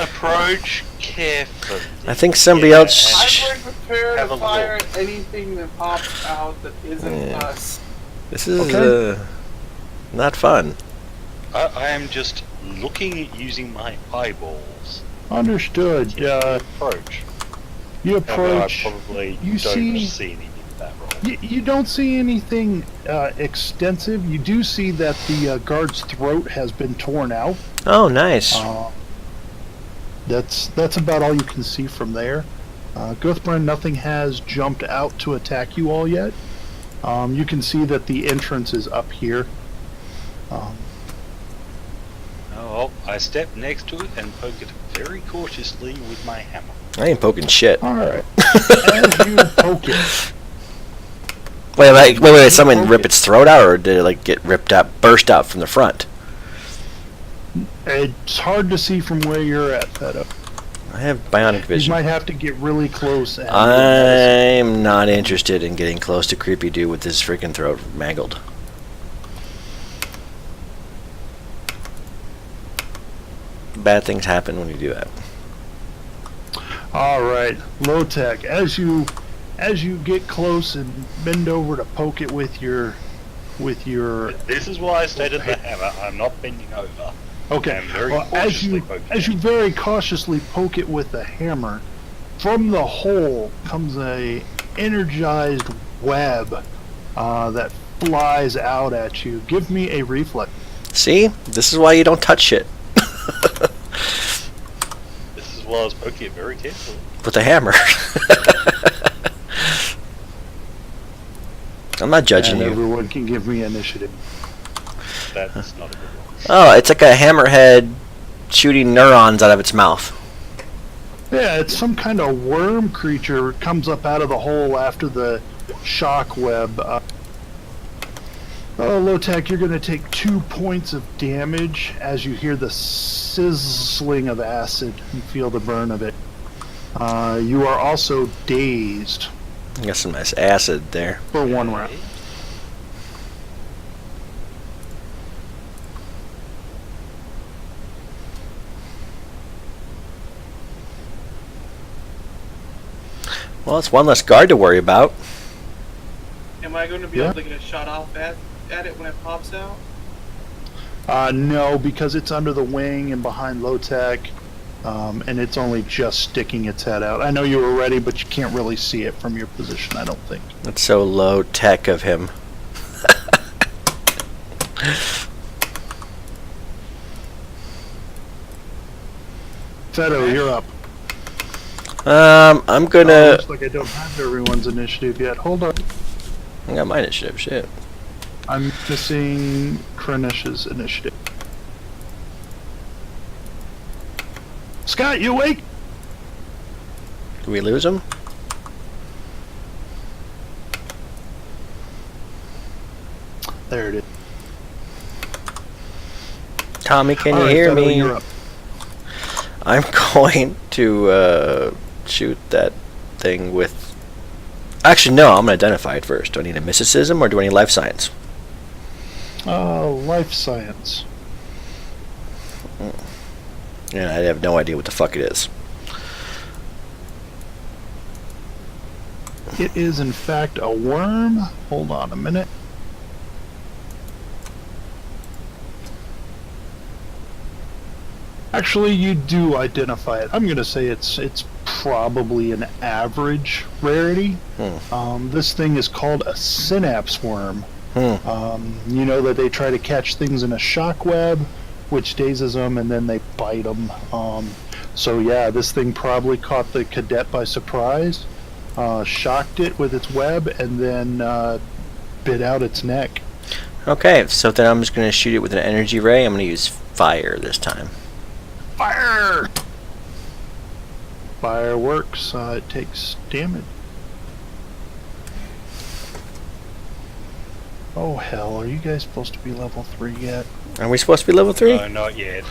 Approach carefully. I think somebody else. I'm prepared Have to a fire look. anything that pops out that isn't us. This is Okay. not fun. I am just looking at using my eyeballs. Understood. Approach. You However, approach. I probably you don't see- see anything with that roll. You don't see anything extensive. You do see that the guard's throat has been torn out. Oh, nice. That's about all you can see from there. Guthbrand, nothing has jumped out to attack you all yet. You can see that the entrance is up here. Oh, I step next to it and poke it very cautiously with my hammer. I ain't poking shit. All right. As you poke it, Wait. Someone rip its throat out, or did it like get burst out from the front? it's hard to see from where you're at, Fedo. I have bionic You vision. might have to get really close. And I'm not interested in getting close to creepy dude with his freaking throat mangled. Bad things happen when you do that. All right, low tech. As you get close and bend over to poke it with your This is why I stayed at the hammer. I'm not bending over. okay. I'm very Well, cautiously poking as you it. very cautiously poke it with the hammer, from the hole comes a energized web that flies out at you. Give me a reflex. See? This is why you don't touch shit. This is why I was poking it very carefully. With a hammer. I'm not judging And you. everyone can give me initiative. That's not a good one. Oh, it's like a hammerhead shooting neurons out of its mouth. Yeah, it's some kind of worm creature comes up out of the hole after the shock web. Low-Tech, you're going to take 2 points of damage as you hear the sizzling of acid and feel the burn of it. You are also dazed Got some nice acid there. for 1 round. Well, it's one less guard to worry about. Am I going to be Yeah. able to get a shot off at it when it pops out? No, because it's under the wing and behind Low-Tech, and it's only just sticking its head out. I know you were ready, but you can't really see it from your position, I don't think. That's so low tech of him. Fedo, you're up. I'm gonna. Looks like I don't have everyone's initiative yet. Hold on. I got my initiative. Shit. I'm missing Kranesh's initiative. Scott, you awake? Did we lose him? There it is. Tommy, can All you right, hear Fedo, me? you're up. I'm going to shoot that thing with. Actually, no. I'm gonna identify it first. Do I need a mysticism or do I need life science? Life science. Yeah, I have no idea what the fuck it is. It is, in fact, a worm. Hold on a minute. Actually, you do identify it. I'm going to say it's probably an average rarity. This thing is called a synapse worm. You know that they try to catch things in a shock web, which dazes them, and then they bite them. So yeah, this thing probably caught the cadet by surprise, shocked it with its web, and then bit out its neck. Okay, so then I'm just going to shoot it with an energy ray. I'm going to use fire this time. Fire! Fire works. It takes damage. Oh hell, are you guys supposed to be level 3 yet? Are we supposed to be level 3? No, not yet.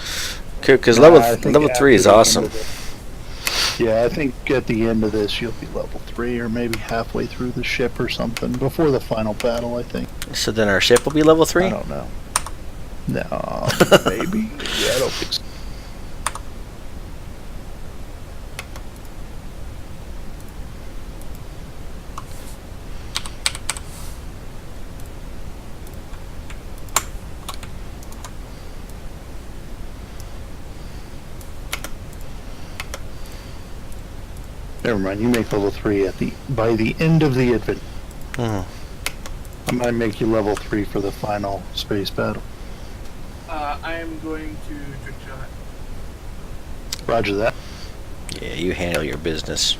Because Nah, I level think 3 is after the awesome. end of Yeah, I think at the end of this you'll be level 3, or maybe halfway through the ship or something, before the final battle, I think. So then our ship will be level 3? I don't know. No, maybe. Yeah, I don't think so. Never mind, you make level 3 by the end of the adventure. I might make you level 3 for the final space battle. I am going to trick shot. Roger that. Yeah, you handle your business.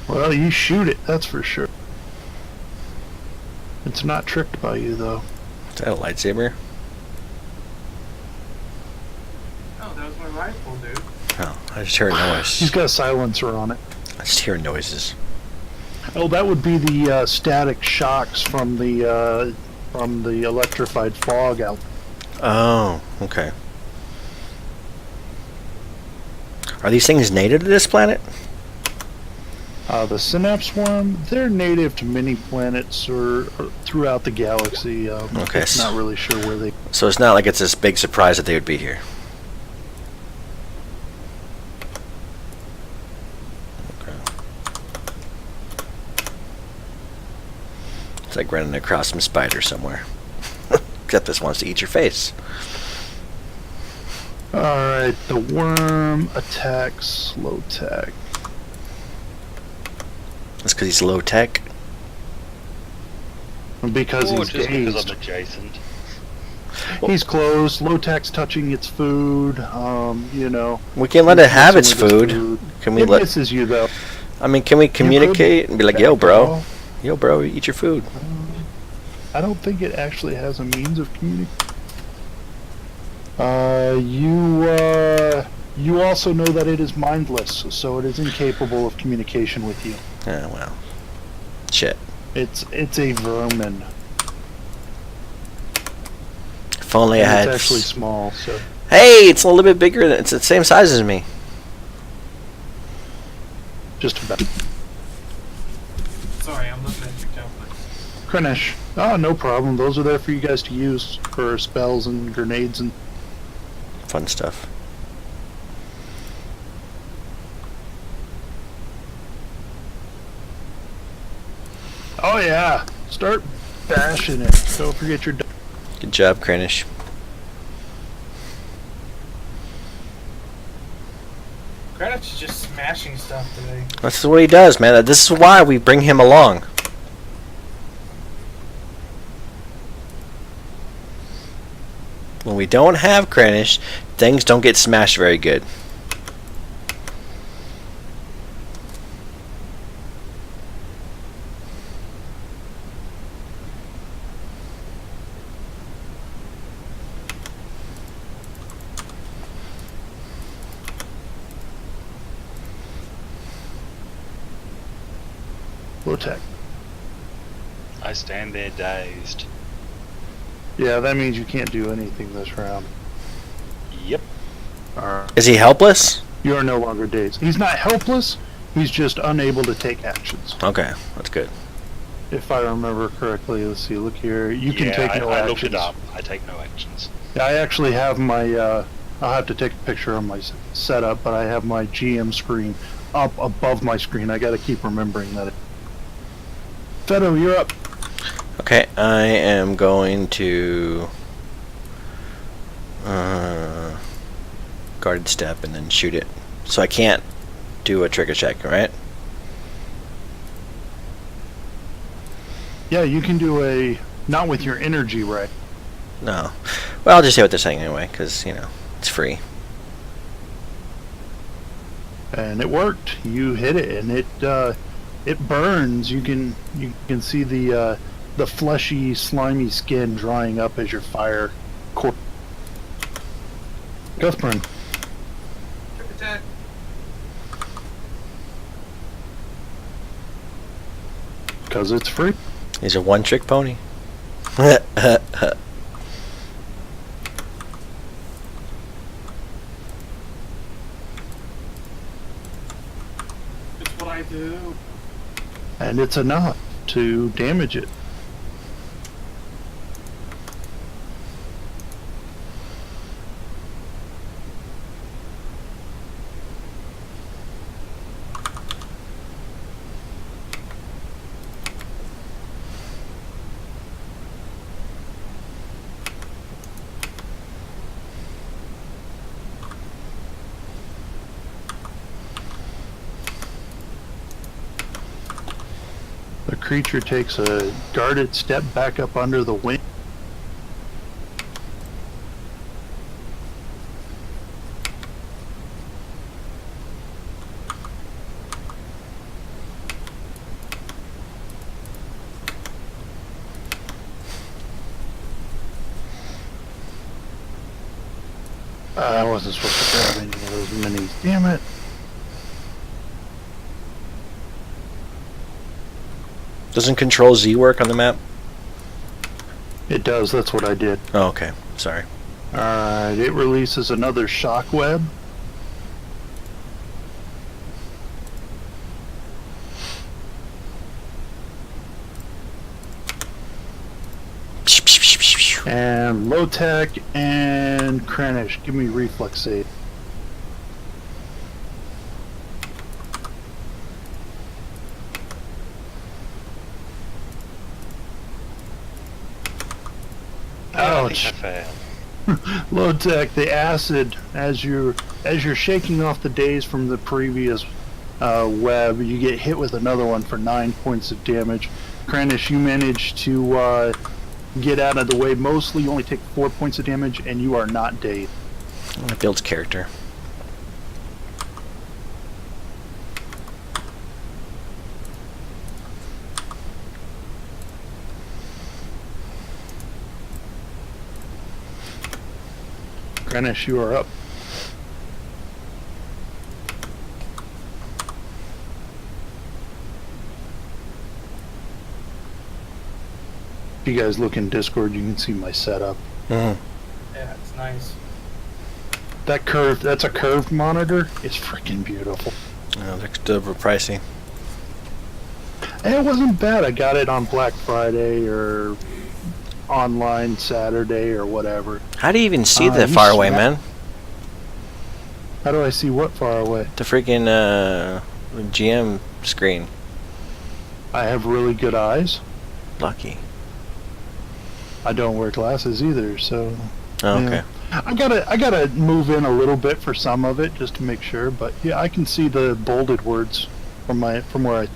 Well, you shoot it, that's for sure. It's not tricked by you, though. Is that a lightsaber? Oh, that was my rifle, dude. Oh, I just heard a noise. He's got a silencer on it. I just hear noises. Oh, that would be the static shocks from the electrified fog out. Oh, okay. Are these things native to this planet? The synapse worm, they're native to many planets or throughout the galaxy. Okay. Not really sure where they... So it's not like it's this big surprise that they would be here. Okay. It's like running across some spider somewhere. Except this wants to eat your face. Alright, the worm attacks low tech. That's because he's low tech. Because Or he's just because dazed. I'm adjacent. He's closed, low tech's touching its food, you know. We can let it have its messing with food. Can we It let? misses you, though. I mean, can we communicate and be like, "Yo, bro, Yo. eat your food." I don't think it actually has a means of communicating. You also know that it is mindless, so it is incapable of communication with you. Oh well. Shit. It's a vermin. If only I And had. it's actually small, so Hey, it's a little bit bigger. It's the same size as me. just about. Sorry, I'm looking at your template. Kranish. Oh, no problem. Those are there for you guys to use for spells and grenades and... Fun stuff. Oh yeah! Start bashing it. Don't forget your... Good job, Kranish. Greenwich is just smashing stuff today. This is what he does, man. This is why we bring him along. When we don't have Kranish, things don't get smashed very good. Low tech. I stand there dazed. Yeah, that means you can't do anything this round. Yep. Alright. Is he helpless? You are no longer dazed. He's not helpless, he's just unable to take actions. Okay, that's good. If I remember correctly, let's see, look here. You can Yeah, take no I actions. looked it up. I take no actions. I actually have my, I'll have to take a picture of my setup, but I have my GM screen up above my screen. I gotta keep remembering that. Fedo, you're up. Okay, I am going to guarded step and then shoot it. So I can't do a trigger check, right? Yeah, you can do a not with your energy ray. No. Well, I'll just say what they're saying anyway, because it's free. And it worked. You hit it, and it burns. You can see the fleshy, slimy skin drying up as your fire core. Guthburn. Trip attack. Because it's free. He's a one-trick pony. It's what I do. And it's enough to damage it. The creature takes a guarded step back up under the wing. I wasn't supposed to grab any of those minis. Damn it. Doesn't Control Z work on the map? It does, that's what I did. Oh, okay. Sorry. Alright, it releases another shock web. And low tech and Kranich, give me reflex save. Ouch. I failed. Low tech, the acid, as you're shaking off the days from the previous web, you get hit with another one for 9 points of damage. Kranich, you manage to get out of the way. Mostly you only take 4 points of damage, and you are not dazed. That builds character. Kranich, you are up. If you guys look in Discord, you can see my setup. Mm-hmm. Yeah, it's nice. That's a curved monitor. It's freaking beautiful. Oh, they're pricey. And it wasn't bad. I got it on Black Friday or online Saturday or whatever. How do you even see You that far away, snap- man? How do I see what far away? The freaking GM screen. I have really good eyes. Lucky. I don't wear glasses either, so Oh, yeah. okay. I gotta move in a little bit for some of it just to make sure. But yeah, I can see the bolded words from where I.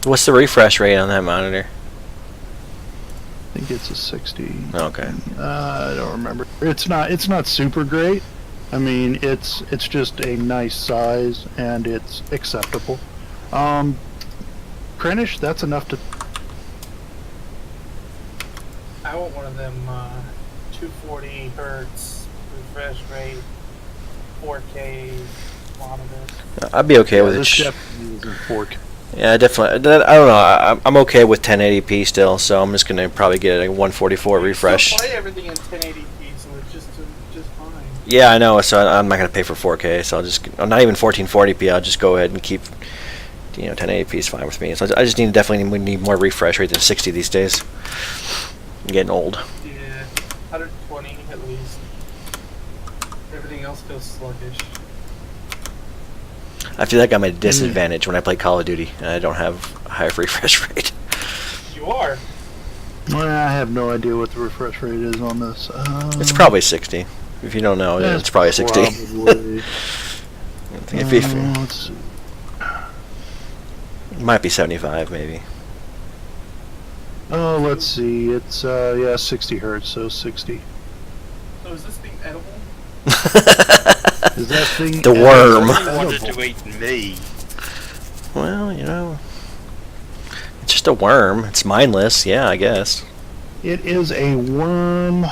What's the refresh rate on that monitor? think it's a 60. Okay. I don't remember. It's not super great. I mean, it's just a nice size and it's acceptable. Kranich, that's enough to. I want one of them 240 hertz refresh rate 4K monitors. I'd be okay with it. This definitely is in 4K. Yeah, definitely. I don't know. I'm okay with 1080p still, so I'm just gonna probably get a 144 refresh. Still play everything in 1080p, so it's just fine. Yeah, I know. So I'm not gonna pay for 4K. So I'm not even 1440p. I'll just go ahead and keep. 1080p is fine with me. So I just definitely need more refresh rate than 60 these days. I'm getting old. Yeah, 120 at least. Everything else feels sluggish. I feel like I'm at a disadvantage when I play Call of Duty and I don't have a higher refresh rate. You You are. Well, I have no idea what the refresh rate is on this. It's probably 60. If you don't know, yeah, it's probably 60. Probably. if Let's see. it might be 75, maybe. Oh, let's see. It's yeah, 60 hertz, so 60. So is this thing edible? Is that thing The worm. He wanted to eat me. Well, you know, it's just a worm. It's mindless. Yeah, I guess. It is a worm.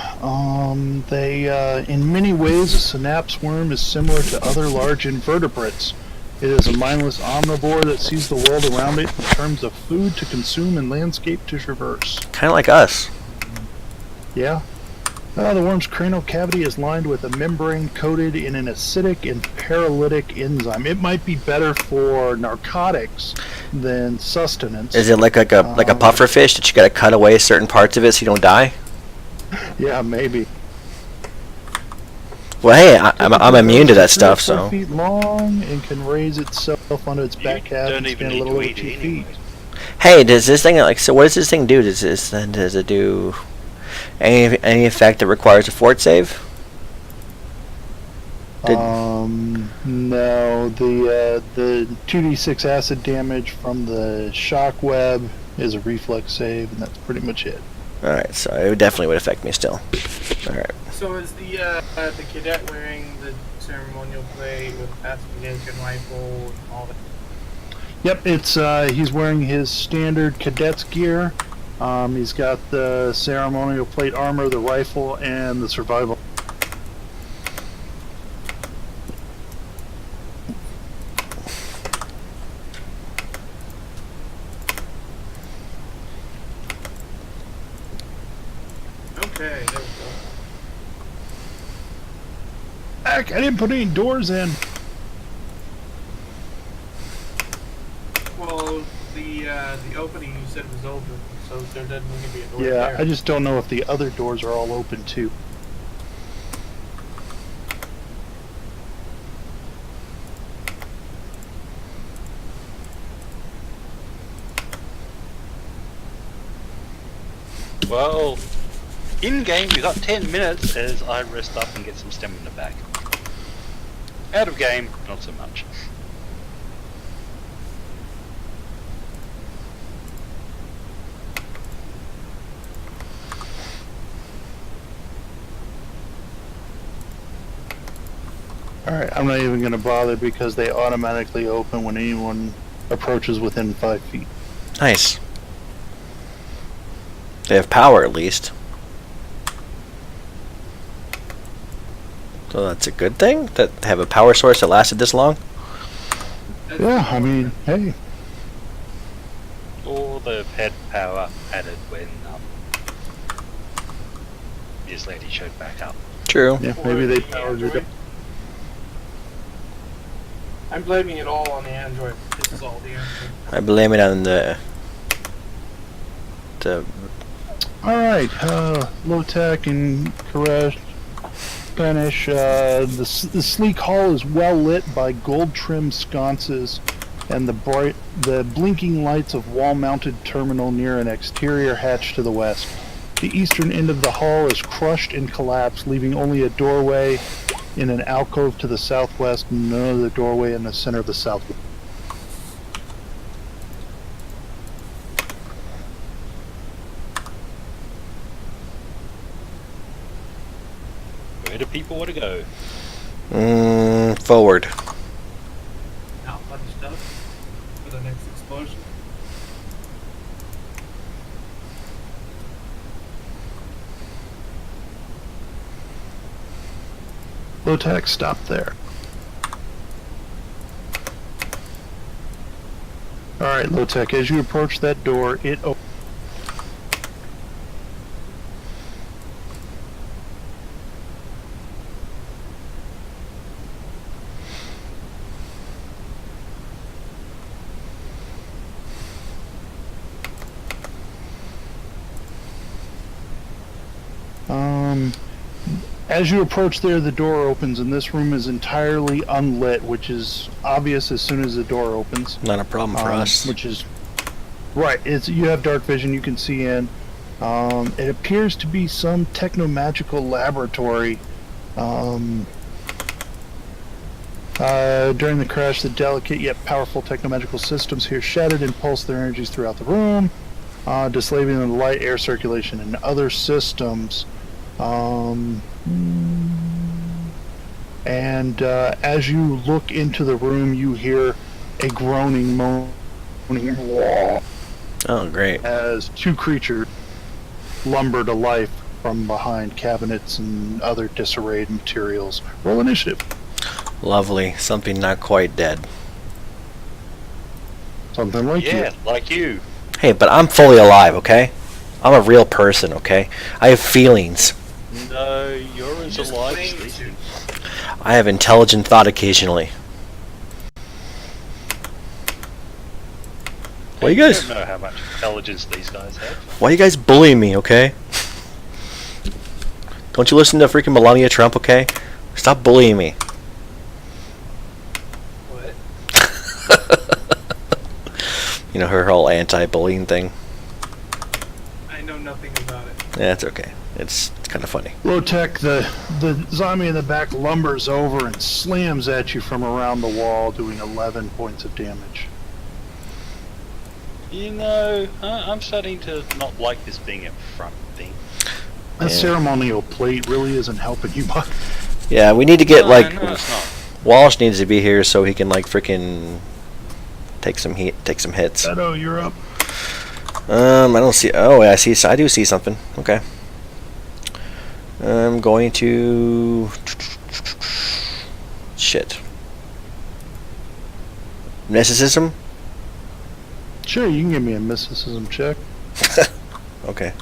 In many ways, a synapse worm is similar to other large invertebrates. It is a mindless omnivore that sees the world around it in terms of food to consume and landscape to traverse. Kind of like us. Yeah. The worm's cranial cavity is lined with a membrane coated in an acidic and paralytic enzyme. It might be better for narcotics than sustenance. Is it like a puffer fish that you got to cut away certain parts of it so you don't die? Yeah, maybe. Well, hey, I'm immune to that stuff, 3 or 4 so. feet long and can raise itself onto its back half don't and even stand a need little to over eat 2 it feet. anyway. Hey, does this thing so? What does this thing do? Does it do any effect that requires a fort save? No, the 2d6 acid damage from the shock web is a reflex save, and that's pretty much it. All right, so it definitely would affect me still. All right. So is the cadet wearing the ceremonial plate with the pacification rifle and all that? Yep, it's he's wearing his standard cadet's gear. He's got the ceremonial plate armor, the rifle, and the survival. Okay, there we go. Heck, I didn't put any doors in. Well, the opening you said was open, so there doesn't need to be a door Yeah, there. I just don't know if the other doors are all open too. Well, in game we got 10 minutes as I rest up and get some stamina back. Out of game, not so much. Alright, I'm not even going to bother because they automatically open when anyone approaches within 5 feet. Nice. They have power, at least. So that's a good thing that they have a power source that lasted this long. Yeah, I mean, hey. Or they've had power added when this lady showed back up. True. Yeah, Or maybe they the powered it Android. up. I'm blaming it all on the Android. This is all the Android. I blame it on the Alright, low tech and Koresh, Spanish. The sleek hall is well lit by gold-trimmed sconces and the blinking lights of wall-mounted terminal near an exterior hatch to the west. The eastern end of the hall is crushed and collapsed, leaving only a doorway in an alcove to the southwest and another doorway in the center of the southwest. Where do people want to go? forward. Not punched up for the next explosion. Low tech, stop there. Alright, low tech, as you approach that door, it opens. As you approach there, the door opens, and this room is entirely unlit, which is obvious as soon as the door opens. Not a problem for us. Which is Right. It's you have dark vision. You can see in. It appears to be some techno-magical laboratory. During the crash, the delicate yet powerful techno-magical systems here shattered and pulsed their energies throughout the room, disabling the light, air circulation, and other systems. And as you look into the room, you hear a groaning, moaning Oh, great. as two creatures lumber to life from behind cabinets and other disarrayed materials. Roll initiative. Lovely. Something not quite dead. Something like Yeah, you. like you. Hey, but I'm fully alive, okay? I'm a real person, okay? I have feelings. No, you're as Just alive claim as these to. things. I have intelligent thought occasionally. Why you guys? don't know how much intelligence these guys have. Why you guys bullying me, okay? Don't you listen to freaking Melania Trump, okay? Stop bullying me. What? You know, her whole anti-bullying thing. I know nothing about it. Yeah, it's okay. It's kind of funny. Low tech, the zombie in the back lumbers over and slams at you from around the wall, doing 11 points of damage. You know, I'm starting to not like this being a front thing. That Yeah. ceremonial plate really isn't helping you much. Yeah, we need to get, No, it's not. Walsh needs to be here so he can, freaking take some hits. Shadow, you're up. I don't see. Oh, I see. I do see something. Okay. I'm going to. Shit. Mysticism? Sure, you can give me a mysticism check. Okay.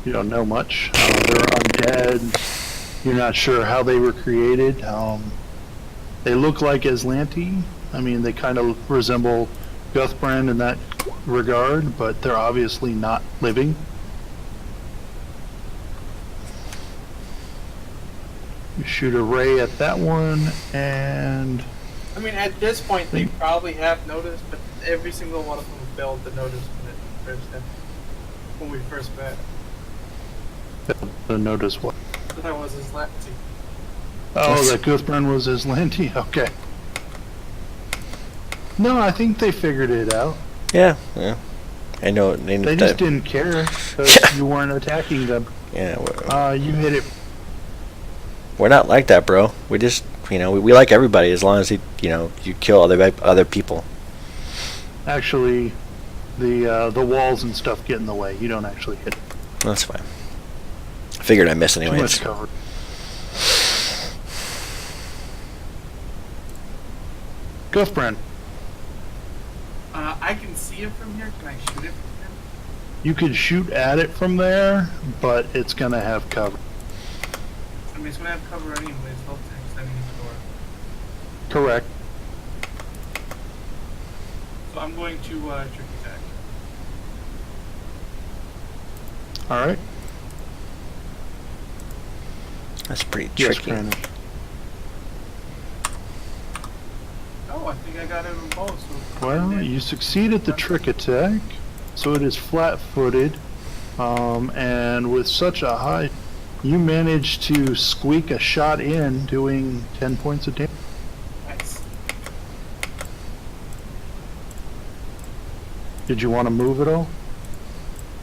You don't know much. They're undead. You're not sure how they were created. They look like Aslanti. I mean, they kind of resemble Guthbrand in that regard, but they're obviously not living. You shoot a ray at that one, and I mean, at this point, they probably have noticed, but every single one of them failed to notice when we first met. notice what? That was his Latin. Oh, that Guthbrand was Aslanti? Okay. No, I think they figured it out. Yeah. I know. They just didn't care because you weren't attacking them. Yeah. You hit it. We're not like that, bro. We just, we like everybody as long as you kill other people. Actually, the walls and stuff get in the way. You don't actually hit it. That's fine. I figured I missed Too anyways. much cover. Guthbrand, I can see it from here. Can I shoot it from here? you could shoot at it from there, but it's gonna have cover. I mean, it's gonna have cover anyways. No tanks, I mean, door. Correct. So I'm going to trick attack. All right. That's pretty Yes, tricky. Brandon. Oh, I think I got it in both. So Well, you succeed at the trick attack, so it is flat-footed, and with such a high, you manage to squeak a shot in, doing 10 points of damage. Nice. Did you want to move at all?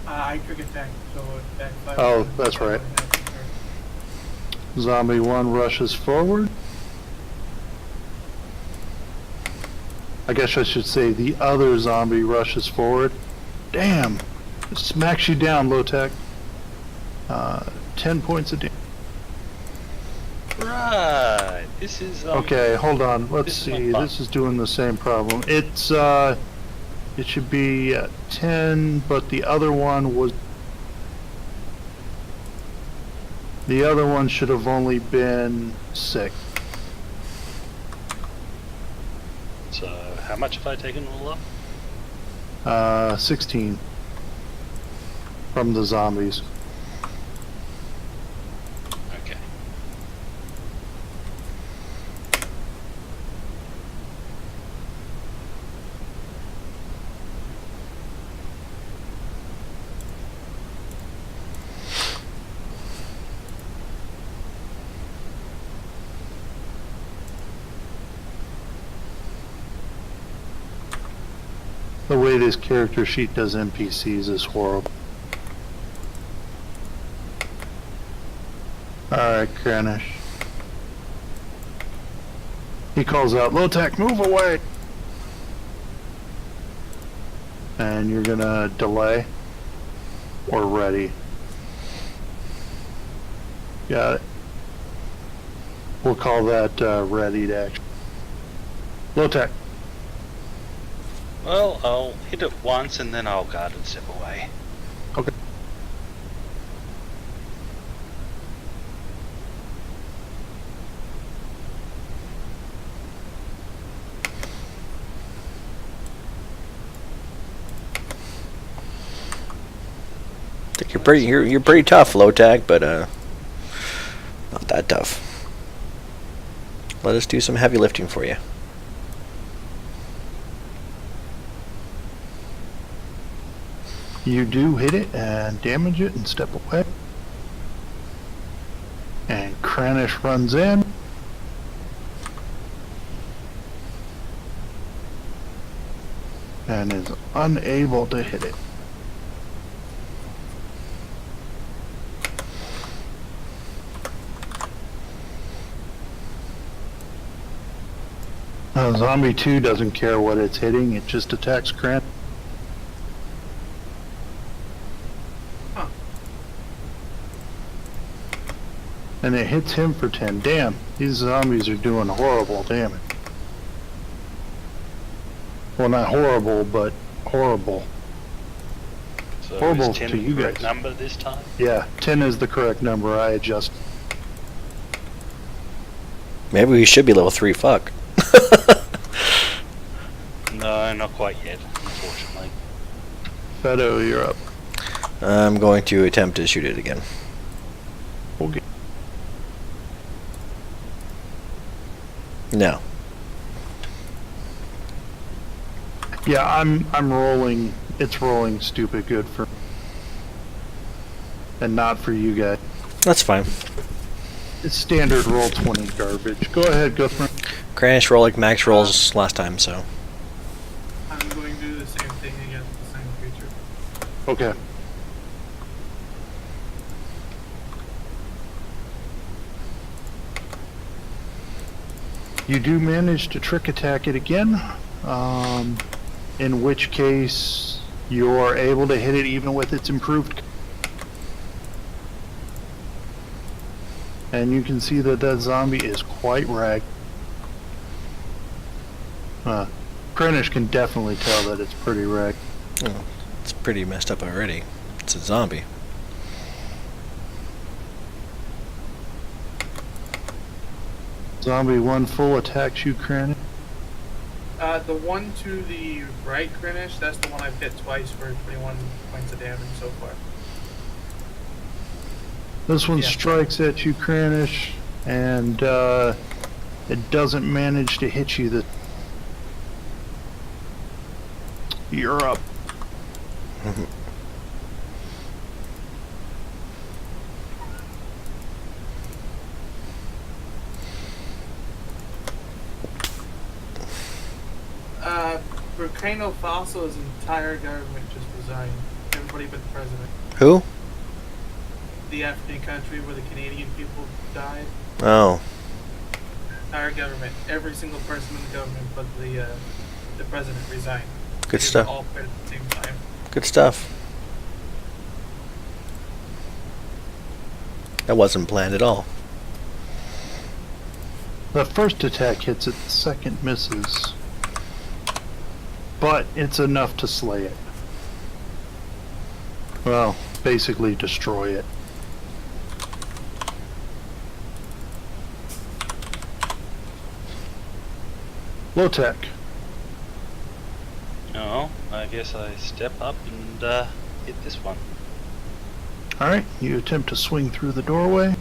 I trick attack, so it backfires. Oh, that's right. Zombie 1 rushes forward. I guess I should say the other zombie rushes forward. Damn! It smacks you down, low tech. 10 points of damage. Right. This is. Okay, hold on. Let's this is not see. fun. This is doing the same problem. It's it should be 10, but the other one was. The other one should have only been 6. So, how much have I taken all up? 16 from the zombies. Okay. The way this character sheet does NPCs is horrible. Alright, Kranich. He calls out, Lotek, move away! And you're gonna delay or ready. Got it. We'll call that ready to action. Lotek. Well, I'll hit it once and then I'll guard and step away. Okay. I think you're pretty tough, Lotek, but not that tough. Let us do some heavy lifting for you. You do hit it and damage it and step away. And Kranich runs in. And is unable to hit it. Zombie 2 doesn't care what it's hitting, it just attacks Kranich. Huh. And it hits him for 10. Damn, these zombies are doing horrible damage. Well, not horrible, but horrible. So Horrible is 10 to you the correct guys. number this time? Yeah, 10 is the correct number. I adjust. Maybe we should be level 3. Fuck. No, not quite yet, unfortunately. Fedo, you're up. I'm going to attempt to shoot it again. Okay. No. Yeah, I'm rolling. It's rolling stupid good for, and not for you guys. That's fine. It's standard roll 20 garbage. Go ahead, Guthrum. Kranich roll like max rolls last time, so. I'm going to do the same thing against the same creature. Okay. You do manage to trick attack it again, in which case you're able to hit it even with its improved. And you can see that that zombie is quite ragged. Kranich can definitely tell that it's pretty ragged. Oh, it's pretty messed up already. It's a zombie. Zombie 1 full attacks you, Kranich. The one to the right, Kranich, that's the one I've hit twice for 21 points of damage so far. This one Yeah. strikes at you, Kranich, and it doesn't manage to hit you. You're up. Burkina Faso's entire government just resigned. Everybody but the president. Who? The African country where the Canadian people died. Oh. Entire government. Every single person in the government but the president resigned. Good They stuff. all quit at the same time. Good stuff. That wasn't planned at all. The first attack hits it, the second misses. But it's enough to slay it. Well, basically destroy it. Lotek. Oh, I guess I step up and hit this one. Alright, you attempt to swing through the doorway.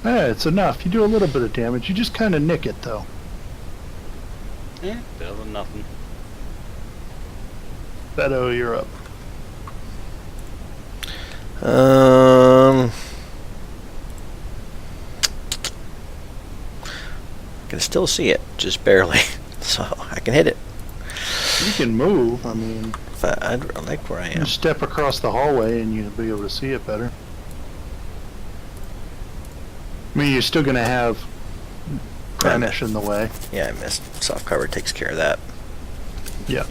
Yeah, it's enough. You do a little bit of damage. You just kind of nick it, though. Yeah, better than nothing. Beto, you're up. still see it, just barely. So I can hit it. You can move. I mean, But I like where I you am. step across the hallway and you'll be able to see it better. I mean, you're still going to have Kranich in the way. Yeah, I missed. Soft cover takes care of that. Yeah.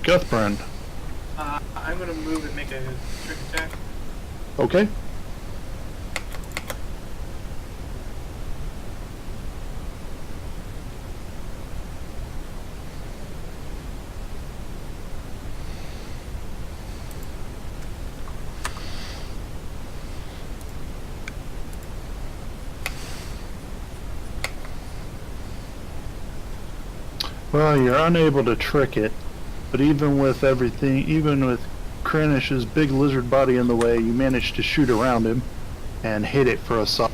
Guthbrand. I'm gonna move and make a trick attack. Okay. Well, you're unable to trick it, but even with everything, even with Kranich's big lizard body in the way, you managed to shoot around him and hit it for a solid.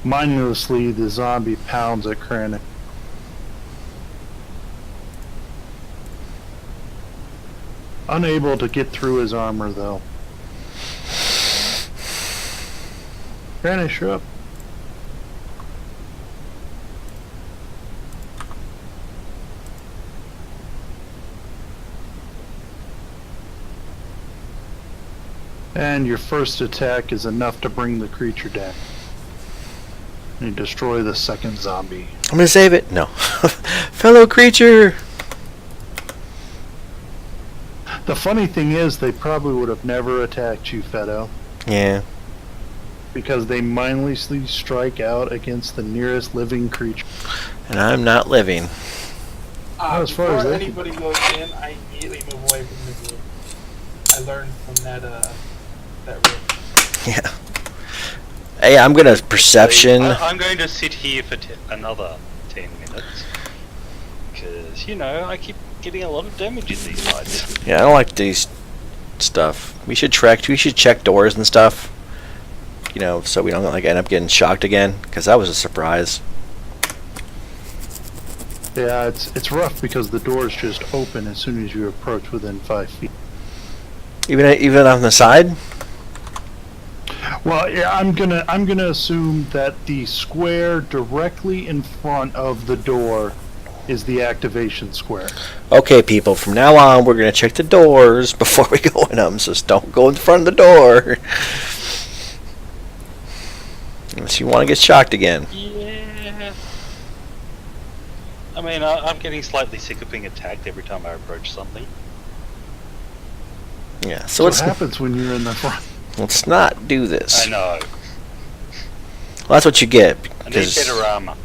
Mindlessly, the zombie pounds at Kranich. Unable to get through his armor, though. Kranich, you're up. And your first attack is enough to bring the creature down. You destroy the second zombie. I'm gonna save it. No. Fellow creature! The funny thing is, they probably would have never attacked you, Fedo, Yeah. because they mindlessly strike out against the nearest living creature. And I'm not living. As far as Before they- anybody goes in, I immediately move away from the group. I learned from that rift. Yeah. Hey, I'm gonna perception. I'm going to sit here for another 10 minutes. Because, you know, I keep getting a lot of damage in these fights. Yeah, I don't like these stuff. We should check doors and stuff. You know, so we don't like end up getting shocked again. Because that was a surprise. Yeah, it's rough because the doors just open as soon as you approach within 5 feet. Even on the side. Well, yeah, I'm gonna assume that the square directly in front of the door is the activation square. Okay, people. From now on, we're gonna check the doors before we go in them. So don't go in front of the door. Unless you want to get shocked again. Yeah. I mean, I'm getting slightly sick of being attacked every time I approach something. Yeah. So what happens when you're in the front? Let's not do this. I know. Well, that's what you get I need because better armor.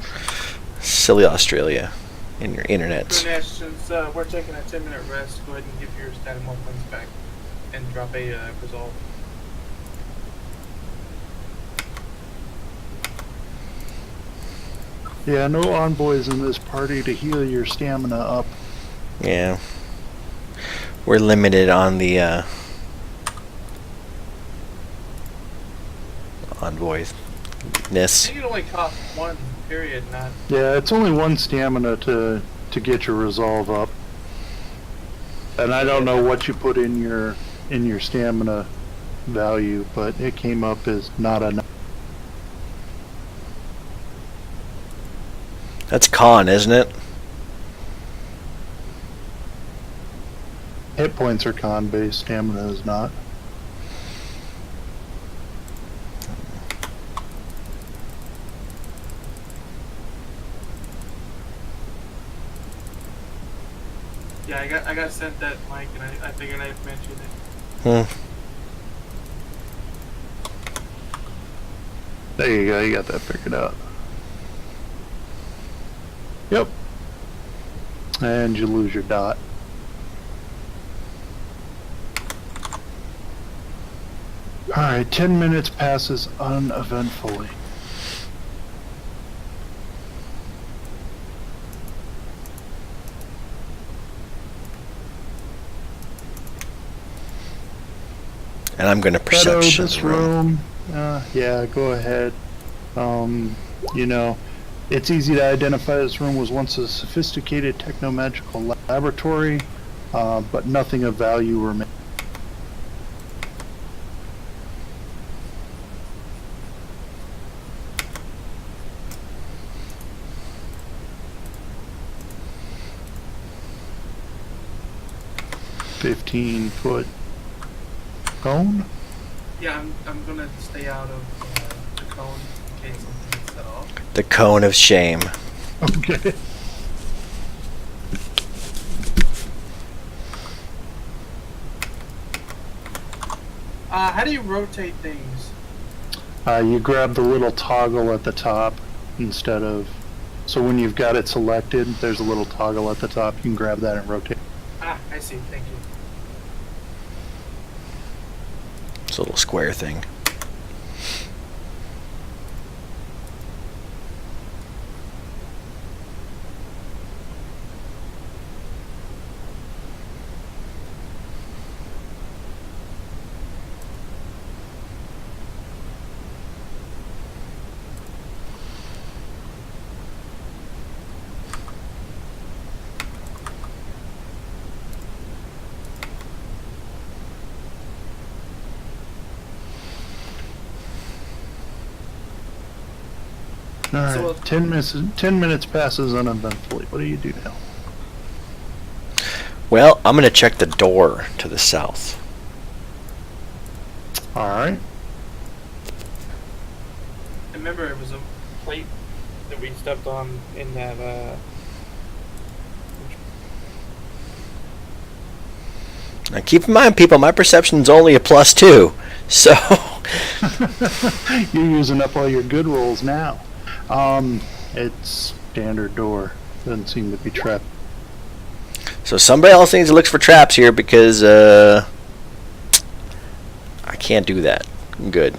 silly Australia and your internet. Brunesh, since we're taking a 10-minute rest, go ahead and give your stat and points back and drop a resolve. Yeah, no envoys in this party to heal your stamina up. Yeah. We're limited on the envoys-ness. I think it only costs one, period, not... Yeah, it's only one stamina to get your resolve up. And I don't know what you put in your stamina value, but it came up as not enough. That's con, isn't it? Hit points are con based, stamina is not. Yeah, I got sent that, Mike, and I figured I'd mention it. There you go, you got that figured out. Yep. And you lose your dot. Alright, 10 minutes passes uneventfully. And I'm gonna Shadow, perception this the room. room. Yeah, go ahead. You know, It's easy to identify this room was once a sophisticated techno-magical laboratory, but nothing of value remains. $15-foot cone? Yeah, I'm gonna stay out of the cone in case something gets set off. The cone of shame. Okay. How do you rotate things? You grab the little toggle at the top instead of... So when you've got it selected, there's a little toggle at the top. You can grab that and rotate. Ah, I see. Thank you. It's a little square thing. All right, So- 10 minutes passes uneventfully. What do you do now? Well, I'm gonna check the door to the south. All right. Remember, it was a plate that we stepped on in that. Now keep in mind, people, my perception's only a +2, so You're using up all your good rolls now. It's standard door. Doesn't seem to be trapped. somebody else needs to look for traps here because I can't do that. I'm good.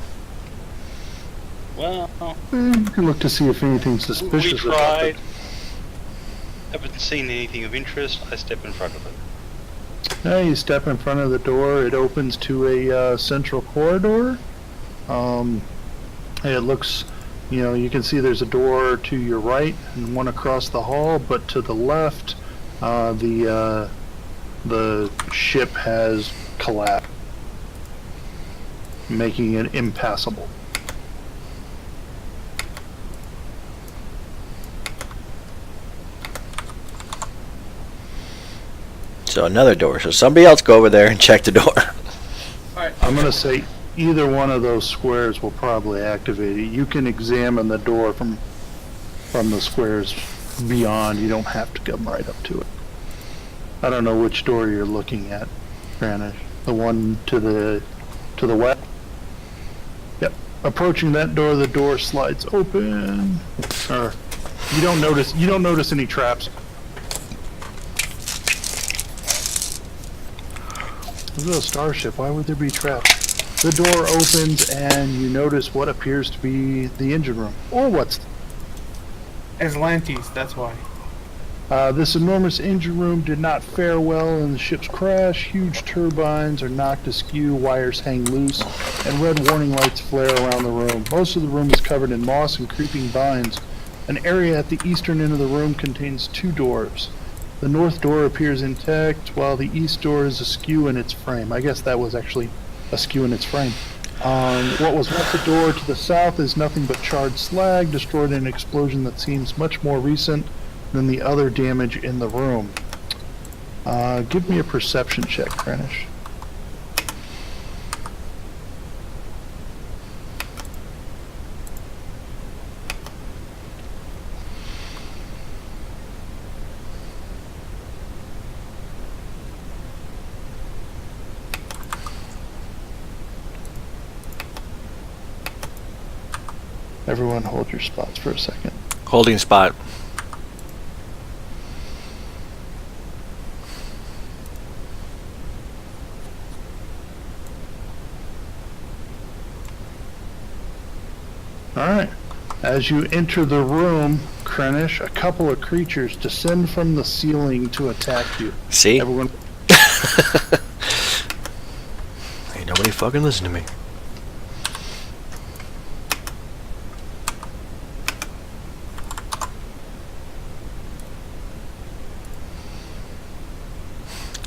Well, You can look to see if anything's we suspicious about it. tried. Haven't seen anything of interest. I step in front of it. Now you step in front of the door. It opens to a central corridor. It looks, you can see there's a door to your right and one across the hall, but to the left, the ship has collapsed, making it impassable. So another door. So somebody else go over there and check the door. Alright. I'm going to say either one of those squares will probably activate it. You can examine the door from the squares beyond. You don't have to come right up to it. I don't know which door you're looking at, Granish. The one to the west? Yep. Approaching that door, the door slides open. Or you don't notice any traps. This is a starship. Why would there be traps? The door opens and you notice what appears to be the engine room. Or what's... Atlantis, that's why. This enormous engine room did not fare well in the ship's crash. Huge turbines are knocked askew, wires hang loose, and red warning lights flare around the room. Most of the room is covered in moss and creeping vines. An area at the eastern end of the room contains 2 doors. The north door appears intact, while the east door is askew in its frame. I guess that was actually askew in its frame. What was once a door to the south is nothing but charred slag, destroyed in an explosion that seems much more recent than the other damage in the room. Give me a perception check, Granish. Everyone hold your spots for a second. Holding spot. Alright. As you enter the room, Granish, a couple of creatures descend from the ceiling to attack you. See? Everyone, Ain't nobody fucking listen to me.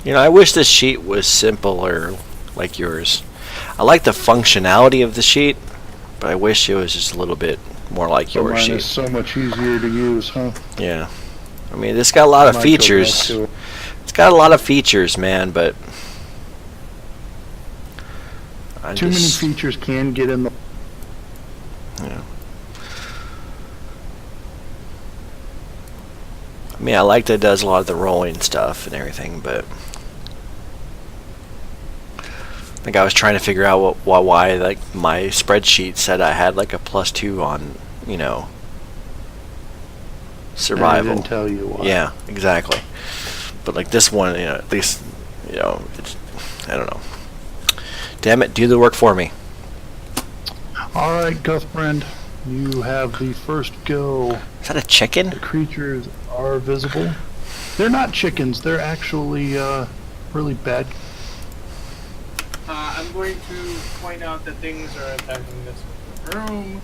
You know, I wish this sheet was simpler like yours. I like the functionality of the sheet, but I wish it was just a little bit more like But your mine sheet. is so much easier to use, huh? Yeah. I mean, it's got a lot of Might go back features. to it. It's got a lot of features, man, but Too many features can get in the. Yeah. I mean, I like that it does a lot of the rolling stuff and everything, but I think I was trying to figure out why like my spreadsheet said I had like a +2 on, you know, survival. I didn't tell you why. Yeah, exactly. But like this one, you know, at least, you know, it's, I don't know. Damn it, do the work for me. All right, Guthbrand, you have the first go. Is that a chicken? The creatures are visible. They're not chickens. They're actually really bad. I'm going to point out that things are attacking this room,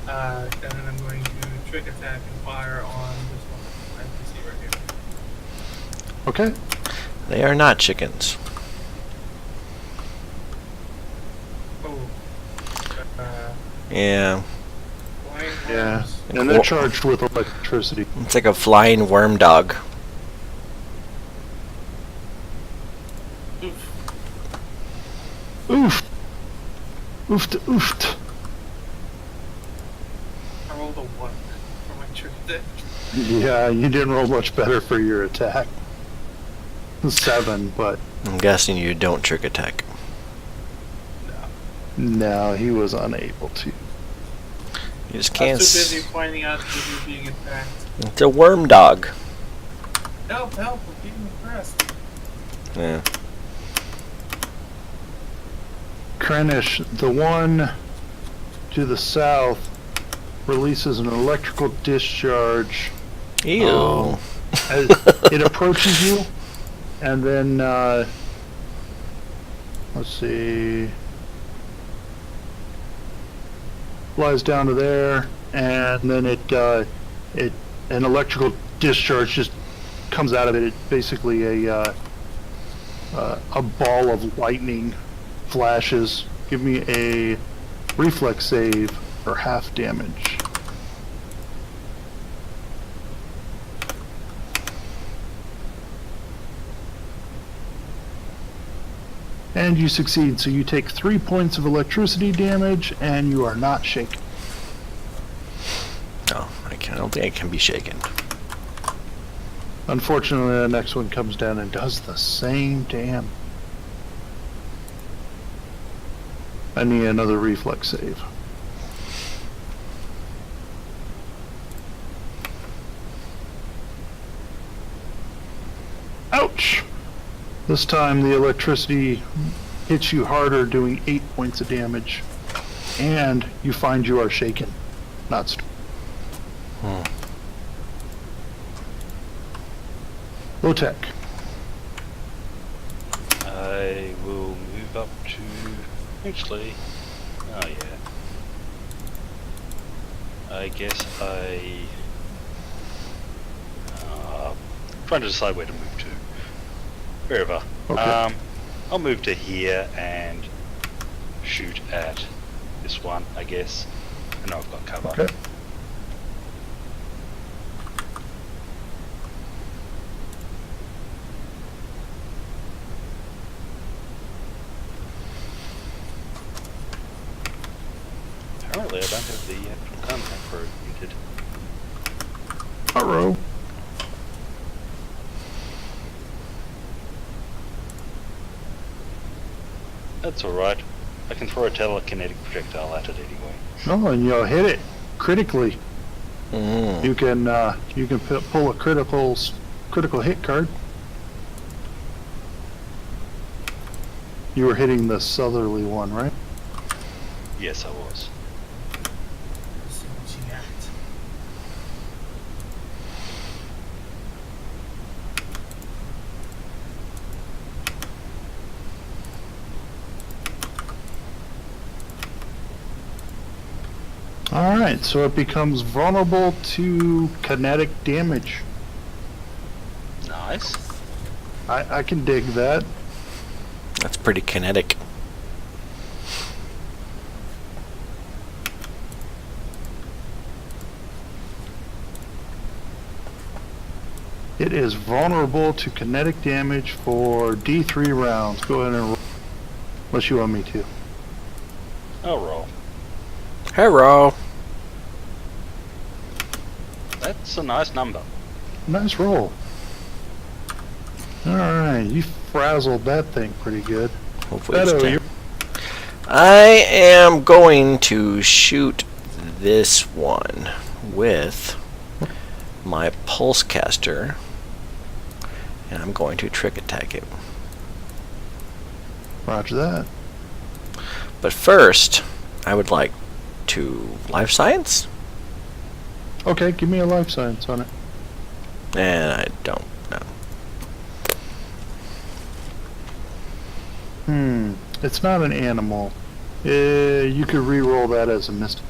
and then I'm going to trick attack and fire on this one NPC right here. Okay. They are not chickens. Oh. Yeah. Flying Yeah. worms. And they're charged with electricity. It's like a flying worm dog. Oof. Oof. Oofed. Oofed. I rolled a 1 for my trick attack. Yeah, you didn't roll much better for your attack. 7, but I'm guessing you don't trick attack. no, he was unable to. You just I can't. was too busy finding out that you're being attacked. It's a worm dog. Help, help, we're being oppressed. Yeah. Krennish, the one to the south, releases an electrical discharge. Ew. As it approaches you, and then let's see, flies down to there, and then an electrical discharge just comes out of it. It's basically a ball of lightning flashes. Give me a reflex save for half damage. And you succeed, so you take 3 points of electricity damage, and you are not shaken. No, I don't think I can be shaken. Unfortunately, the next one comes down and does the same damn. I need another reflex save. Ouch! This time the electricity hits you harder, doing 8 points of damage. And you find you are shaken, not stunned. Low tech. I will move up to. Actually. Oh, yeah. I guess trying to decide where to move to. Wherever. Okay. I'll move to here and shoot at this one, I guess. I know I've got cover. Okay. Apparently I don't have the actual contact for it muted. Uh-oh. That's alright. I can throw a telekinetic projectile at it anyway. Oh, and you'll hit it critically. Mm. You can pull a critical hit card. You were hitting the southerly one, right? Yes, I was. Let's see what you got. All right, so it becomes vulnerable to kinetic damage. Nice. I can dig that. That's pretty kinetic. It is vulnerable to kinetic damage for D3 rounds. Go ahead and roll. Unless you want me to. I'll roll. Hello. That's a nice number. Nice roll. Alright, you frazzled that thing pretty good. Hopefully it's Beto, dead. you I am going to shoot this one with my pulse caster, and I'm going to trick attack it. Roger that. But first, I would like to life science, Okay, give me a life science on it. and I don't know. It's not an animal. You could re-roll that as a mist.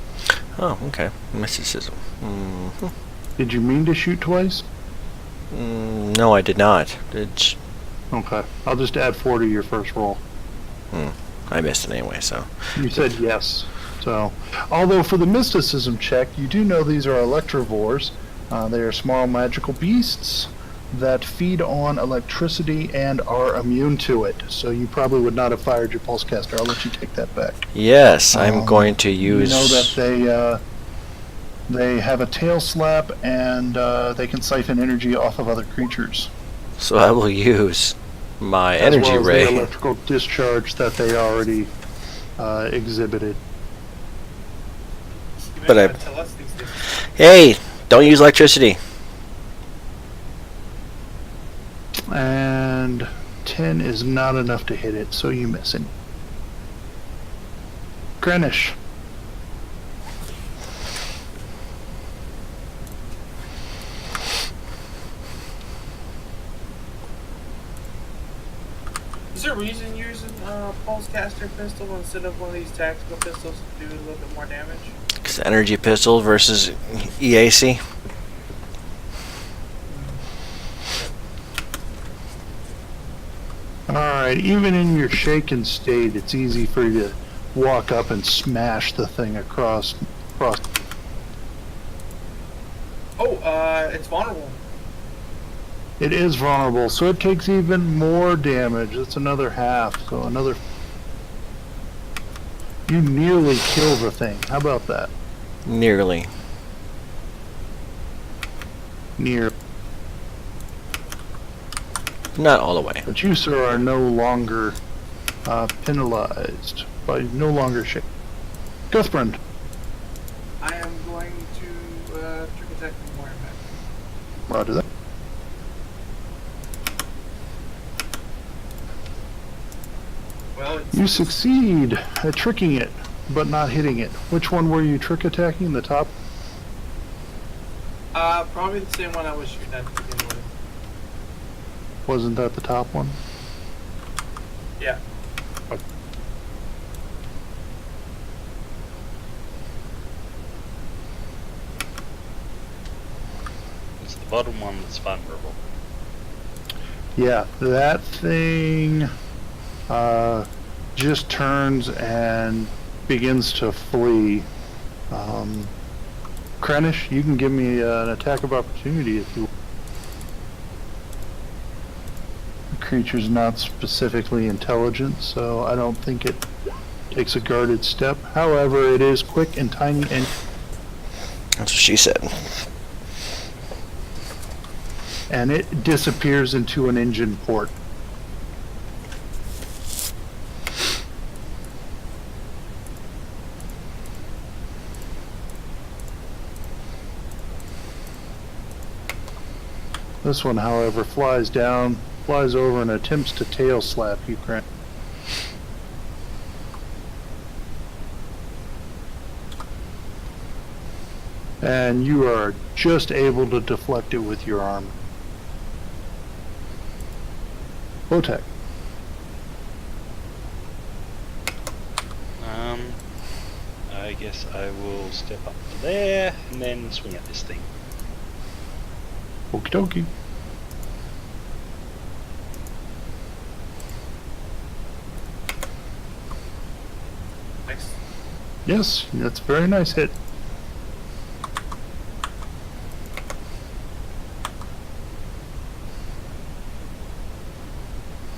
Oh, okay. Mysticism. Did you mean to shoot twice? No, I did not. Okay, I'll just add 4 to your first roll. I missed it anyway, so. You said yes. So, although for the mysticism check, you do know these are electrovores. They are small magical beasts that feed on electricity and are immune to it. So you probably would not have fired your pulse caster. I'll let you take that back. Yes, I'm going to use. You know that they have a tail slap and they can siphon energy off of other creatures. So I will use my As energy well as ray. the electrical discharge that they already exhibited. You But may I- not tell us these things. Hey, don't use electricity. And 10 is not enough to hit it, so you miss it. Greenwich. Is there a reason you're using pulse caster pistol instead of one of these tactical pistols to do a little bit more damage? It's energy pistol versus EAC. Alright, even in your shaken state, it's easy for you to walk up and smash the thing across. Oh, it's vulnerable. It is vulnerable, so it takes even more damage. That's another half, so another... You nearly kill the thing. How about that? Nearly. Near. Not all the way. But you, sir, are no longer penalized by no longer shaken. Guthbrand. I am going to trick attack the more back. Roger that. Well, You succeed at tricking it, but not hitting it. Which one were you trick attacking? The top? probably the same one I was shooting at to begin with. Wasn't that the top one? Yeah. It's the bottom one that's vulnerable. Yeah, that thing just turns and begins to flee. Krennish, you can give me an attack of opportunity if you want. The creature's not specifically intelligent, so I don't think it takes a guarded step. However, it is quick and tiny and... That's what she said. And it disappears into an engine port. This one, however, flies over and attempts to tail slap you, Grant. And you are just able to deflect it with your arm. Botek. I guess I will step up to there and then swing at this thing. Okie dokie. Nice. Yes, that's a very nice hit.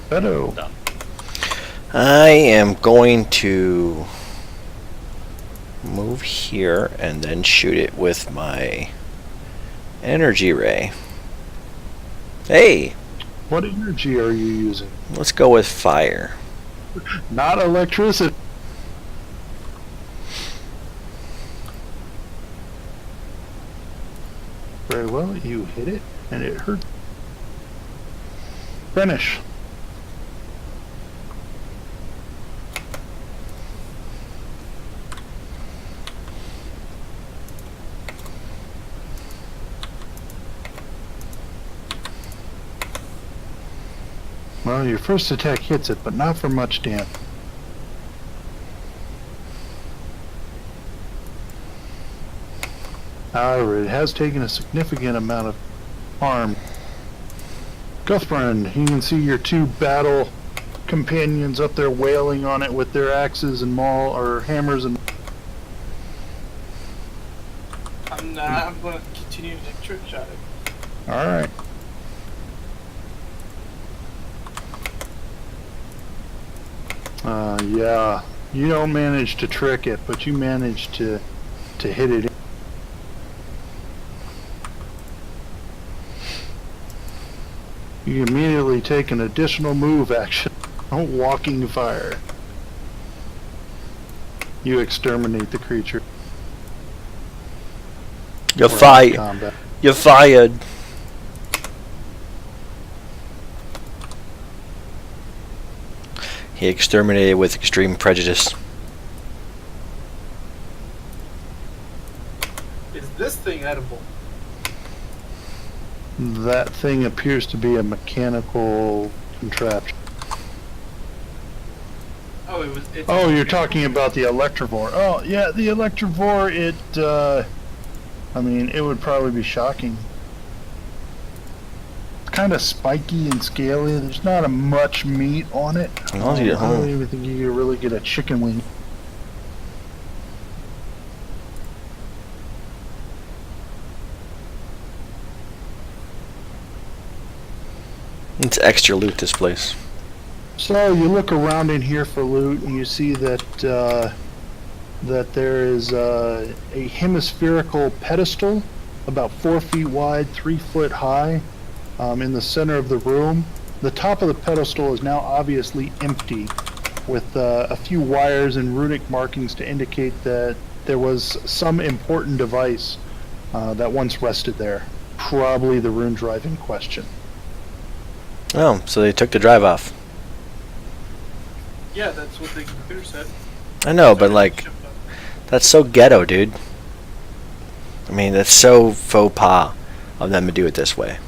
Beto. Done. I am going to move here and then shoot it with my energy ray. Hey, What energy are you using? let's go with fire. Not electricity. Very well, you hit it, and it hurt. Finish. Well, your first attack hits it, but not for much damage. However, it has taken a significant amount of harm. Guthbrand, you can see your two battle companions up there wailing on it with their axes and hammers and. I'm going to continue to trick shot it. All right. Yeah, you don't manage to trick it, but you manage to hit it. You immediately take an additional move action. Walking fire. You exterminate the creature. You're Or in fired. combat. You're fired. He exterminated with extreme prejudice. Is this thing edible? That thing appears to be a mechanical contraption. Oh, it's Oh, you're talking about the Electrovore. Oh, yeah, the Electrovore, I mean, it would probably be shocking. It's kind of spiky and scaly. There's not much meat on it. Oh, yeah. I don't even think you could really get a chicken wing. It's extra loot, this place. So you look around in here for loot, and you see that that there is a hemispherical pedestal, about 4 feet wide, 3 foot high, in the center of the room. The top of the pedestal is now obviously empty, with a few wires and runic markings to indicate that there was some important device that once rested there. Probably the rune drive in question. Oh, so they took the drive off. Yeah, that's what the computer said. I know, but like, that's so ghetto, dude. I mean, that's so faux pas of them to do it this way.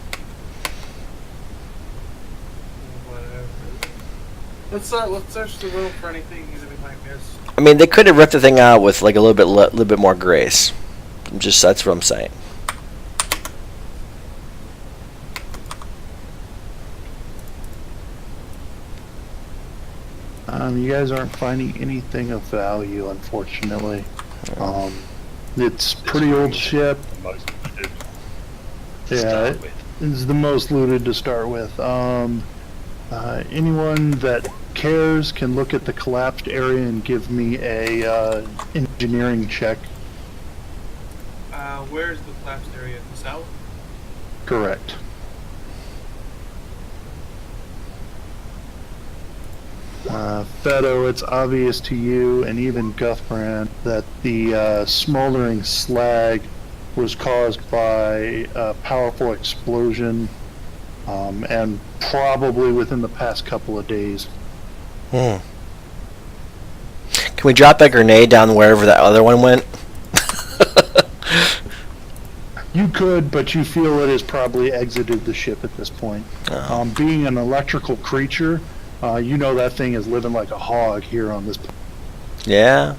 Whatever. Let's search the room for anything that we might miss. I mean, they could have ripped the thing out with like a little bit more grace. That's what I'm saying. You guys aren't finding anything of value, unfortunately. It's pretty old ship. Most looted to Yeah, start with. it's the most looted to start with. Anyone that cares can look at the collapsed area and give me a engineering check. Where's the collapsed area? The south? Correct. Fedo, it's obvious to you and even Guthbrand that the smoldering slag was caused by a powerful explosion, and probably within the past couple of days. Can we drop a grenade down wherever that other one went? You could, but you feel it has probably exited the ship at this point. Oh. Being an electrical creature, you know that thing is living like a hog here on this. Yeah.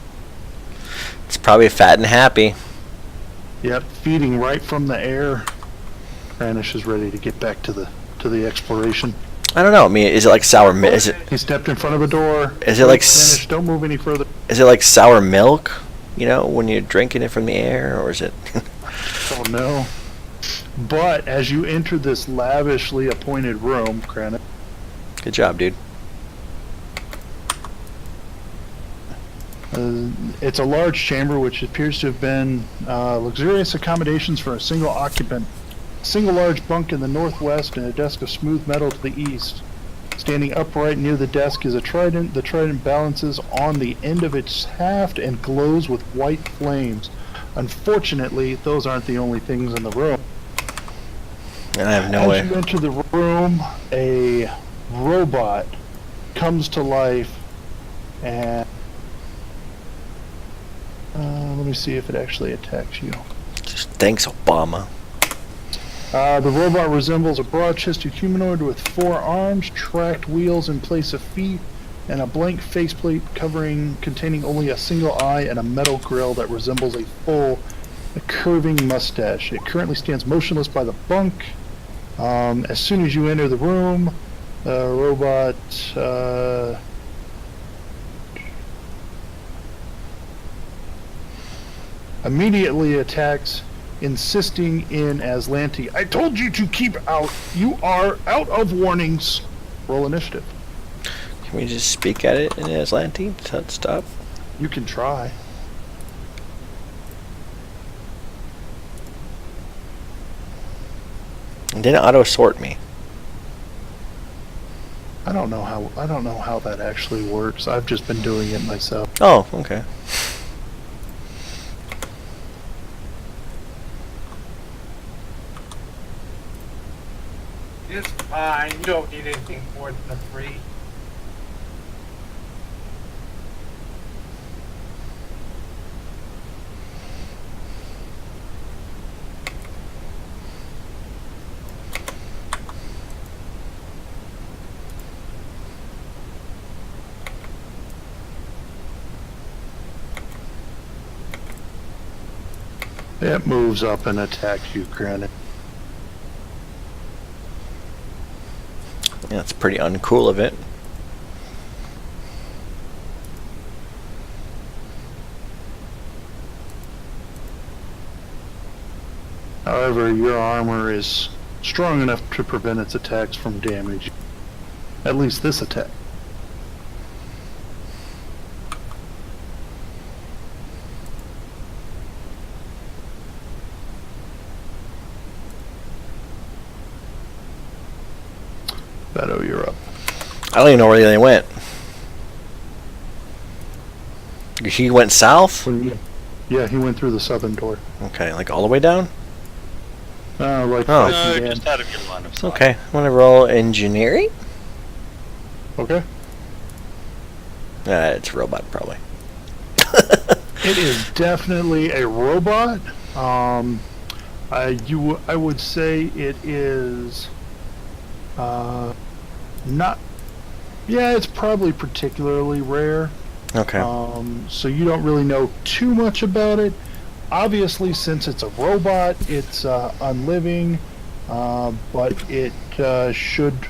It's probably fat and happy. Yep, feeding right from the air. Granish is ready to get back to the exploration. I don't know. I mean, is it like sour milk? He stepped in front of a door. Is it like Spanish, don't move any further. Is it like sour milk? You know, when you're drinking it from the air, or is it? Oh no. But as you enter this lavishly appointed room, Granite. Good job, dude. It's a large chamber which appears to have been luxurious accommodations for a single occupant. A single large bunk in the northwest and a desk of smooth metal to the east. Standing upright near the desk is a trident. The trident balances on the end of its haft and glows with white flames. Unfortunately, those aren't the only things in the room. And I have no way. As you enter the room, a robot comes to life and let me see if it actually attacks you. Just thanks, Obama. The robot resembles a broad-chested humanoid with 4 arms, tracked wheels in place of feet, and a blank faceplate containing only a single eye and a metal grill that resembles a curving mustache. It currently stands motionless by the bunk. As soon as you enter the room, the robot immediately attacks, insisting in Aslanti, "I told you to keep out. You are out of warnings." Roll initiative. Can we just speak at it in Aslanti? Stop. You can try. And then auto sort me. I don't know how that actually works. I've just been doing it myself. Oh, okay. It's fine. You don't need anything more than a 3. It moves up and attacks you, Granite. Yeah, it's pretty uncool of it. However, your armor is strong enough to prevent its attacks from damage. At least this attack. Beto, you're up. I don't even know where they went. He went south? Yeah, he went through the southern door. Okay, like all the way down? Like Oh. No, just out of your line of sight. Okay, I'm gonna roll engineering. Okay. It's a robot, probably. It is definitely a robot. I would say it is not. Yeah, it's probably particularly rare. Okay. So you don't really know too much about it. Obviously, since it's a robot, it's unliving, but it should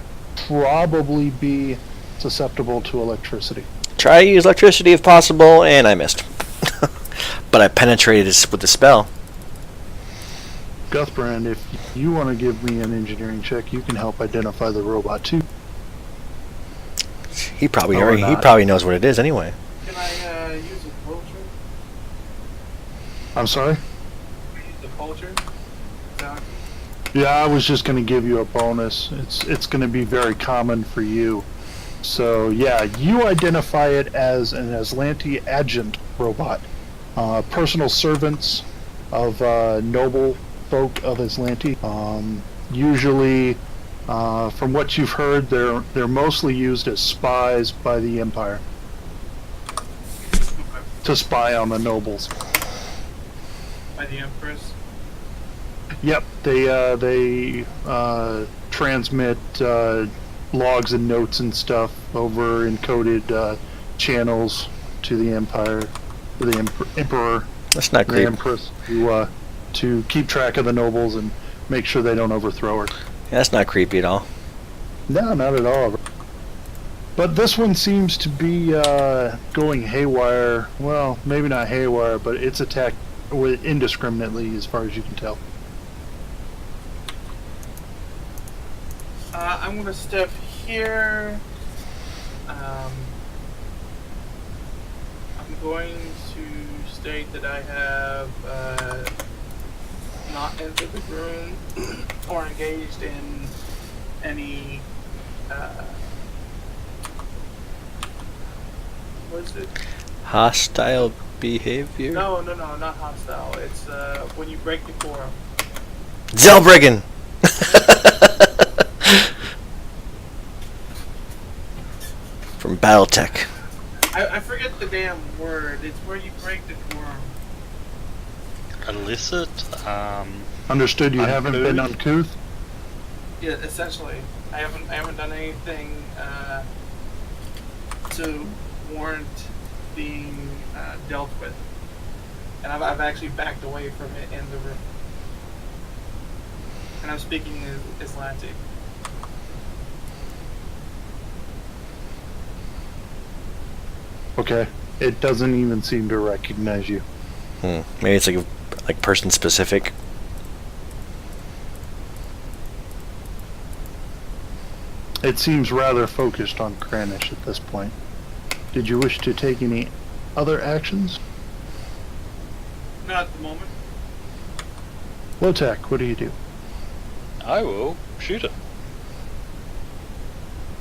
probably be susceptible to electricity. Try to use electricity if possible, and I missed. But I penetrated this with the spell. Guthbrand, if you want to give me an engineering check, you can help identify the robot too. He probably Or already, he not. probably knows what it is anyway. Can I use a culture? I'm sorry? Can I use the culture? Yeah, I was just going to give you a bonus. It's going to be very common for you. So yeah, you identify it as an Aslanti agent robot. Personal servants of noble folk of Aslanti. Usually, from what you've heard, they're mostly used as spies by the Empire to spy on the nobles. By the Empress? Yep, they transmit logs and notes and stuff over encoded channels to the Empire, to the Emperor, That's not the creepy. Empress, to keep track of the nobles and make sure they don't overthrow her. That's not creepy at all. No, not at all. But this one seems to be going haywire. Well, maybe not haywire, but it's attacked with indiscriminately as far as you can tell. I'm gonna step here. I'm going to state that I have not entered the room or engaged in any. What is it? Hostile behavior? No, not hostile. It's when you break the quorum. Zellbriggen! From Battletech. I forget the damn word. It's where you break the quorum. Illicit. Understood. You haven't been uncouth? uncouth. Yeah, essentially, I haven't done anything to warrant being dealt with, and I've actually backed away from it in the room. And I'm speaking Islandi. Okay. It doesn't even seem to recognize you. Maybe it's like person specific. It seems rather focused on Kranish at this point. Did you wish to take any other actions? Not at the moment. Lotek, what do you do? I will shoot it.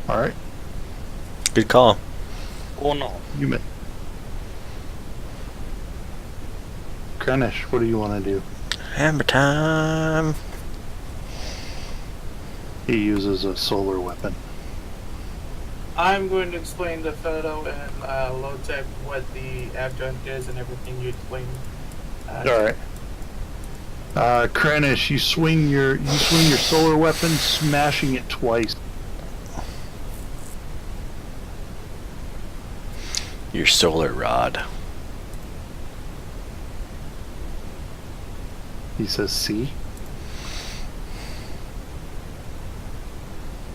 Alright, Good call. Or not. you may. Kranish, what do you want to do? Hammer time. He uses a solar weapon. I'm going to explain to Photo and Low-Tech what the adjunct is and everything you explained. Alright. Kranish, you swing your solar weapon, smashing it twice. Your solar rod. He says, see?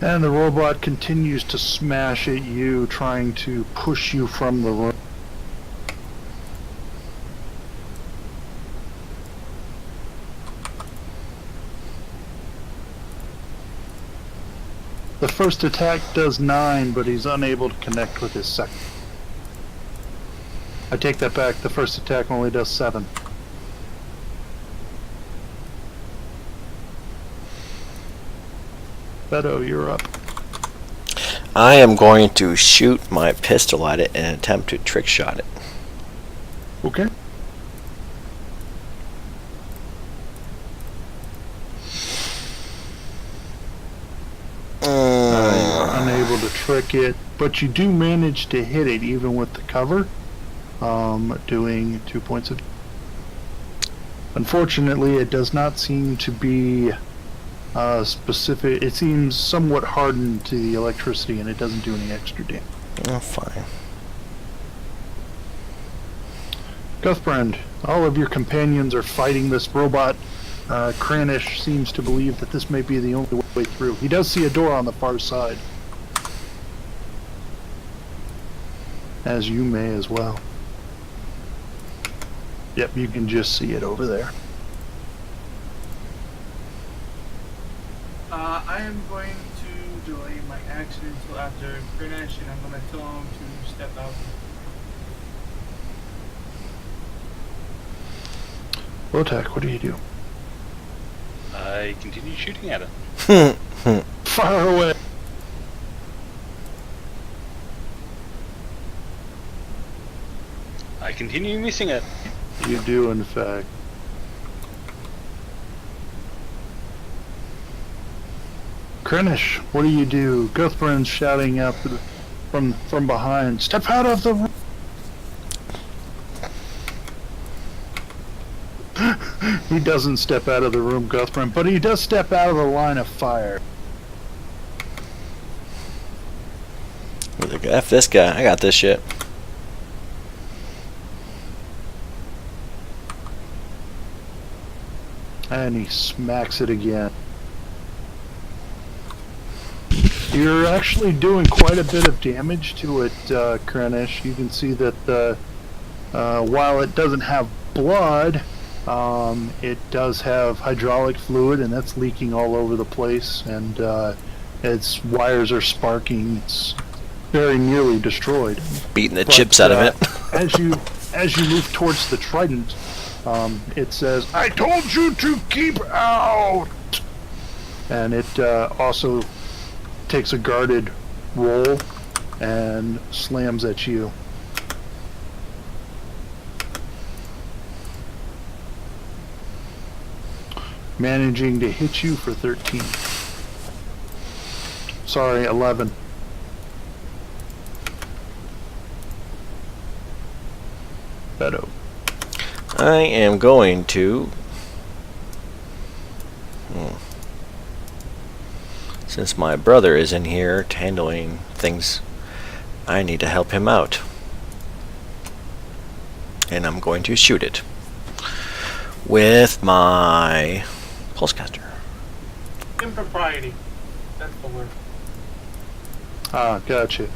And the robot continues to smash at you, trying to push you from the room. The first attack does 9, but he's unable to connect with his second. I take that back, the first attack only does 7. Beto, you're up. I am going to shoot my pistol at it and attempt to trick shot it. Okay. Unable to trick it, but you do manage to hit it even with the cover. Doing 2 points of... Unfortunately, it does not seem to be specific. It seems somewhat hardened to the electricity, and it doesn't do any extra damage. Oh, fine. Guthbrand, all of your companions are fighting this robot. Kranish seems to believe that this may be the only way through. He does see a door on the far side. As you may as well. Yep, you can just see it over there. I am going to delay my action until after Kranish, and I'm going to tell him to step out. Lotek, what do you do? I continue shooting at it. Fire away! I continue missing it. You do, in fact. Kranish, what do you do? Guthbrand's shouting out from behind. Step out of the room! He doesn't step out of the room, Guthbrand, but he does step out of the line of fire. F this guy. I got this shit. And he smacks it again. You're actually doing quite a bit of damage to it, Kranish. You can see that while it doesn't have blood, it does have hydraulic fluid, and that's leaking all over the place, and its wires are sparking. It's very nearly destroyed. Beating the chips out of it. as you move towards the trident, it says, "I told you to keep out," and it also takes a guarded roll and slams at you. Managing to hit you for 13. Sorry, 11. Beto. I am going to... Since my brother is in here handling things, I need to help him out. And I'm going to shoot it with my pulsecaster. Impropriety. That's the word. Ah, gotcha.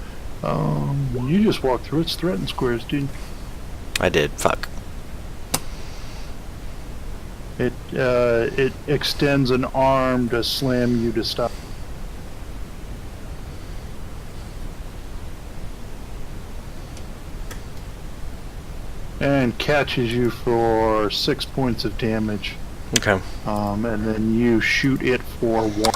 You just walked through its threatened squares, dude. I did. Fuck. It extends an arm to slam you to stop. And catches you for 6 points of damage. Okay. And then you shoot it for 1.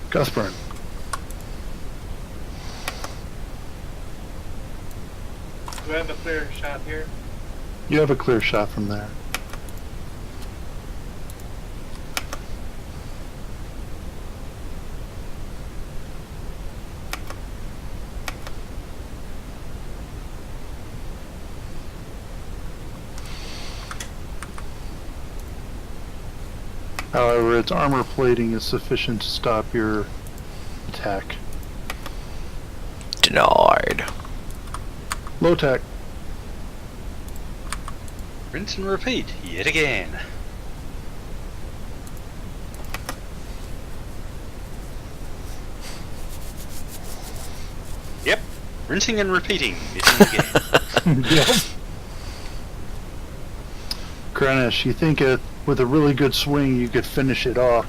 Gusburn. Do I have a clear shot here? You have a clear shot from there. However, its armor plating is sufficient to stop your attack. Denied. Low tech. Rinse and repeat yet again. Yep, rinsing and repeating it again. Yep. Kranish, you think with a really good swing you could finish it off.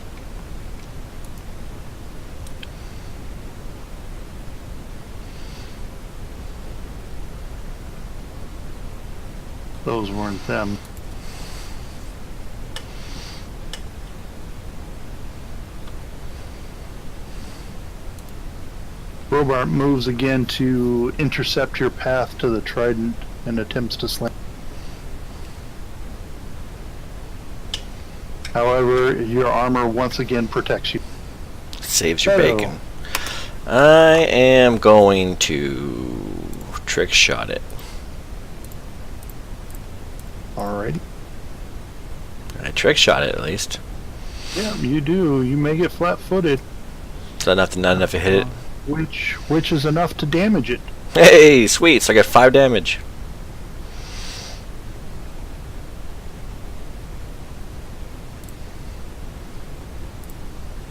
Those weren't them. Robart moves again to intercept your path to the trident and attempts to slam. However, your armor once again protects you. Saves your Beto. bacon. I am going to trick shot it. Alrighty. I trick shot it at least. Yeah, you do. You may get flat-footed. Is that not enough to hit it? Which is enough to damage it. Hey, sweet! So I got 5 damage.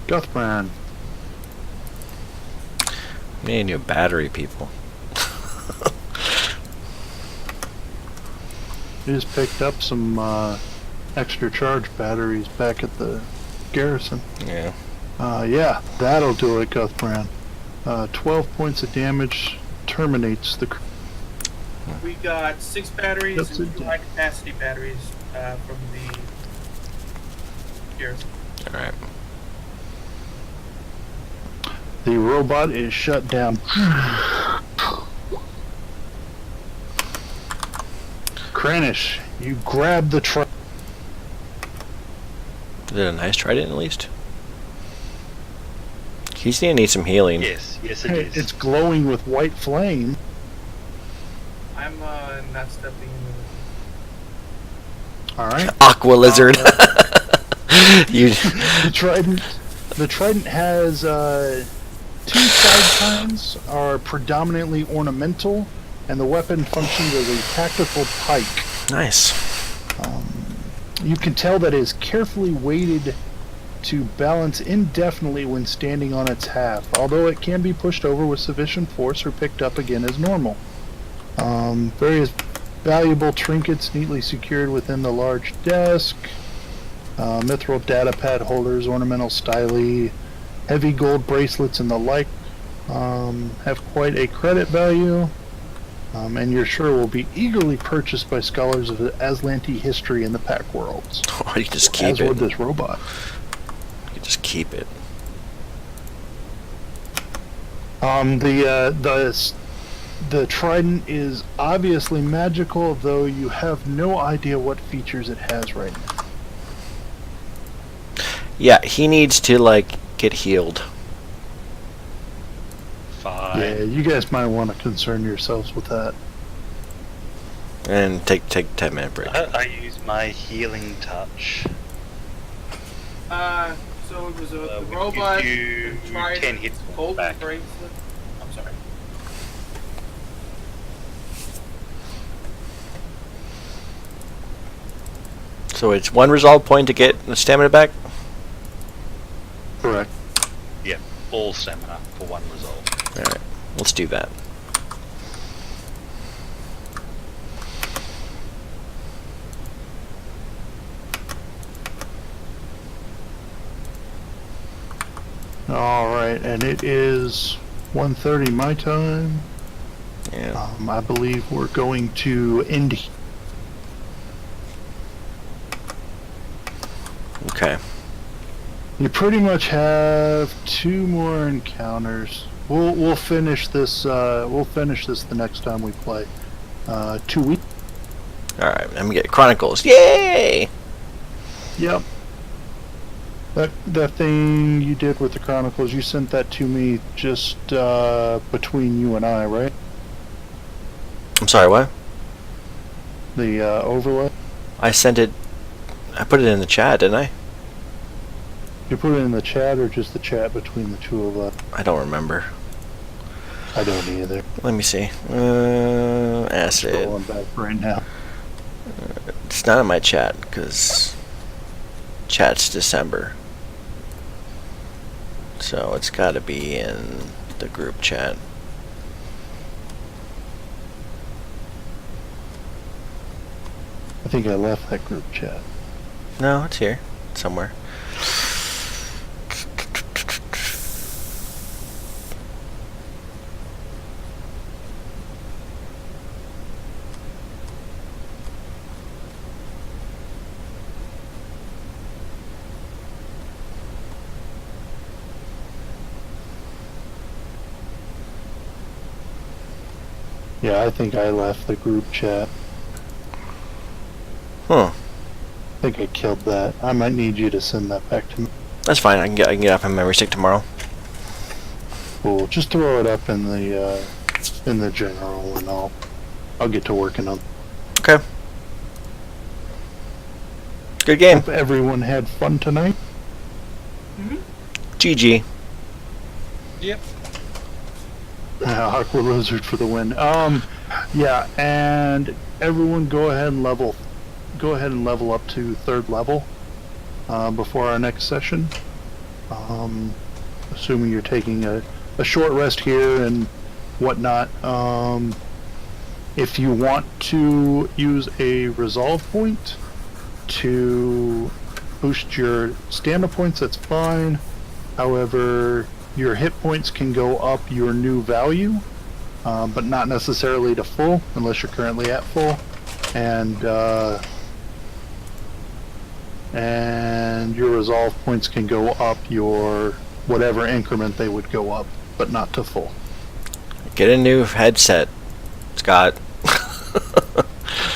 Guthbrand. Me and you battery people. You just picked up some extra charge batteries back at the garrison. Yeah. Yeah, that'll do it, Guthbrand. 12 points of damage terminates the... We got 6 batteries That's and it. 2 high-capacity batteries from the garrison. Alright. The robot is shut down. Kranish, you grab the truck. Is it a nice trident at least? He's gonna need some healing. Yes, yes it is. It's glowing with white flame. I'm not stepping into All right. Aqua lizard. You. The trident has 2 side tines are predominantly ornamental, and the weapon functions as a tactical pike. Nice. You can tell that it is carefully weighted to balance indefinitely when standing on its half, although it can be pushed over with sufficient force or picked up again as normal. Various valuable trinkets neatly secured within the large desk. Mithril data pad holders, ornamental styli, heavy gold bracelets and the like have quite a credit value. And you're sure will be eagerly purchased by scholars of Aslanti history in the Pack Worlds. Oh, you just keep As it. would this robot. You just keep it. The trident is obviously magical, though you have no idea what features it has right now. Yeah, he needs to, like, get healed. Fine. Yeah, you guys might want to concern yourselves with that. And take 10-minute break. I use my healing touch. So it was the We'll give robot, you the trident, 10 hits golden back. bracelet. I'm sorry. So it's 1 resolve point to get the stamina back? Correct. Yeah, all stamina for 1 resolve. Alright, let's do that. Alright, and it is 1:30 my time. Yeah. I believe we're going to end. Okay. You pretty much have 2 more encounters. We'll finish this. We'll finish this the next time we play. 2 weeks. Alright, let me get Chronicles. Yay! Yep. That thing you did with the Chronicles, you sent that to me just between you and I, right? I'm sorry, what? The overlay. I sent it... I put it in the chat, didn't I? You put it in the chat or just the chat between the two of us? I don't remember. I don't either. Let me see. Acid. Scrolling back right now. It's not in my chat, because... chat's December. So it's gotta be in the group chat. I think I left that group chat. No, it's here. Somewhere. Yeah, I think I left the group chat. Huh. I think I killed that. I might need you to send that back to me. That's fine. I can get off my memory stick tomorrow. Cool. Just throw it up in the general, and I'll get to working on. Okay. Good game. Hope everyone had fun tonight. GG. Yep. Aqua Lizard for the win. Yeah, and everyone go ahead and level up to 3rd level before our next session. Assuming you're taking a short rest here and whatnot. If you want to use a resolve point to boost your stamina points, that's fine. However, your hit points can go up your new value, but not necessarily to full, unless you're currently at full. And your resolve points can go up your whatever increment they would go up, but not to full. Get a new headset, Scott.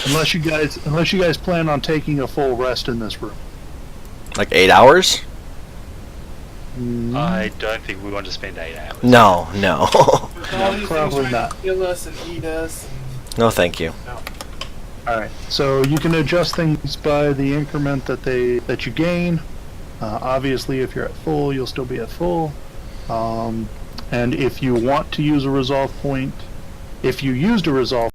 Unless you guys plan on taking a full rest in this room. Like 8 hours? I don't think we want to spend 8 hours. No. With all these probably things trying not. to kill us and eat us. No, thank you. No. Alright, so you can adjust things by the increment that you gain. Obviously, if you're at full, you'll still be at full. And if you want to use a resolve point, if you used a resolve